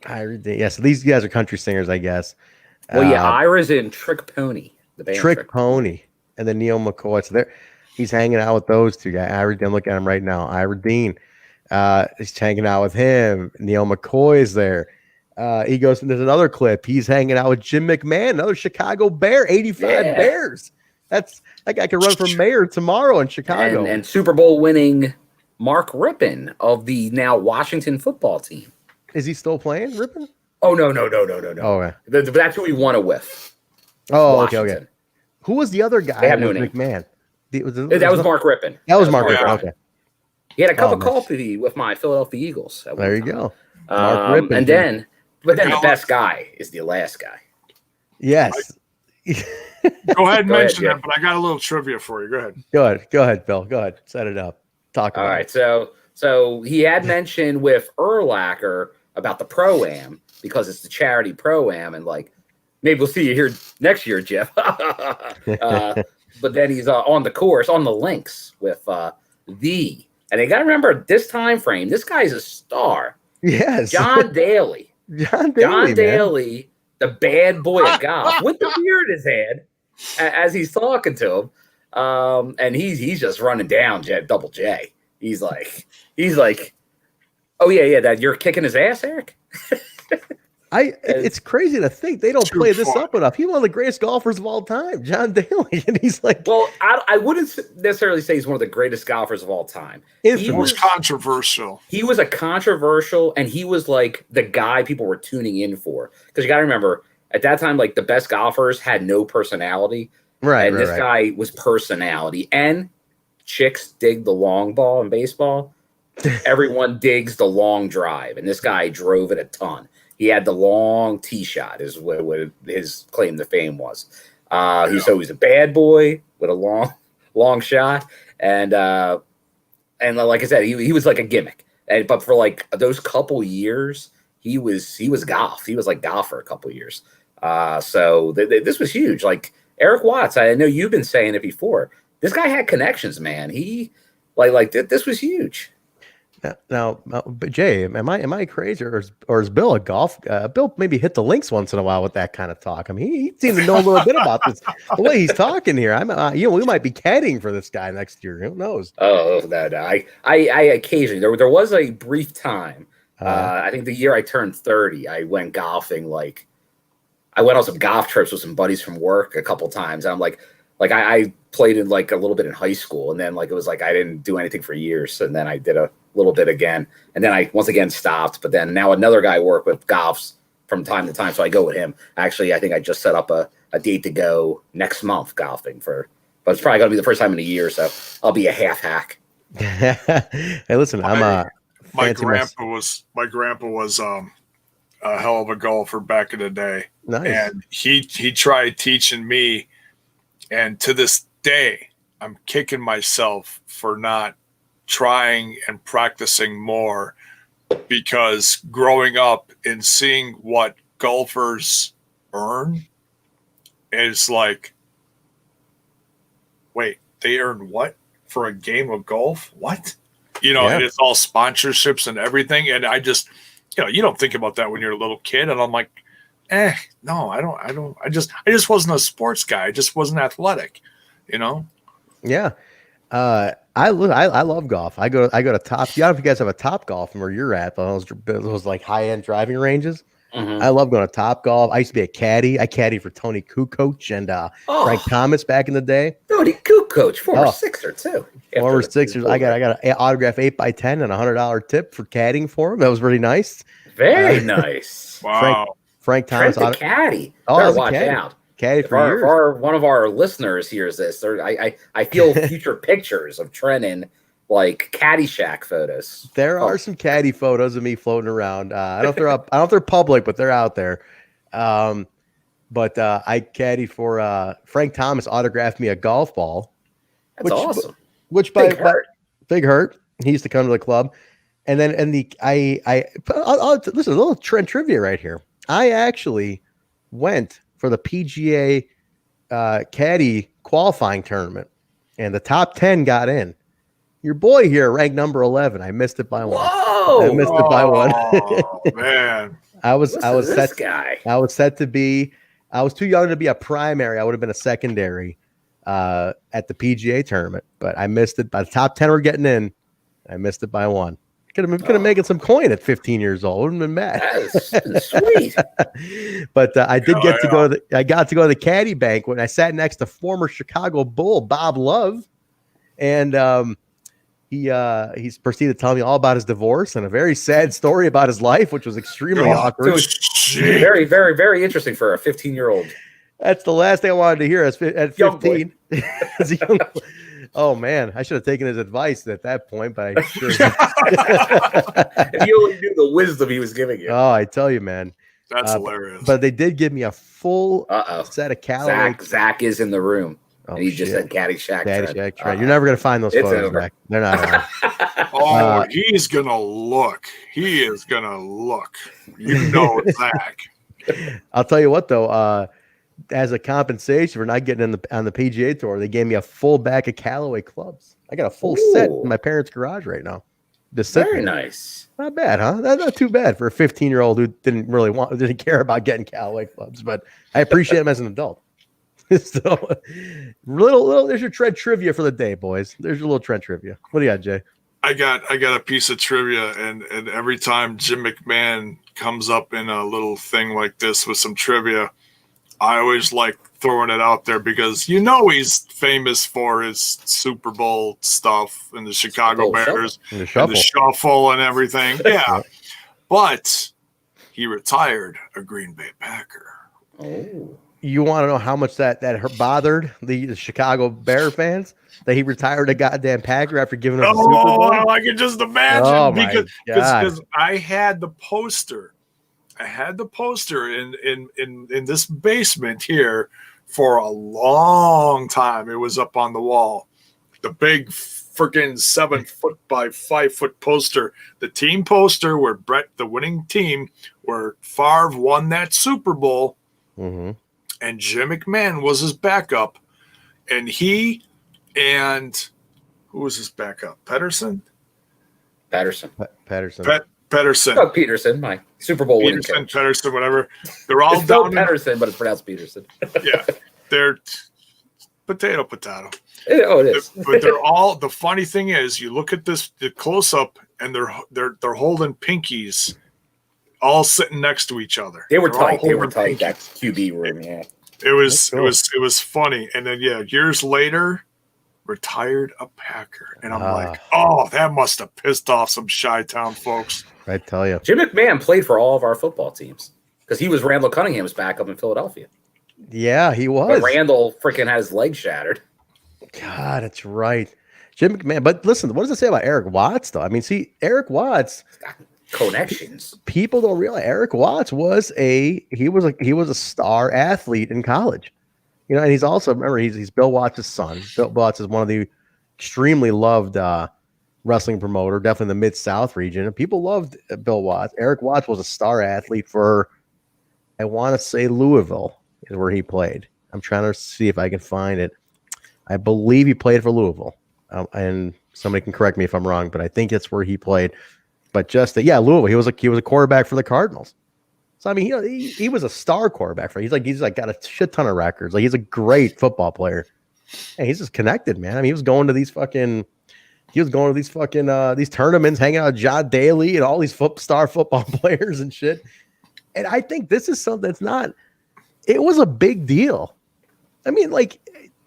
Ira Dean. Yeah, so these guys are country singers, I guess. Well, yeah, Ira's in Trick Pony, the band Trick Pony, and then Neil McCoy. So he's hanging out with those two guys. Ira Dean, look at him right now. Ira Dean, he's hanging out with him. Neil McCoy is there. He goes, and there's another clip. He's hanging out with Jim McMahon, another Chicago Bear, 85 Bears. That guy could run for mayor tomorrow in Chicago. And Super Bowl winning Mark Rippon of the now Washington football team. Is he still playing, Rippon? Oh, no. Oh, okay. That's who he won it with. Oh, Washington. okay. Who was the other guy? They have no name. McMahon. That was Mark Rippon. That was Mark Rippon. Okay. He had a cup of coffee with my Philadelphia Eagles. There you go. Mark Rippon. And then the best guy is the last guy. Yes. Go ahead and mention that, but I got a little trivia for you. Go ahead. Go ahead, Bill. Go aad. Set it up. Talk about it. So he had mentioned with Urlacher about the Pro-Am because it's the charity Pro-Am, and like maybe we'll see you here next year, Jeff. But then he's on the course, on the links with and you got to remember this time frame. This guy's a star. Yes, John Daly. John Daly, the bad boy of golf, with the beard in his head, as he's talking to him, and he's just running down Double J. He's like, oh yeah, that you're kicking his ass, Erik. It's crazy to think they don't play this up enough. He's one of the greatest golfers of all time, John Daly, and he's like, well, I wouldn't necessarily say he's one of the greatest golfers of all time. He was controversial. He was a controversial, and he was like the guy people were tuning in for, because you got to remember at that time, like the best golfers had no personality, right? And this guy was personality, and chicks dig the long ball in baseball. Everyone digs the long drive, and this guy drove it a ton. He had the long tee shot, is what his claim to fame was. He's always a bad boy with a long shot, and like I said, he was like a gimmick. But for like those couple years, he was golf. He was like golf for a couple years. So this was huge. Like Erik Watts, I know you've been saying it before. This guy had connections, man. He this was huge. Now, but Jay, am I crazy, or is Bill a golf? Bill maybe hit the links once in a while with that kind of talk. I mean, he seems to know a little bit about this. The way he's talking here, we might be caddying for this guy next year. Who knows? Oh no. I occasionally there was a brief time. I think the year I turned 30, I went golfing. Like I went on some golf trips with some buddies from work a couple times. I'm like I played in like a little bit in high school, and then like it was like I didn't do anything for years, and then I did a little bit again, and then I once again stopped. But then now another guy I work with golfs from time to time, so I go with him. Actually, I think I just set up a date to go next month golfing but it's probably gonna be the first time in a year, so I'll be a half hack. Hey, listen, my grandpa was a hell of a golfer back in the day. Nice. And he tried teaching me, and to this day I'm kicking myself for not trying and practicing more, because growing up and seeing what golfers earn is like, wait, they earn what for a game of golf? What? And it's all sponsorships and everything. And I just, you don't think about that when you're a little kid. And I'm like, no, I just wasn't a sports guy. I just wasn't athletic, Yeah. I love golf. I go to Top. I don't know if you guys have a Top Golf where you're at, but those like high end driving ranges. Mm-hmm. I love going to Top Golf. I used to be a caddy. I caddied for Tony Kukoc and Frank Thomas back in the day. Tony Kukoc, former Sixer too. Former Sixers. I got an autograph 8x10 and $100 tip for caddying for him. That was really nice. Very nice. Wow. Frank Thomas. Caddy. Oh, watch out. Caddy for years. One of our listeners hears this. I feel future pictures of Trent in like Caddyshack photos. There are some caddy photos of me floating around. I don't know if they're up. I don't know if they're public, but they're out there. But I caddied for Frank Thomas autographed me a golf ball. That's awesome. Which by Big Hurt. He used to come to the club. And then I'll listen, a little trend trivia right here. I actually went for the PGA caddy qualifying tournament, and the top 10 got in. Your boy here ranked number 11. I missed it by one. Whoa! I missed it by one. Man, I was this guy. I was set to be. I was too young to be a primary. I would have been a secondary at the PGA tournament, but I missed it. By the top 10 were getting in. I missed it by one. Could have making some coin at 15 years old. Wouldn't have been mad. That's sweet. But I did get to go to I got to go to the caddy bank when I sat next to former Chicago Bull Bob Love, and he's proceeded to tell me all about his divorce and a very sad story about his life, which was extremely awkward. It was very, very, very interesting for a 15-year-old. That's the last thing I wanted to hear at 15. As a young boy. Oh man, I should have taken his advice at that point, but I sure. If you only knew the wisdom he was giving you. Oh, I tell you, man, that's hilarious. But they did give me a full set of Callaway. Zach is in the room. Oh, and he just said Caddyshack. Caddyshack trend. You're never gonna find those photos back. They're not. Oh, he's gonna look. He is gonna look. You know, Zach. I'll tell you what, though. As a compensation for not getting on the PGA Tour, they gave me a full bag of Callaway clubs. I got a full set in my parents' garage right now. Very nice. Not bad, huh? Not too bad for a 15-year-old who didn't care about getting Callaway clubs, but I appreciate them as an adult. So, little. There's your trend trivia for the day, boys. There's your little trend trivia. What do you got, Jay? I got a piece of trivia, and every time Jim McMahon comes up in a little thing like this with some trivia, I always like throwing it out there because he's famous for his Super Bowl stuff and the Chicago Bears and the shuffle and everything. Yeah. But he retired a Green Bay Packer. Oh. You want to know how much that bothered the Chicago Bear fans that he retired a goddamn Packer after giving us a Super Bowl? I can just imagine because I had the poster. I had the poster in this basement here for a long time. It was up on the wall. The big freaking 7 foot by 5 foot poster. The team poster where the winning team, where Favre won that Super Bowl. Mm-hmm. And Jim McMahon was his backup. And who was his backup? Patterson. Oh, Peterson, my Super Bowl winning coach. Pedersen, whatever. They're all it's down Pedersen, but it's pronounced Peterson. Yeah, they're potato. Oh, it is. But they're all. The funny thing is, you look at the close up, and they're holding pinkies, all sitting next to each other. They were tight. They were tight. That QB room. Yeah, it was funny. And then years later, retired a Packer, and I'm like, oh, that must have pissed off some Chi-Town folks. I tell you, Jim McMahon played for all of our football teams because he was Randall Cunningham's backup in Philadelphia. Yeah, he was. But Randall freaking had his leg shattered. God, that's right, Jim McMahon. But listen, what does it say about Erik Watts, though? I mean, see, Erik Watts connections. People don't realize Erik Watts was a star athlete in college. You know, and he's also, remember, he's Bill Watts' son. Bill Watts is one of the extremely loved wrestling promoter, definitely in the Mid-South region. And people loved Bill Watts. Erik Watts was a star athlete for, I want to say, Louisville is where he played. I'm trying to see if I can find it. I believe he played for Louisville. And somebody can correct me if I'm wrong, but I think that's where he played. But Louisville. He was a quarterback for the Cardinals. So I mean, he was a star quarterback for. He's like got a shit ton of records. Like, he's a great football player, and he's just connected, man. I mean, he was going to these tournaments, hanging out with John Daly and all these star football players and shit. And I think this is something that's not. It was a big deal. I mean, like,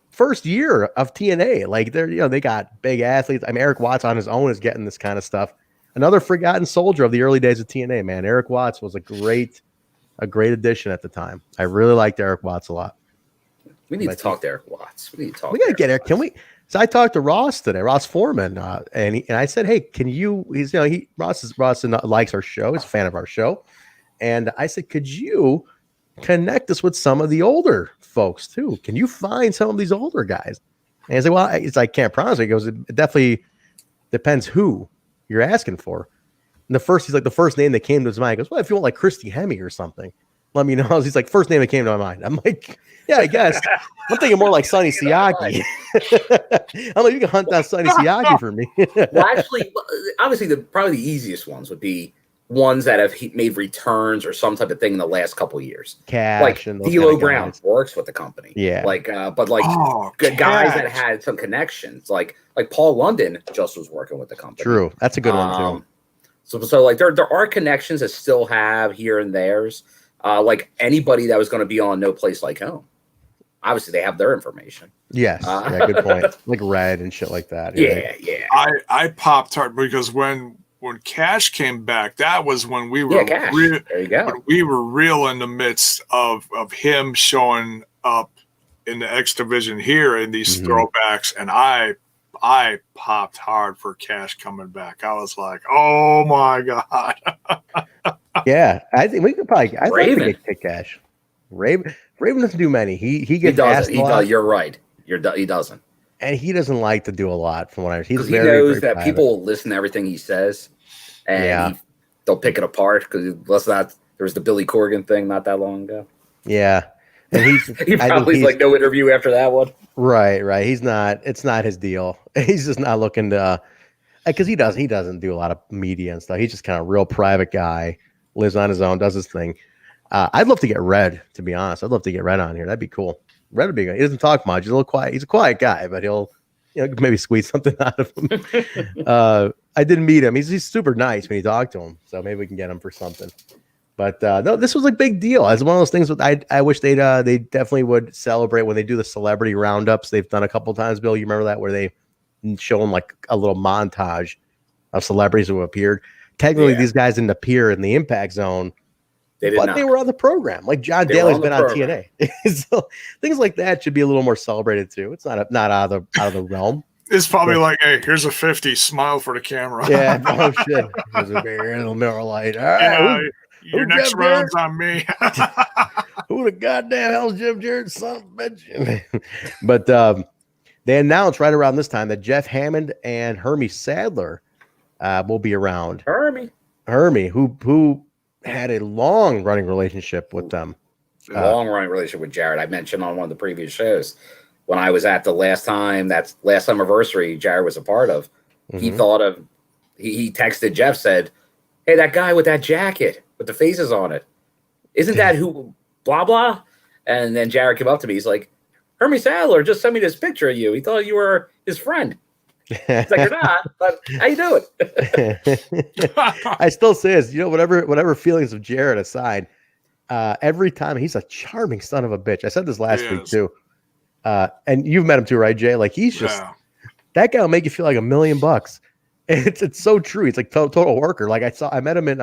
first year of TNA, like they got big athletes. I mean, Erik Watts on his own is getting this kind of stuff. Another forgotten soldier of the early days of TNA, man. Erik Watts was a great addition at the time. I really liked Erik Watts a lot. We need to talk to Erik Watts. We gotta get Erik. Can we? So I talked to Ross today, Ross Foreman, and I said, "Hey, can you?" Ross likes our show. He's a fan of our show, and I said, "Could you connect us with some of the older folks too? Can you find some of these older guys?" And he's like, "Well, I can't promise." He goes, "It definitely depends who you're asking for." And the first name that came to his mind, he goes, "Well, if you want like Christy Hemme or something, let me know." He's like, first name that came to my mind. I'm like, "Yeah, I guess." I'm thinking more like Sonny Siaki. I'm like, "You can hunt down Sonny Siaki for me." Well, actually, obviously, probably the easiest ones would be ones that have made returns or some type of thing in the last couple of years. Kash like and D'Lo Brown works with the company. Yeah. But guys that had some connections, like Paul London just was working with the company. True. That's a good one too. So like there are connections that still have here and there's like anybody that was going to be on No Place Like Home. Obviously, they have their information. Yes, good point. Like Red and shit like that. Yeah. I popped hard because when Kash came back, that was when we were there you go. When we were real in the midst of him showing up in the X division here in these throwbacks, and I popped hard for Kash coming back. I was like, "Oh my god!" Yeah, I think we could probably. I think we could kick Kash. Raven doesn't do many. He gets asked a lot. You're right. He doesn't, and he doesn't like to do a lot. From what I heard, he knows that people will listen to everything he says, and they'll pick it apart. Because there was the Billy Corgan thing not that long ago. Yeah, and he probably like no interview after that one. Right. He's not. It's not his deal. He's just not looking to. Because he doesn't do a lot of media and stuff. He's just kind of a real private guy. Lives on his own. Does his thing. I'd love to get Red, to be honest. I'd love to get Red on here. That'd be cool. Red would be good. He doesn't talk much. He's a little quiet. He's a quiet guy, but he'll, maybe squeeze something out of him. I didn't meet him. He's super nice when you talk to him. So maybe we can get him for something. But no, this was a big deal. It's one of those things that I wish they definitely would celebrate when they do the celebrity roundups. They've done a couple times, Bill. You remember that, where they show them like a little montage of celebrities who appeared. Technically, these guys didn't appear in the Impact Zone. They were on the program. Like John Daly's been on TNA. So things like that should be a little more celebrated too. It's not out of the realm. It's probably like, "Hey, here's a 50. Smile for the camera." Yeah. Oh shit. There's a bear in the Miller Lite. All right. Your next round's on me. Who the goddamn hell's Jeff Jarrett, son of a bitch? But they announced right around this time that Jeff Hammond and Hermie Sadler will be around. Hermie, who had a long running relationship with them. Long running relationship with Jarrett. I mentioned on one of the previous shows when I was at the last anniversary Jarrett was a part of. He thought of he texted Jeff, said, "Hey, that guy with that jacket with the faces on it, isn't that who blah blah?" And then Jarrett came up to me. He's like, "Hermie Sadler just sent me this picture of you. He thought you were his friend." It's like, "You're not, but how you doing?" I still say this, whatever feelings of Jarrett aside, every time he's a charming son of a bitch. I said this last week too. And you've met him too, right, Jay? Like he's just that guy will make you feel like $1 million. It's so true. He's like total worker. Like I met him in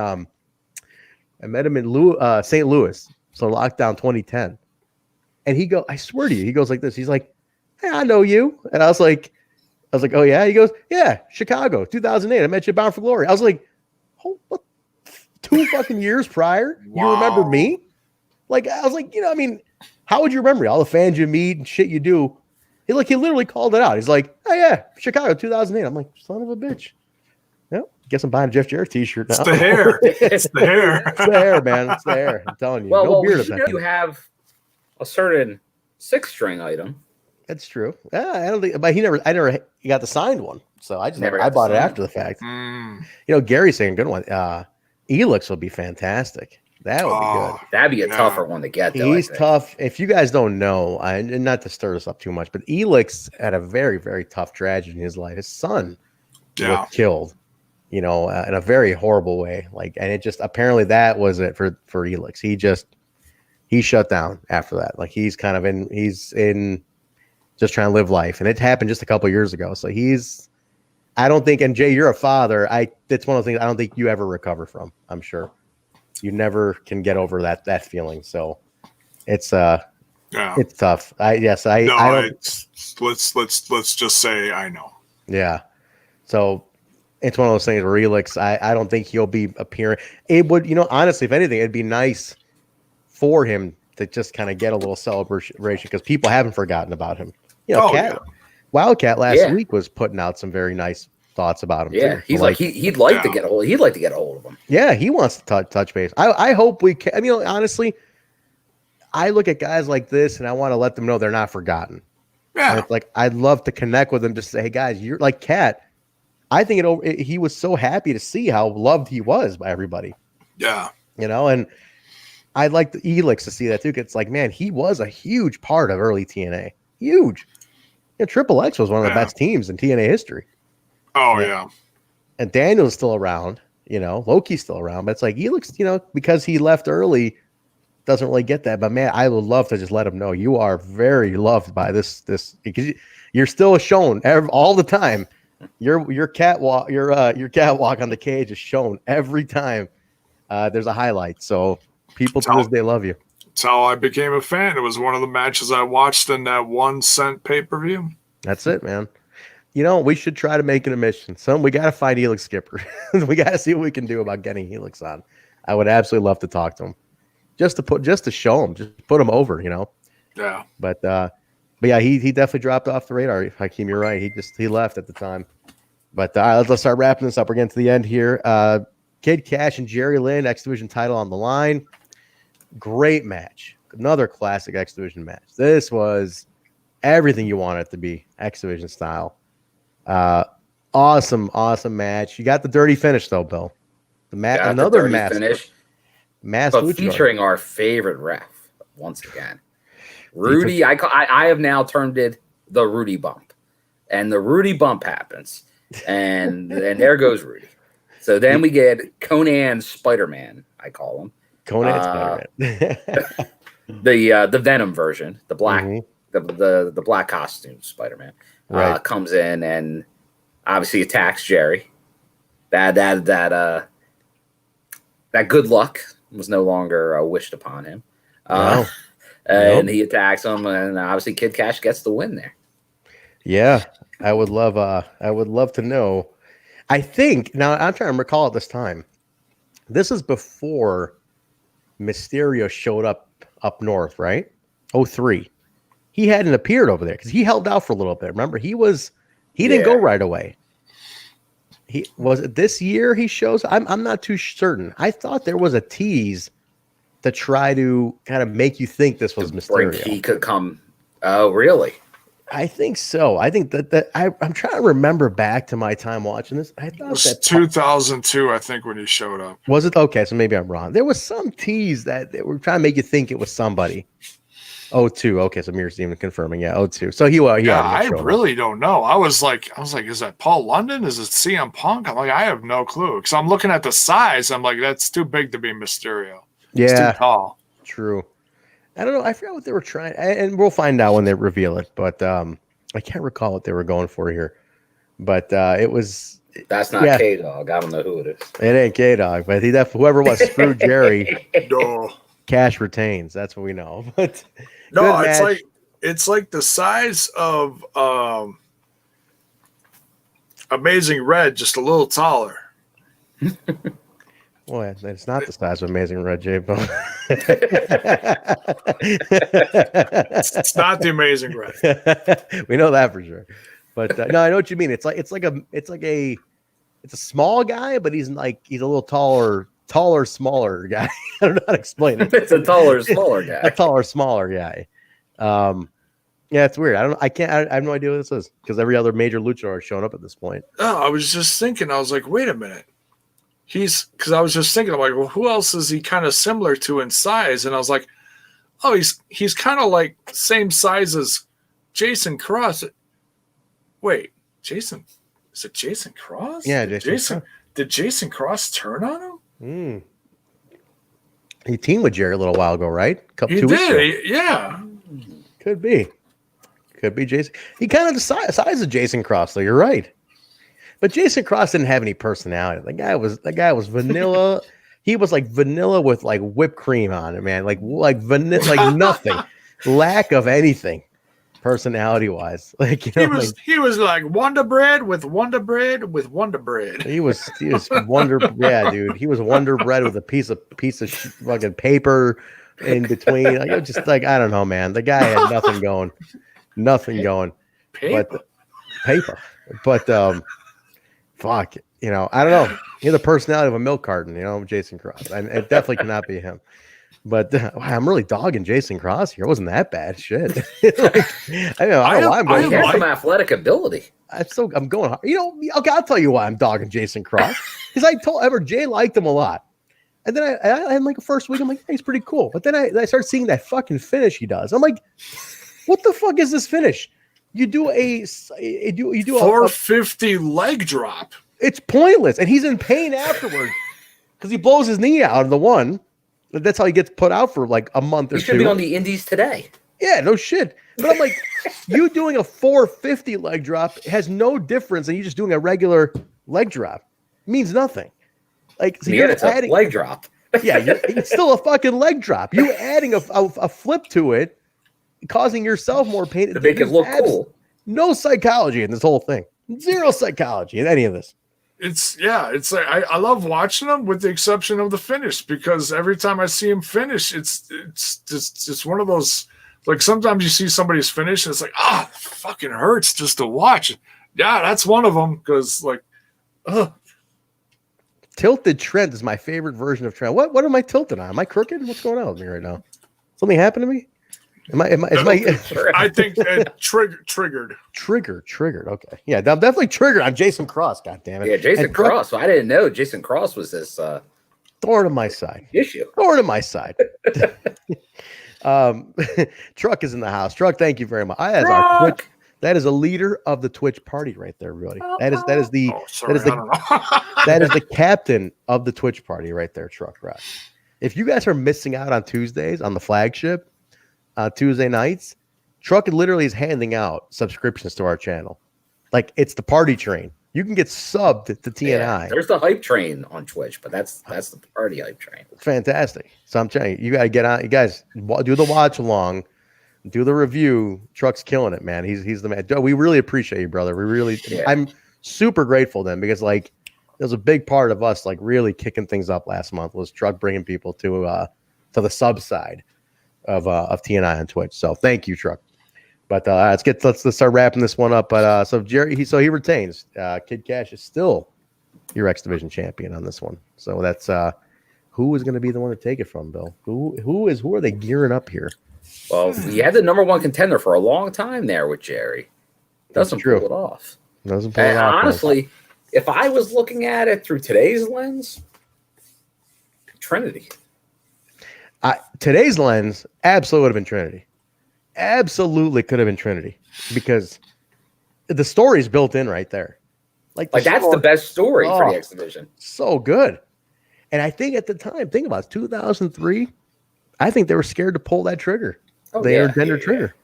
St. Louis, so lockdown 2010. And I swear to you, he goes like this. He's like, "Hey, I know you." And I was like, "Oh yeah." He goes, "Yeah, Chicago, 2008. I met you at Bound for Glory." I was like, "Oh, what? 2 fucking years prior? You remember me?" Like I was like, how would you remember all the fans you meet and shit you do? He literally called it out. He's like, "Oh yeah, Chicago, 2008." I'm like, son of a bitch. Yep. Guess I'm buying a Jeff Jarrett t-shirt now. It's the hair. It's the hair. It's the hair, man. It's the hair. I'm telling you. Well, beard you have a certain 6-string item. That's true. I don't think, but I never got the signed one, so I bought it after the fact. Gary's saying good one. Elix will be fantastic. That would be good. That'd be a tougher one to get. Though, he's tough. If you guys don't know, and not to stir this up too much, but Elix had a very, very tough tragedy in his life. His son was killed, in a very horrible way. And it just apparently that was it for Elix. He shut down after that. Like he's in just trying to live life. And it happened just a couple of years ago. So I don't think, and Jay, you're a father. It's one of those things I don't think you ever recover from. I'm sure you never can get over that feeling. So it's tough. I don't. It's Let's just say I know. Yeah. So it's one of those things where Elix, I don't think he'll be appearing. It would, honestly, if anything, it'd be nice for him to just kind of get a little celebration because people haven't forgotten about him. Wildcat last week was putting out some very nice thoughts about him. Yeah, too. he's he'd like to get a hold. He'd like to get a hold of him. Yeah, he wants to touch base. I hope we can. I mean, honestly, I look at guys like this and I want to let them know they're not forgotten. Yeah, and it's like I'd love to connect with them. Just say, hey guys, you're like Cat. I think he was so happy to see how loved he was by everybody. Yeah, and I'd like the Elix to see that too. It's like, man, he was a huge part of early TNA. Huge. Triple X was one of the best teams in TNA history. Oh yeah. And Daniel's still around. Loki's still around, but it's like Elix, because he left early, doesn't really get that. But man, I would love to just let him know you are very loved by this because you're still shown all the time. Your catwalk on the cage is shown every time there's a highlight. So people to this day love you. That's how I became a fan. It was one of the matches I watched in that 1 cent pay-per-view. That's it, man. We should try to make an admission. We got to find Elix Skipper. We got to see what we can do about getting Elix on. I would absolutely love to talk to him, just to show him, just put him over. Yeah. But yeah, he definitely dropped off the radar. Hakeem, you're right. He left at the time. But let's start wrapping this up. We're getting to the end here. Kid Kash and Jerry Lynn, X Division title on the line. Great match. Another classic X Division match. This was everything you want it to be, X Division style. Awesome match. You got the dirty finish though, Bill. Another match finish. But featuring our favorite ref once again. Rudy, I have now termed it the Rudy bump. And the Rudy bump happens. And there goes Rudy. So then we get Conan Spider-Man, I call him. Conan Spider-Man. the Venom version, the black the black costume Spider-Man. Right. Comes in and obviously attacks Jerry. That good luck was no longer wished upon him. And he attacks him, and obviously Kid Kash gets the win there. Yeah, I would love to know. I think now I'm trying to recall at this time. This is before Mysterio showed up north, right? 03. He hadn't appeared over there because he held out for a little bit. Remember, he didn't go right away. Was it this year he shows? I'm not too certain. I thought there was a tease to try to kind of make you think this was Mysterio. He could come. Oh, really? I think so. I think that I'm trying to remember back to my time watching this. I thought it was 2002, I think, when he showed up. Was it? Okay, so maybe I'm wrong. There was some tease that they were trying to make you think it was somebody. 02. Okay, so Mir's even confirming. Yeah, 02. So he I really don't know. I was like, is that Paul London? Is it CM Punk? I'm like, I have no clue because I'm looking at the size. I'm like, that's too big to be Mysterio. Yeah, it's too tall. True. I don't know. I forgot what they were trying, and we'll find out when they reveal it. But I can't recall what they were going for here. But it was. That's not K-Dog. I don't know who it is. It ain't K-Dog, but whoever was screwed Jerry. No. Kash retains. That's what we know. But no, it's like the size of Amazing Red, just a little taller. Well, it's not the size of Amazing Red, J-Bone. It's not the Amazing Red. We know that for sure. But no, I know what you mean. It's a small guy, but he's a little taller, smaller guy. I don't know how to explain it. It's a taller, smaller guy. A taller, smaller guy. Yeah, it's weird. I have no idea what this is because every other major luchador has shown up at this point. Oh, I was just thinking. I was like, wait a minute. Because I was just thinking, I'm like, well, who else is he kind of similar to in size? And I was like, oh, he's kind of like same size as Jason Cross. Wait, is it Jason Cross? Yeah, Did Jason Cross turn on him? He teamed with Jerry a little while ago, right? He did. Yeah. Could be Jason. He kind of the size of Jason Cross, though. You're right. But Jason Cross didn't have any personality. The guy was vanilla. He was like vanilla with like whipped cream on it, man. Like vanilla, like nothing. Lack of anything. personality wise. Like, you know, he was like Wonder Bread with Wonder Bread with Wonder Bread. He was Wonder, yeah, dude. He was Wonder Bread with a piece of fucking paper in between. Like, it was just like, I don't know, man. The guy had nothing going. Paper. But fuck, you know, I don't know. He had the personality of a milk carton, you know, Jason Cross, and it definitely cannot be him. But wow, I'm really dogging Jason Cross here. It wasn't that bad, shit. Like, I don't know why I'm going. He has some athletic ability. I'm going hard. You know, okay, I'll tell you why I'm dogging Jason Cross. Because I told Jay liked him a lot. And then I had like a first week, I'm like, hey, he's pretty cool. But then I started seeing that fucking finish he does. I'm like, what the fuck is this finish? You do a 450 leg drop. It's pointless. And he's in pain afterward because he blows his knee out of the one. That's how he gets put out for like a month or two. He should be on the indies today. Yeah, no shit. But I'm like, you doing a 450 leg drop has no difference than you just doing a regular leg drop. It means nothing. Like, so yeah, it's adding a leg drop. Yeah, it's still a fucking leg drop. You adding a flip to it, causing yourself more pain. To make it look cool. No psychology in this whole thing. Zero psychology in any of this. It's like I love watching him with the exception of the finish, because every time I see him finish, it's just one of those, like, sometimes you see somebody's finish and it's like, it fucking hurts just to watch. Yeah, that's one of them, because like, Tilted Trent is my favorite version of Trent. What am I tilted on? Am I crooked? What's going on with me right now? Something happened to me? I think triggered. Triggered. Okay. Yeah, I'm definitely triggered. I'm Jason Cross. God damn it. Yeah, Jason Cross. So I didn't know Jason Cross was this thorn in my side. Issue. Thorn in my side. Truck is in the house. Truck, thank you very much. That is a leader of the Twitch party right there, everybody. That is the captain of the Twitch party right there, Truck Rock. If you guys are missing out on Tuesdays on the flagship, Tuesday nights, Truck literally is handing out subscriptions to our channel. Like, it's the party train. You can get subbed to TNI. Yeah, there's the hype train on Twitch, but that's the party hype train. Fantastic. So I'm telling you, you got to get on. You guys do the watch along, do the review. Truck's killing it, man. He's the man. We really appreciate you, brother. I'm super grateful then, because like, it was a big part of us like really kicking things up last month was Truck bringing people to the sub side of TNI on Twitch. So thank you, Truck. But let's start wrapping this one up. But so Jerry, he retains. Kid Kash is still your X Division champion on this one. So that's who is going to be the one to take it from, Bill? Who are they gearing up here? Well, he had the number one contender for a long time there with Jerry. Doesn't pull it off. Honestly, if I was looking at it through today's lens, Trinity. Today's lens absolutely would have been Trinity. Absolutely could have been Trinity, because the story is built in right there. Like that's the best story for the X Division. So good. And I think at the time, think about it, 2003, I think they were scared to pull that trigger. Intergender trigger.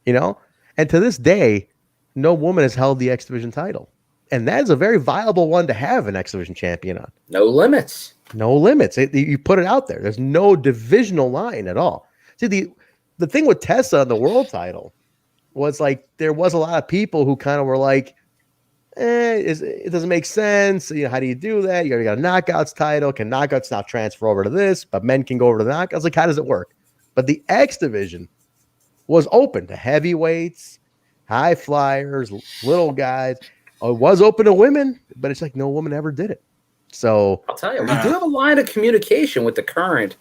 You know? And to this day, no woman has held the X Division title. And that is a very viable one to have an X Division champion on. No limits. You put it out there. There's no divisional line at all. See, the thing with Tessa on the world title was like there was a lot of people who kind of were like, it doesn't make sense. You know, how do you do that? You got a knockouts title. Can knockouts now transfer over to this? But men can go over to the knockouts. Like, how does it work? But the X Division was open to heavyweights, high flyers, little guys. It was open to women, but it's like no woman ever did it. So I'll tell you, we do have a line of communication with the current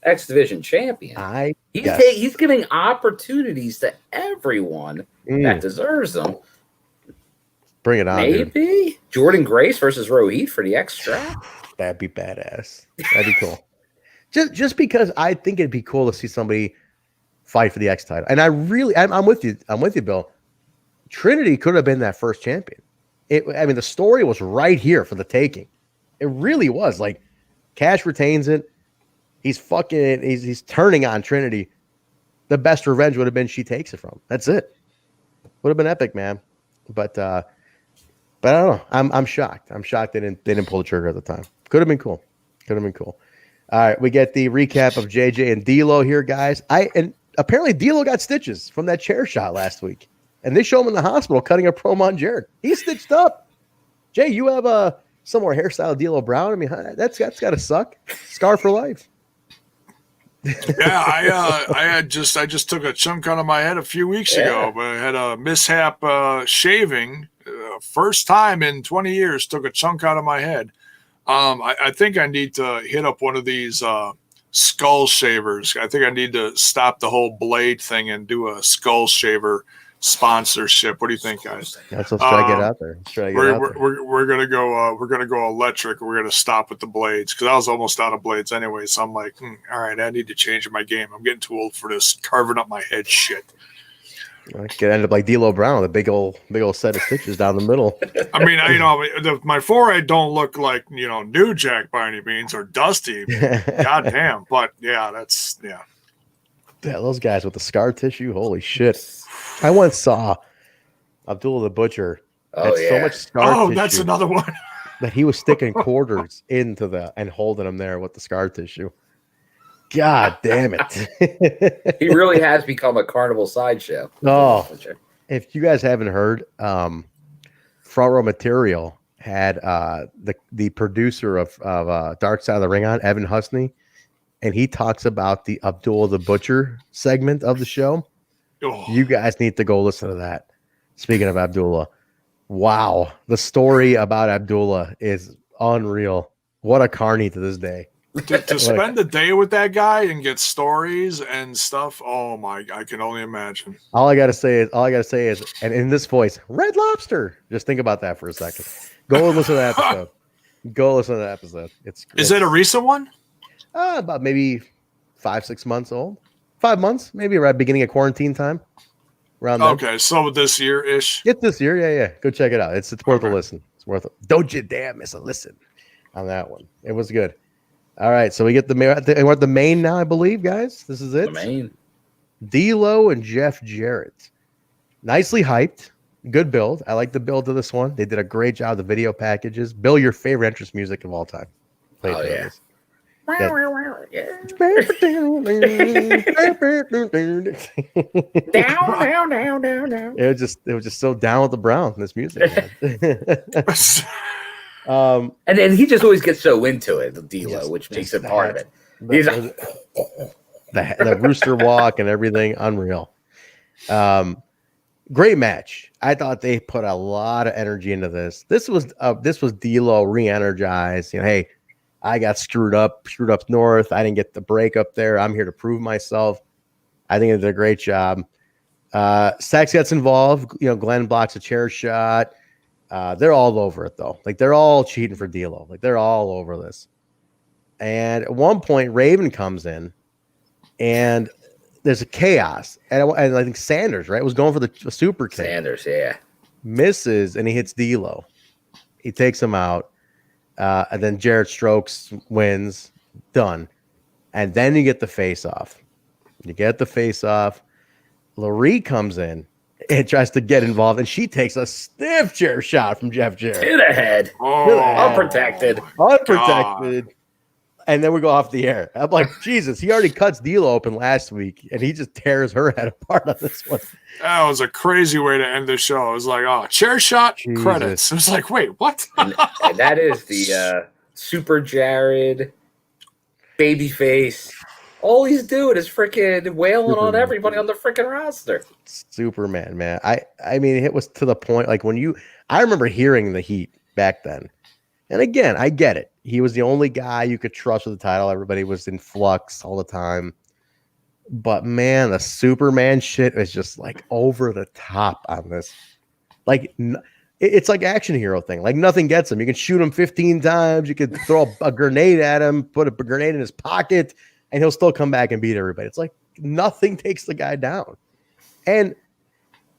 X Division champion. He's giving opportunities to everyone that deserves them. Bring it on. Maybe dude. Jordan Grace versus Rohit for the X strap. That'd be badass. That'd be cool. Just because I think it'd be cool to see somebody fight for the X title. And I'm with you. I'm with you, Bill. Trinity could have been that first champion. The story was right here for the taking. It really was. Like, Kash retains it. He's turning on Trinity. The best revenge would have been she takes it from. That's it. Would have been epic, man. But I don't know. I'm shocked. I'm shocked they didn't pull the trigger at the time. Could have been cool. All right, we get the recap of JJ and D'Lo here, guys. apparently D'Lo got stitches from that chair shot last week, and they show him in the hospital cutting a promo on Jarrett. He's stitched up. Jay, you have a similar hairstyle D'Lo Brown. I mean, that's got to suck. Scar for life. Yeah, I just took a chunk out of my head a few weeks ago, but I had a mishap shaving. First time in 20 years, took a chunk out of my head. I think I need to hit up one of these skull shavers. I think I need to stop the whole blade thing and do a skull shaver sponsorship. What do you think, guys? Let's try to get out there. We're gonna go electric. We're gonna stop with the blades because I was almost out of blades anyway. So I'm like, all right, I need to change my game. I'm getting too old for this carving up my head shit. I could end up like D'Lo Brown with a big old set of stitches down the middle. I mean, my forehead don't look like New Jack by any means or Dusty. Goddamn, but yeah, yeah, those guys with the scar tissue. Holy shit! I once saw Abdullah the Butcher. So much scar tissue. That's another one that he was sticking quarters into and holding them there with the scar tissue. God damn it. He really has become a carnival sideshow. Oh, if you guys haven't heard, Front Row Material had the producer of Dark Side of the Ring on, Evan Husney, and he talks about the Abdullah the Butcher segment of the show. Oh. You guys need to go listen to that. Speaking of Abdullah, wow. The story about Abdullah is unreal. What a carny to this day. To spend the day with that guy and get stories and stuff. Oh my! I can only imagine. All I gotta say is, and in this voice, Red Lobster. Just think about that for a second. Go and listen to that episode. Is it a recent one? About maybe 5-6 months old. 5 months, maybe right beginning of quarantine time. Around then. Okay, so this year ish. It's this year, yeah. Go check it out. It's worth a listen. It's worth it. Don't you dare miss a listen on that one. It was good. All right, so we get we're at the main now, I believe, guys. This is it. The main. D'Lo and Jeff Jarrett. Nicely hyped. Good build. I like the build of this one. They did a great job of the video packages. Bill, your favorite entrance music of all time. Oh, yeah. Down. It was just so down with the Brown, this music. And then he just always gets so into it, the D'Lo, which makes it part of it. He's the rooster walk and everything, unreal. Great match. I thought they put a lot of energy into this. This was D'Lo re-energized. Hey, I got screwed up north. I didn't get the break up there. I'm here to prove myself. I think they did a great job. Sax gets involved. Glen blocks a chair shot. They're all over it though. Like they're all cheating for D'Lo. Like they're all over this. And at one point, Raven comes in, and there's a chaos. And I think Sanders, right, was going for the super kick. Sanders, yeah, misses, and he hits D'Lo. He takes him out, and then Jarrett strokes, wins, done. And then you get the face off. Laree comes in and tries to get involved, and she takes a stiff chair shot from Jeff Jarrett. To the head. Unprotected. God. And then we go off the air. I'm like, Jesus, he already cuts D'Lo open last week, and he just tears her head apart on this one. That was a crazy way to end the show. It was like, chair shot, Jesus. Credits. It was like, wait, what? and that is the Super Jared babyface. All he's doing is freaking wailing on everybody on the freaking roster. Superman, man. I mean, it was to the point, like I remember hearing the heat back then. And again, I get it. He was the only guy you could trust with the title. Everybody was in flux all the time. But man, the Superman shit is just like over the top on this. Like, it's like action hero thing. Like nothing gets him. You can shoot him 15 times. You could throw a grenade at him, put a grenade in his pocket, and he'll still come back and beat everybody. It's like nothing takes the guy down. And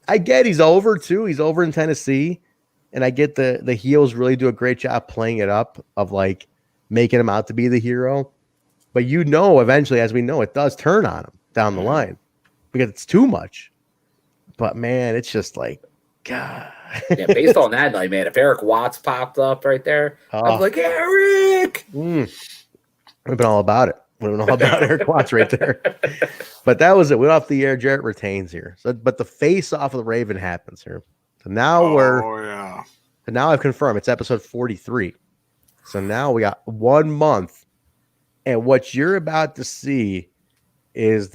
I get he's over too. He's over in Tennessee. And I get the heels really do a great job playing it up of like making him out to be the hero. But eventually, as we know, it does turn on him down the line because it's too much. But man, it's just like, God. Yeah, based on that night, man, if Erik Watts popped up right there, I was like, Erik! We've been all about it. We don't know about Erik Watts right there. But that was it. Went off the air. Jarrett retains here. So, but the face off of the Raven happens here. So now So now I've confirmed it's episode 43. So now we got 1 month, and what you're about to see is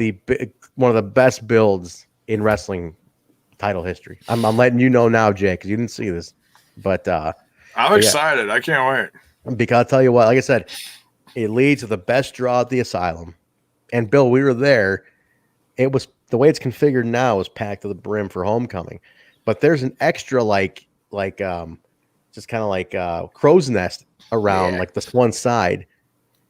one of the best builds in wrestling title history. I'm letting you know now, Jay, because you didn't see this, but I'm excited. I can't wait. Because I'll tell you what, like I said, it leads to the best draw at the Asylum. And Bill, we were there. It was the way it's configured now is packed to the brim for Homecoming, but there's an extra just kind of like crow's nest around like this one side.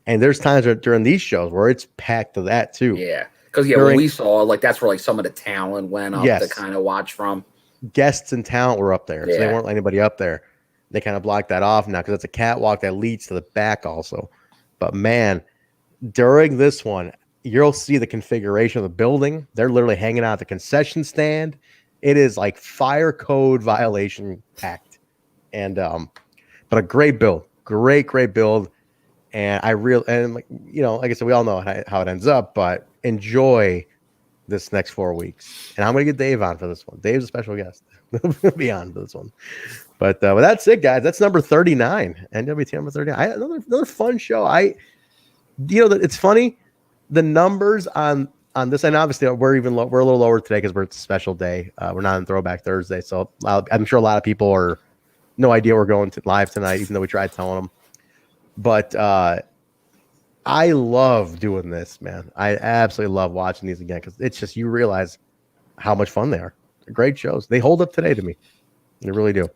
And there's times during these shows where it's packed to that too. Yeah. Because when we saw, like, that's where like some of the talent went up to kind of watch from. Guests and talent were up there. So they weren't letting anybody up there. They kind of blocked that off now because it's a catwalk that leads to the back also. But man, during this one, you'll see the configuration of the building. They're literally hanging out at the concession stand. It is like fire code violation packed. And but a great build. Great build. And like I said, we all know how it ends up, but enjoy this next 4 weeks. And I'm going to get Dave on for this one. Dave's a special guest. He'll be on for this one. But that's it, guys. That's number 39. NWT number 39. Another fun show. It's funny. The numbers on this, and obviously we're a little lower today because it's a special day. We're not on Throwback Thursday. So I'm sure a lot of people are no idea we're going to live tonight, even though we tried telling them. But I love doing this, man. I absolutely love watching these again because it's just you realize how much fun they are. They're great shows. They hold up today to me. They really do.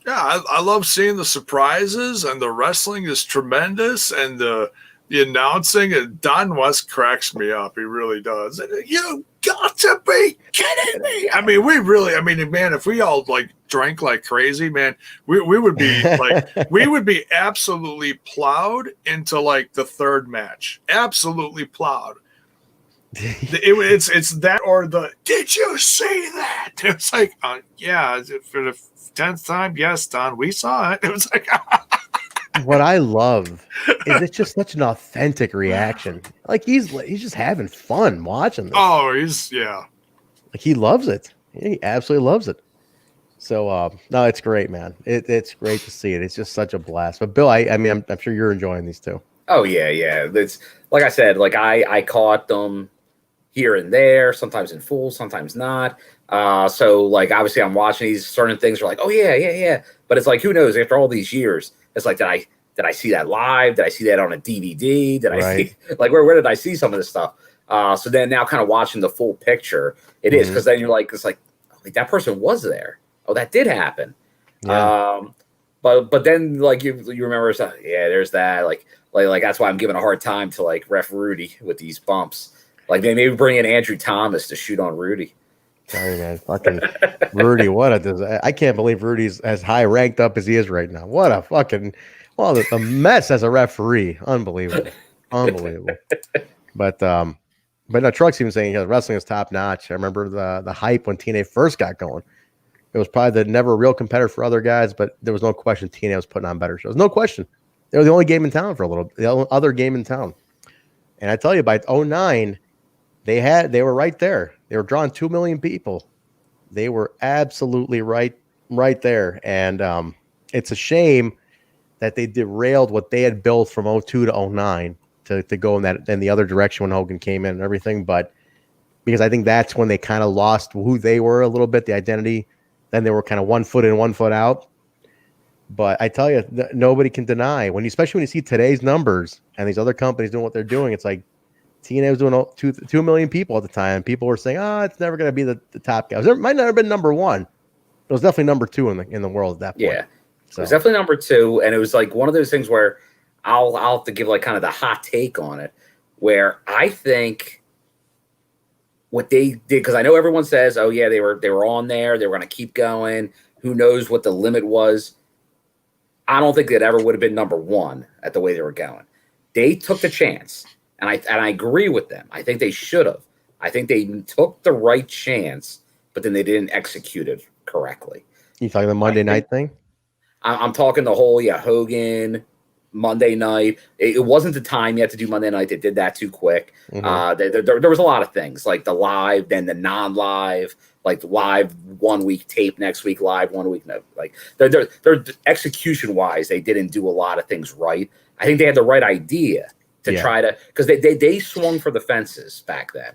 Yeah, I love seeing the surprises, and the wrestling is tremendous, and the announcing. And Don West cracks me up. He really does. And you got to be kidding me. I mean, man, if we all like drank like crazy, man, we would be like, we would be absolutely plowed into like the third match. Absolutely plowed. It's that or the, did you see that? It's like, yeah, for the 10th time. Yes, Don, we saw it. It was like, what I love is it's just such an authentic reaction. Like he's just having fun watching this. Oh, like he loves it. He absolutely loves it. So no, it's great, man. It's great to see it. It's just such a blast. But Bill, I'm sure you're enjoying these too. Oh yeah. It's like I said, like I caught them here and there, sometimes in full, sometimes not. So like obviously I'm watching these certain things are like, oh yeah. But it's like, who knows, after all these years, it's like, did I see that live? Did I see that on a DVD? Did I see like where did I see some of this stuff? So then now kind of watching the full picture, it is because then you're like, it's like that person was there. Oh, that did happen. Yeah. But then like you remember, so, yeah, there's that like that's why I'm giving a hard time to like Ref Rudy with these bumps. Like they maybe bring in Andrew Thomas to shoot on Rudy. Sorry, man. Fucking Rudy, I can't believe Rudy's as high ranked up as he is right now. What a fucking a mess as a referee. Unbelievable. But no, Truck's even saying wrestling is top notch. I remember the hype when TNA first got going. It was probably never a real competitor for other guys, but there was no question TNA was putting on better shows. No question. They were the only game in town for a little, the only other game in town. And I tell you, by 2009, they were right there. They were drawing 2 million people. They were absolutely right there. And it's a shame that they derailed what they had built from 2002 to 2009 to go in the other direction when Hogan came in and everything. But because I think that's when they kind of lost who they were a little bit, the identity. Then they were kind of 1 foot in, 1 foot out. But I tell you, nobody can deny especially when you see today's numbers and these other companies doing what they're doing. It's like TNA was doing 2 million people at the time. People were saying, it's never going to be the top guy. It might not have been number one. It was definitely number two in the world at that point. Yeah, so. It was definitely number two. And it was like one of those things where I'll have to give like kind of the hot take on it, where I think what they did, because I know everyone says, oh yeah, they were on there, they were going to keep going. Who knows what the limit was? I don't think that ever would have been number one at the way they were going. They took the chance, and I agree with them. I think they should have. I think they took the right chance, but then they didn't execute it correctly. You talking the Monday night thing? I'm talking the whole Hogan, Monday night. It wasn't the time yet to do Monday night. They did that too quick. Mhm. There was a lot of things like the live, then the non-live, like live 1 week, tape next week, live 1 week. No, like they're execution wise, they didn't do a lot of things right. I think they had the right idea to try to, because they swung for the fences back then.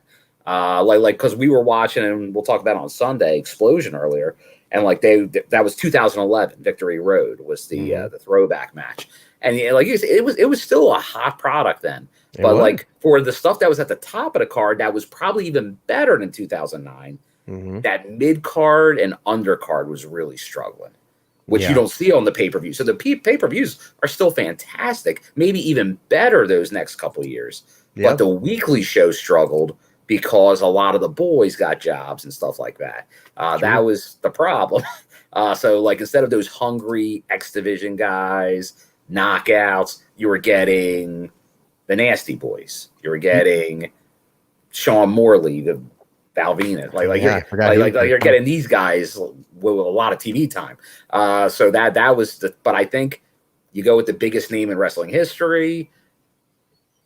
Like because we were watching, and we'll talk about it on Sunday, Explosion earlier, and like that was 2011. Victory Road was the throwback match. And like it was still a hot product then, but like for the stuff that was at the top of the card, that was probably even better than 2009. That mid card and undercard was really struggling, which you don't see on the pay-per-view. So the pay-per-views are still fantastic, maybe even better those next couple of years. But the weekly show struggled because a lot of the boys got jobs and stuff like that. That was the problem. So like instead of those hungry X Division guys, knockouts, you were getting the Nasty Boys. You were getting Sean Morley, the Valvina. You're getting these guys with a lot of TV time. So that was but I think you go with the biggest name in wrestling history.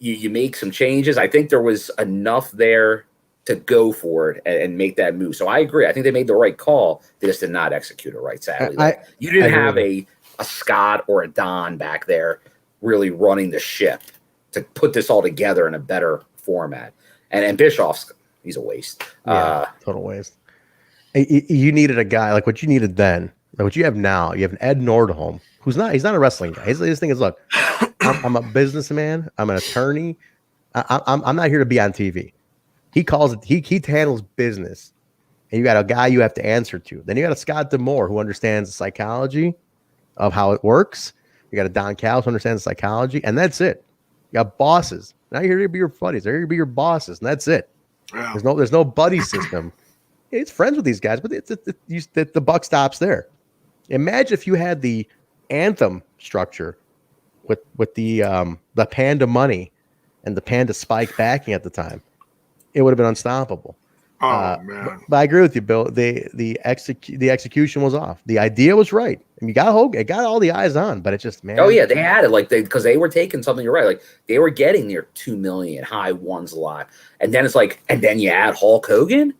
You make some changes. I think there was enough there to go for it and make that move. So I agree. I think they made the right call. They just did not execute it right, sadly. You didn't have a Scott or a Don back there really running the ship to put this all together in a better format. And Bischoff's, he's a waste. Total waste. You needed a guy like what you needed then, like what you have now. You have an Ed Nordholm, he's not a wrestling guy. His thing is, look, I'm a businessman. I'm an attorney. I'm not here to be on TV. He calls it. He handles business, and you got a guy you have to answer to. Then you got a Scott D'Amore who understands the psychology of how it works. You got a Don Callis who understands the psychology, and that's it. You got bosses. Now you're here to be your buddies. They're here to be your bosses, and that's it. Yeah. There's no buddy system. It's friends with these guys, but the buck stops there. Imagine if you had the Anthem structure with the Panda money and the Panda Spike backing at the time. It would have been unstoppable. Man. But I agree with you, Bill. The execution was off. The idea was right. I mean, you got Hogan, it got all the eyes on, but it just, man. Oh yeah, they had it because they were taking something. You're right. Like they were getting near 2 million high ones a lot, and then it's like, and then you add Hulk Hogan,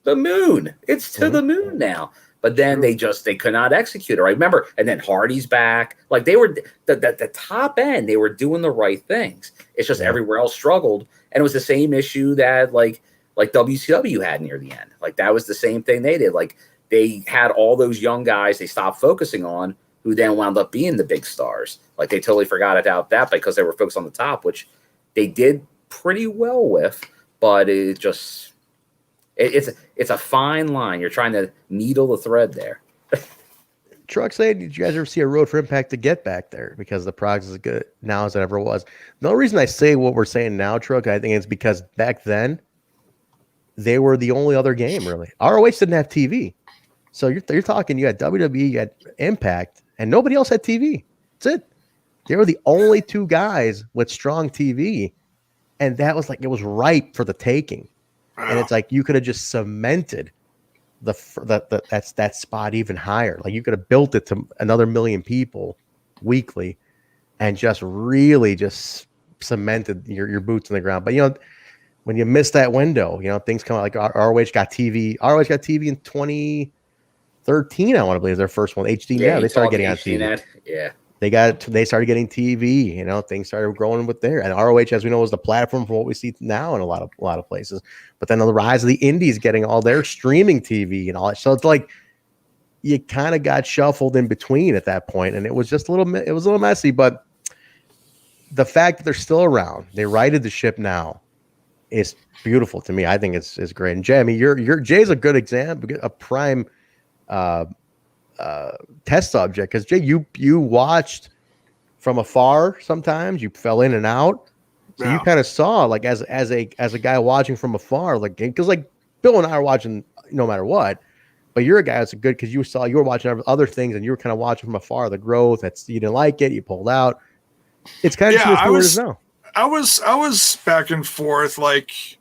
the moon. It's to the moon now. But then they could not execute it. I remember, and then Hardy's back. Like they were the top end. They were doing the right things. It's just everywhere else struggled, and it was the same issue that like WCW had near the end. Like that was the same thing they did. Like they had all those young guys they stopped focusing on, who then wound up being the big stars. Like they totally forgot about that because they were focused on the top, which they did pretty well with. But it just. It's a fine line. You're trying to needle the thread there. Truck say, did you guys ever see a road for Impact to get back there? Because the product is as good now as it ever was. The only reason I say what we're saying now, Truck, I think it's because back then they were the only other game, really. ROH didn't have TV. So you're talking, you had WWE, you had Impact, and nobody else had TV. That's it. They were the only two guys with strong TV. And that was like, it was ripe for the taking. And it's like you could have just cemented that spot even higher. Like you could have built it to another million people weekly, and just really just cemented your boots in the ground. But when you miss that window, things come out like ROH got TV. ROH got TV in 2013. I want to believe their first one. HD. Yeah, they started getting on TV. Yeah. They started getting TV, things started growing with there. And ROH, as we know, was the platform for what we see now in a lot of places. But then the rise of the indies getting all their streaming TV and all that. So it's like you kind of got shuffled in between at that point, and it was just a little messy. But the fact that they're still around, they righted the ship now, is beautiful to me. I think it's great. And Jay, I mean, Jay's a good example, a prime test subject, because Jay, you watched from afar. Sometimes you fell in and out, so you kind of saw, like, as a guy watching from afar, like, because like Bill and I are watching no matter what, but you're a guy that's good because you were watching other things, and you were kind of watching from afar the growth. You didn't like it, you pulled out. It's kind of I was now. I was back and forth, like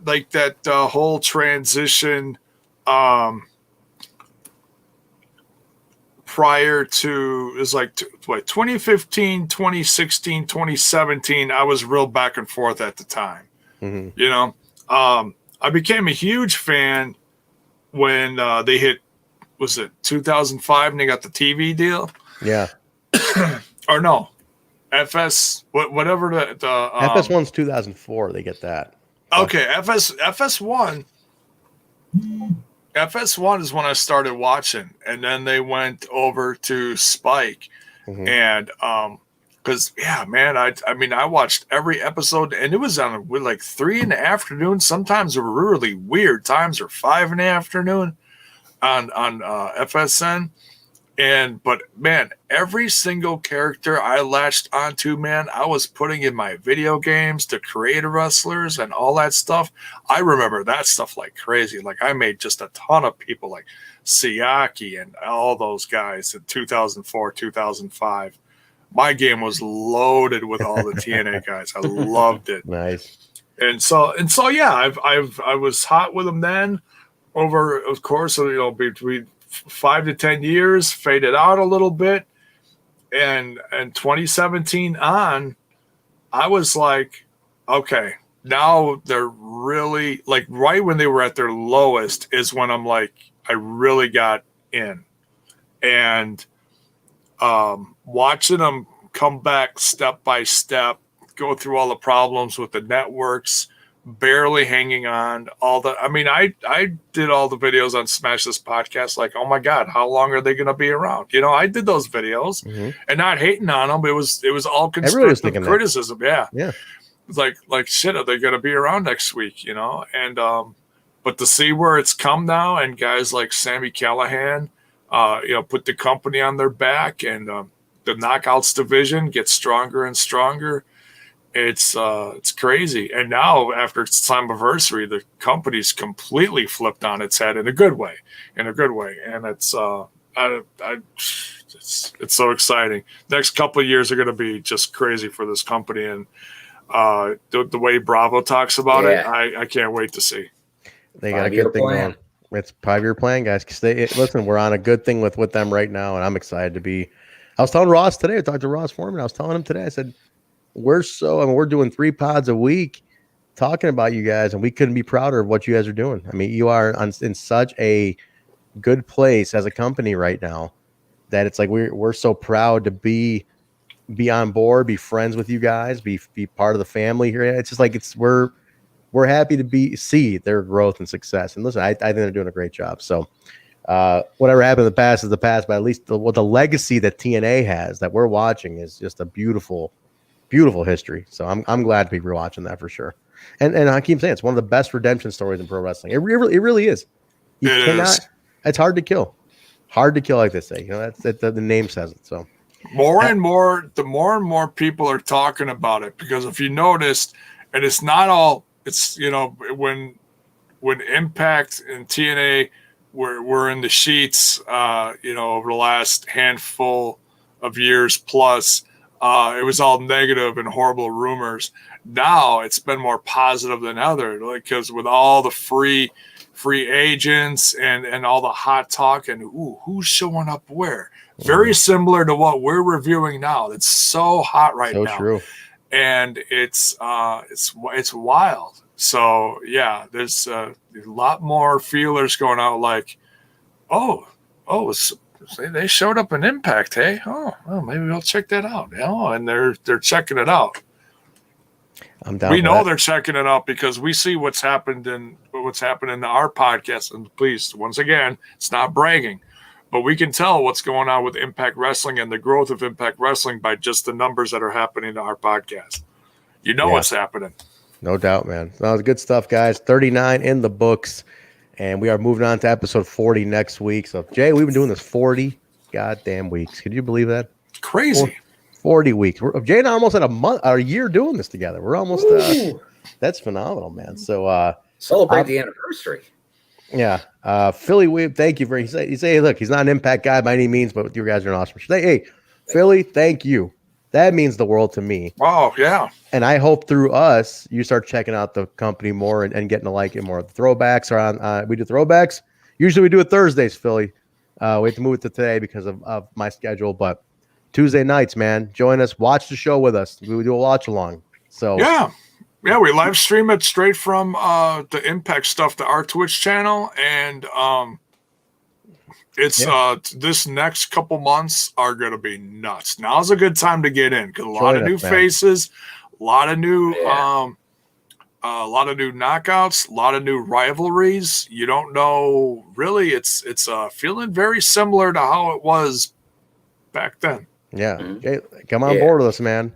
that whole transition. prior to, it was like 2015, 2016, 2017. I was real back and forth at the time. Mm-hmm. You know, I became a huge fan when they hit, was it 2005 and they got the TV deal? Yeah. Or no, whatever the FS1's 2004. They get that. Okay, FS1 is when I started watching, and then they went over to Spike, and because man, I mean I watched every episode, and it was on with like 3 in the afternoon. Sometimes it were really weird times, or 5 in the afternoon on FSN. But man, every single character I latched onto, man, I was putting in my video games, the creator wrestlers and all that stuff. I remember that stuff like crazy. Like I made just a ton of people like Siaki and all those guys in 2004, 2005. My game was loaded with all the TNA guys. I loved it. Nice. And so yeah, I was hot with them then. Over, of course, between 5 to 10 years, faded out a little bit, and 2017 on, I was like, okay, now they're really like right when they were at their lowest is when I'm like, I really got in, and watching them come back step by step, go through all the problems with the networks, barely hanging on, I did all the videos on Smash This Podcast, like, oh my God, how long are they going to be around? I did those videos and not hating on them. It was all constructive criticism. Yeah. It's like shit, are they going to be around next week? And but to see where it's come now, and guys like Sami Callihan put the company on their back, and the Knockouts division gets stronger and stronger. It's crazy. And now after its anniversary, the company's completely flipped on its head in a good way. And it's so exciting. Next couple of years are going to be just crazy for this company. And the way Bravo talks about it, I can't wait to see. They got a good thing going. It's 5-year plan, guys. Because listen, we're on a good thing with them right now, and I'm excited to be. I was telling Ross today. I talked to Ross Foreman. I was telling him today. I said, we're doing 3 pods a week talking about you guys, and we couldn't be prouder of what you guys are doing. I mean, you are in such a good place as a company right now that it's like we're so proud to be on board, be friends with you guys, be part of the family here. It's just like we're happy to see their growth and success. And listen, I think they're doing a great job. So whatever happened in the past is the past, but at least the legacy that TNA has that we're watching is just a beautiful history. So I'm glad to be rewatching that for sure. And Hakeem saying it's one of the best redemption stories in pro wrestling. It really is. It's hard to kill. Hard to kill, like they say. That's the name says it. So the more and more people are talking about it, because if you noticed, and it's not all, it's when Impact and TNA were in the sheets over the last handful of years plus, it was all negative and horrible rumors. Now it's been more positive than ever, because with all the free agents and all the hot talk and who's showing up where, very similar to what we're reviewing now. It's so hot right now. So true. And it's wild. So yeah, there's a lot more feelers going out. Like, they showed up in Impact, hey? Oh, well, maybe we'll check that out. And they're checking it out. I'm down. We know they're checking it out because we see what's happened in our podcast. And please, once again, it's not bragging, but we can tell what's going on with Impact Wrestling and the growth of Impact Wrestling by just the numbers that are happening to our podcast. What's happening. No doubt, man. That was good stuff, guys. 39 in the books. And we are moving on to episode 40 next week. So, Jay, we've been doing this 40 goddamn weeks. Could you believe that? Crazy. 40 weeks. Jay and I almost had a year doing this together. We're almost that's phenomenal, man. So celebrate the anniversary. Yeah. Philly Weeb, thank you for he say, hey, look, he's not an Impact guy by any means, but you guys are an awesome show. Hey, Philly, thank you. That means the world to me. Oh, yeah. And I hope through us, you start checking out the company more and getting to like it more. The throwbacks are on. We do throwbacks. Usually we do it Thursdays, Philly. We have to move it to today because of my schedule, but Tuesday nights, man, join us, watch the show with us. We do a watch along. So yeah, we live stream it straight from the Impact stuff to our Twitch channel, and it's this next couple months are going to be nuts. Now's a good time to get in because a lot of new faces, a lot of new knockouts, a lot of new rivalries. You don't know really. It's feeling very similar to how it was back then. Yeah, Jay, come on board with us, man.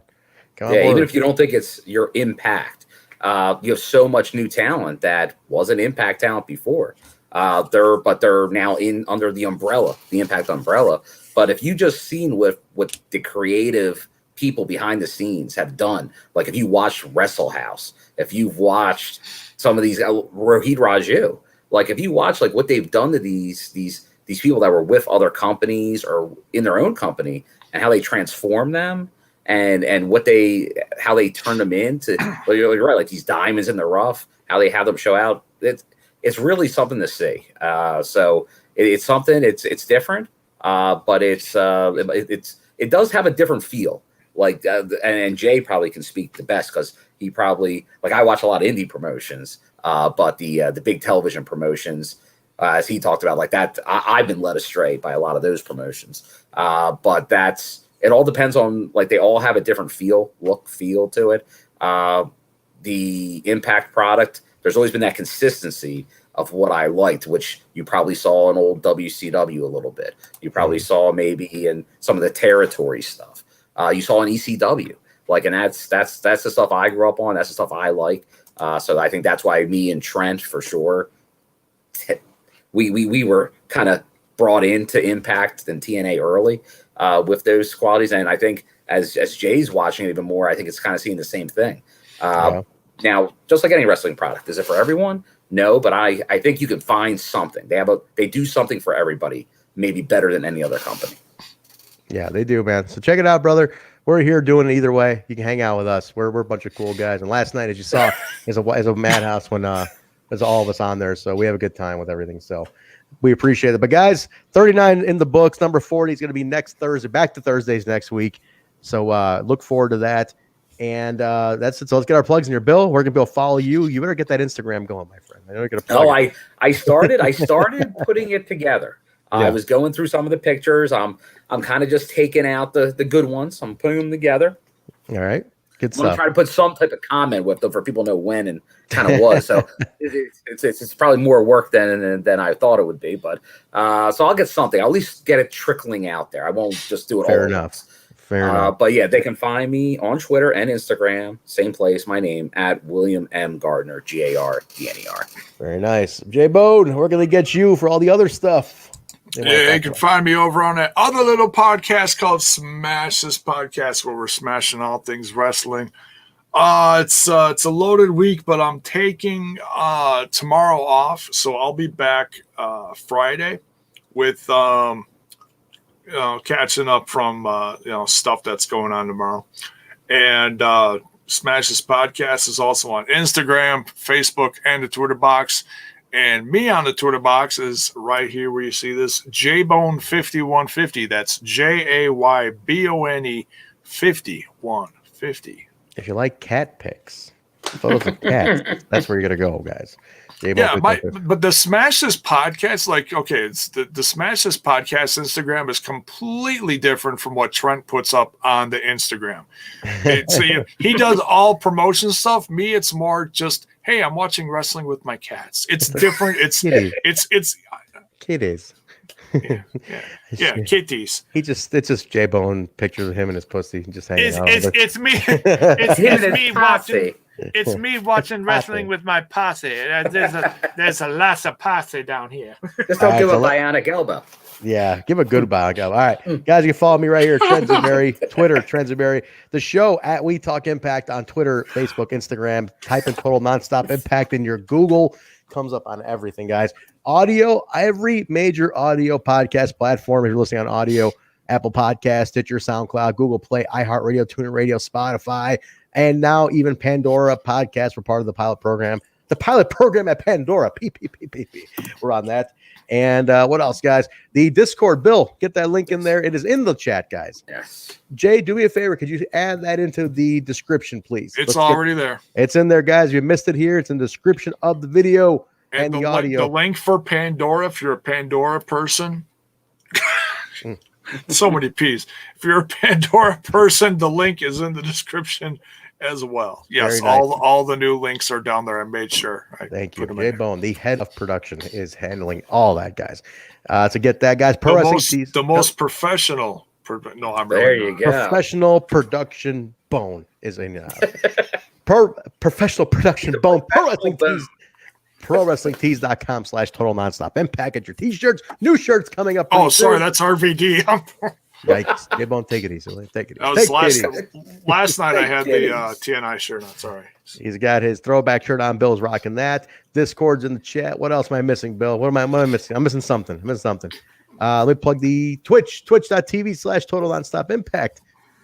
Come on board. Even if you don't think it's your Impact, you have so much new talent that wasn't Impact talent before. They're now in under the umbrella, the Impact umbrella. But if you just seen what the creative people behind the scenes have done, like if you watched Wrestle House, if you've watched some of these Rohit Raju, like if you watch like what they've done to these people that were with other companies or in their own company, and how they transform them and how they turn them into, well, you're right, like these diamonds in the rough, how they have them show out. It's really something to see. So it's something. It's different, but it does have a different feel. Like and Jay probably can speak the best because he probably, like, I watch a lot of indie promotions, but the big television promotions, as he talked about, like that, I've been led astray by a lot of those promotions. But it all depends on, like, they all have a different feel to it. The Impact product, there's always been that consistency of what I liked, which you probably saw in old WCW a little bit. You probably saw maybe in some of the territory stuff. You saw in ECW, like, and that's the stuff I grew up on. That's the stuff I like. So I think that's why me and Trent, for sure, we were kind of brought into Impact and TNA early with those qualities. And I think as Jay's watching it even more, I think it's kind of seeing the same thing. Now, just like any wrestling product, is it for everyone? No, but I think you can find something. They do something for everybody, maybe better than any other company. Yeah, they do, man. So check it out, brother. We're here doing it either way. You can hang out with us. We're a bunch of cool guys. And last night, as you saw, is a madhouse when there's all of us on there. So we have a good time with everything. So we appreciate it. But guys, 39 in the books. Number 40 is going to be next Thursday. Back to Thursdays next week. So look forward to that. And that's it. So let's get our plugs in your Bill. We're gonna be able to follow you. You better get that Instagram going, my friend. I know you're gonna plug it. I started putting it together. I was going through some of the pictures. I'm kind of just taking out the good ones. I'm putting them together. All right. Good I'm gonna try to put some type of comment with them for people to know when and kind of was. So it's probably more work than I thought it would be. But so I'll get something. I'll at least get it trickling out there. I won't just do it all. Fair enough. Fair enough. But yeah, they can find me on Twitter and Instagram. Same place, my name, at William M. Gardner, GARDNER. Very nice. J Bone, we're gonna get you for all the other stuff. Yeah, you can find me over on that other little podcast called Smash This Podcast, where we're smashing all things wrestling. It's a loaded week, but I'm taking tomorrow off, so I'll be back Friday with catching up from stuff that's going on tomorrow. And Smash This Podcast is also on Instagram, Facebook, and the Twitter box. And me on the Twitter box is right here where you see this, JBone5150. That's JAYBONE 5150. If you like cat pics, photos of cats, that's where you're gonna go, guys. But the Smash This Podcast, like, okay, it's the Smash This Podcast Instagram is completely different from what Trent puts up on the Instagram. He does all promotion stuff. Me, it's more just, hey, I'm watching wrestling with my cats. It's different. It's kitties. Yeah, kitties. It's just J Bone pictures of him and his pussy just hanging out. It's me. It's me watching. It's me watching wrestling with my posse. There's a lot of posse down here. Just don't give a bionic elbow. Yeah, give a good bionic elbow. All right, guys, you can follow me right here, Trentsenberry, Twitter, Trentsenberry. The show at We Talk Impact on Twitter, Facebook, Instagram. Type in Total Nonstop Impact in your Google. Comes up on everything, guys. Audio, every major audio podcast platform. If you're listening on audio, Apple Podcast, Stitcher, SoundCloud, Google Play, iHeartRadio, TuneIn Radio, Spotify, and now even Pandora Podcast. We're part of the pilot program. The pilot program at Pandora. We're on that. And what else, guys? The Discord, Bill, get that link in there. It is in the chat, guys. Yes. Jay, do me a favor. Could you add that into the description, please? It's already there. It's in there, guys. If you missed it here, it's in the description of the video and the audio. The link for Pandora, if you're a Pandora person. So many P's. If you're a Pandora person, the link is in the description as well. Yes, Very nice. all the new links are down there. I made sure. Thank you. Jay Bone, the head of production, is handling all that, guys. To get that, guys, the most professional. No, I'm there. Really you go. Professional production Bone is in. Professional production Bone. ProWrestlingTees.com/total nonstop impact. Get your t-shirts, new shirts coming up. Oh, sorry, that's RVD. Yikes. They won't take it easy. Take it easy. Last night I had the TNI shirt on. Sorry. He's got his throwback shirt on. Bill's rocking that. Discord's in the chat. What else am I missing, Bill? What am I missing? I'm missing something. Let me plug the twitch.tv/total nonstop impact.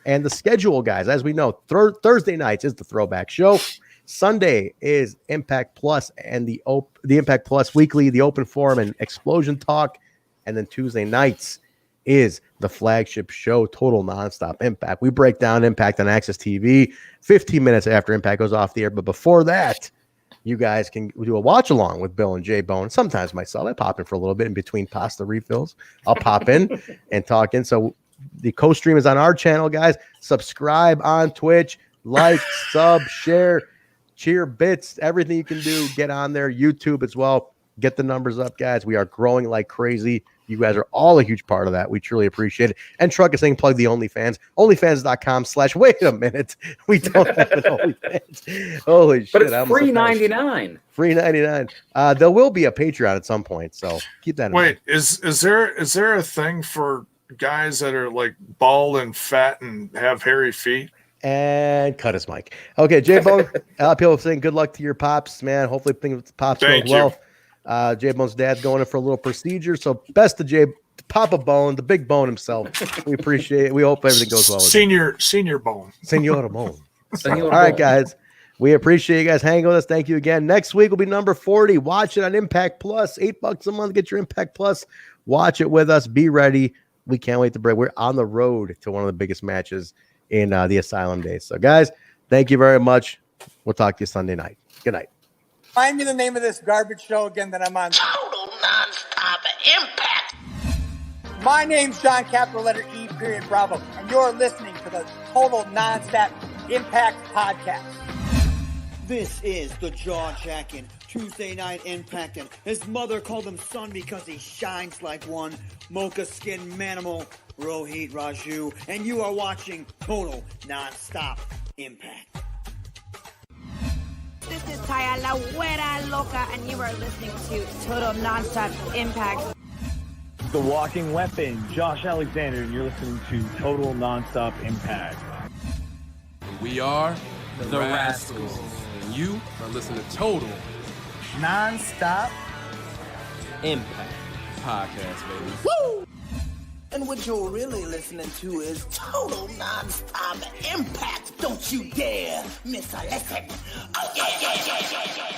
And the schedule, guys. As we know, Thursday nights is the throwback show. Sunday is Impact Plus and the Impact Plus Weekly, the Open Forum and Explosion Talk. And then Tuesday nights is the flagship show, Total Nonstop Impact. We break down Impact on Access TV 15 minutes after Impact goes off the air. But before that, you guys can do a watch along with Bill and Jay Bone. Sometimes myself, I pop in for a little bit in between pasta refills. I'll pop in and talk in. So the co-stream is on our channel, guys. Subscribe on Twitch, like, sub, share, cheer bits, everything you can do. Get on there, YouTube as well. Get the numbers up, guys. We are growing like crazy. You guys are all a huge part of that. We truly appreciate it. And Truck is saying plug the OnlyFans. OnlyFans.com/ wait a minute. We don't have an OnlyFans. Holy shit. But it's free 99. Free 99. There will be a Patreon at some point, so keep that in mind. Wait, is there a thing for guys that are like bald and fat and have hairy feet? And cut his mic. Okay, J-Bone. People saying good luck to your pops, man. Hopefully things with the pops go well. J-Bone's dad's going in for a little procedure. So best to Papa Bone, the big bone himself. We appreciate it. We hope everything goes well. Senior Bone. Senor Bone. All right, guys. We appreciate you guys hanging with us. Thank you again. Next week will be number 40. Watch it on Impact Plus. $8 a month. Get your Impact Plus. Watch it with us. Be ready. We can't wait to break. We're on the road to one of the biggest matches in the Asylum days. So, guys, thank you very much. We'll talk to you Sunday night. Good night. Find me the name of this garbage show again that I'm on. Total Nonstop Impact. My name's John, capital letter E, period, Bravo, and you're listening to the Total Nonstop Impact Podcast. This is the jaw-jacking Tuesday Night Impact, and his mother called him son because he shines like one. Mocha Skin Manimal, Rohit Raju, and you are watching Total Nonstop Impact. This is Taya La Güera Loca, and you are listening to Total Nonstop Impact. The Walking Weapon, Josh Alexander, and you're listening to Total Nonstop Impact. We are the Rascals. And you are listening to Total Nonstop Impact Podcast, baby. Woo! And what you're really listening to is Total Nonstop Impact. Don't you dare miss a lesson. Oh, yeah.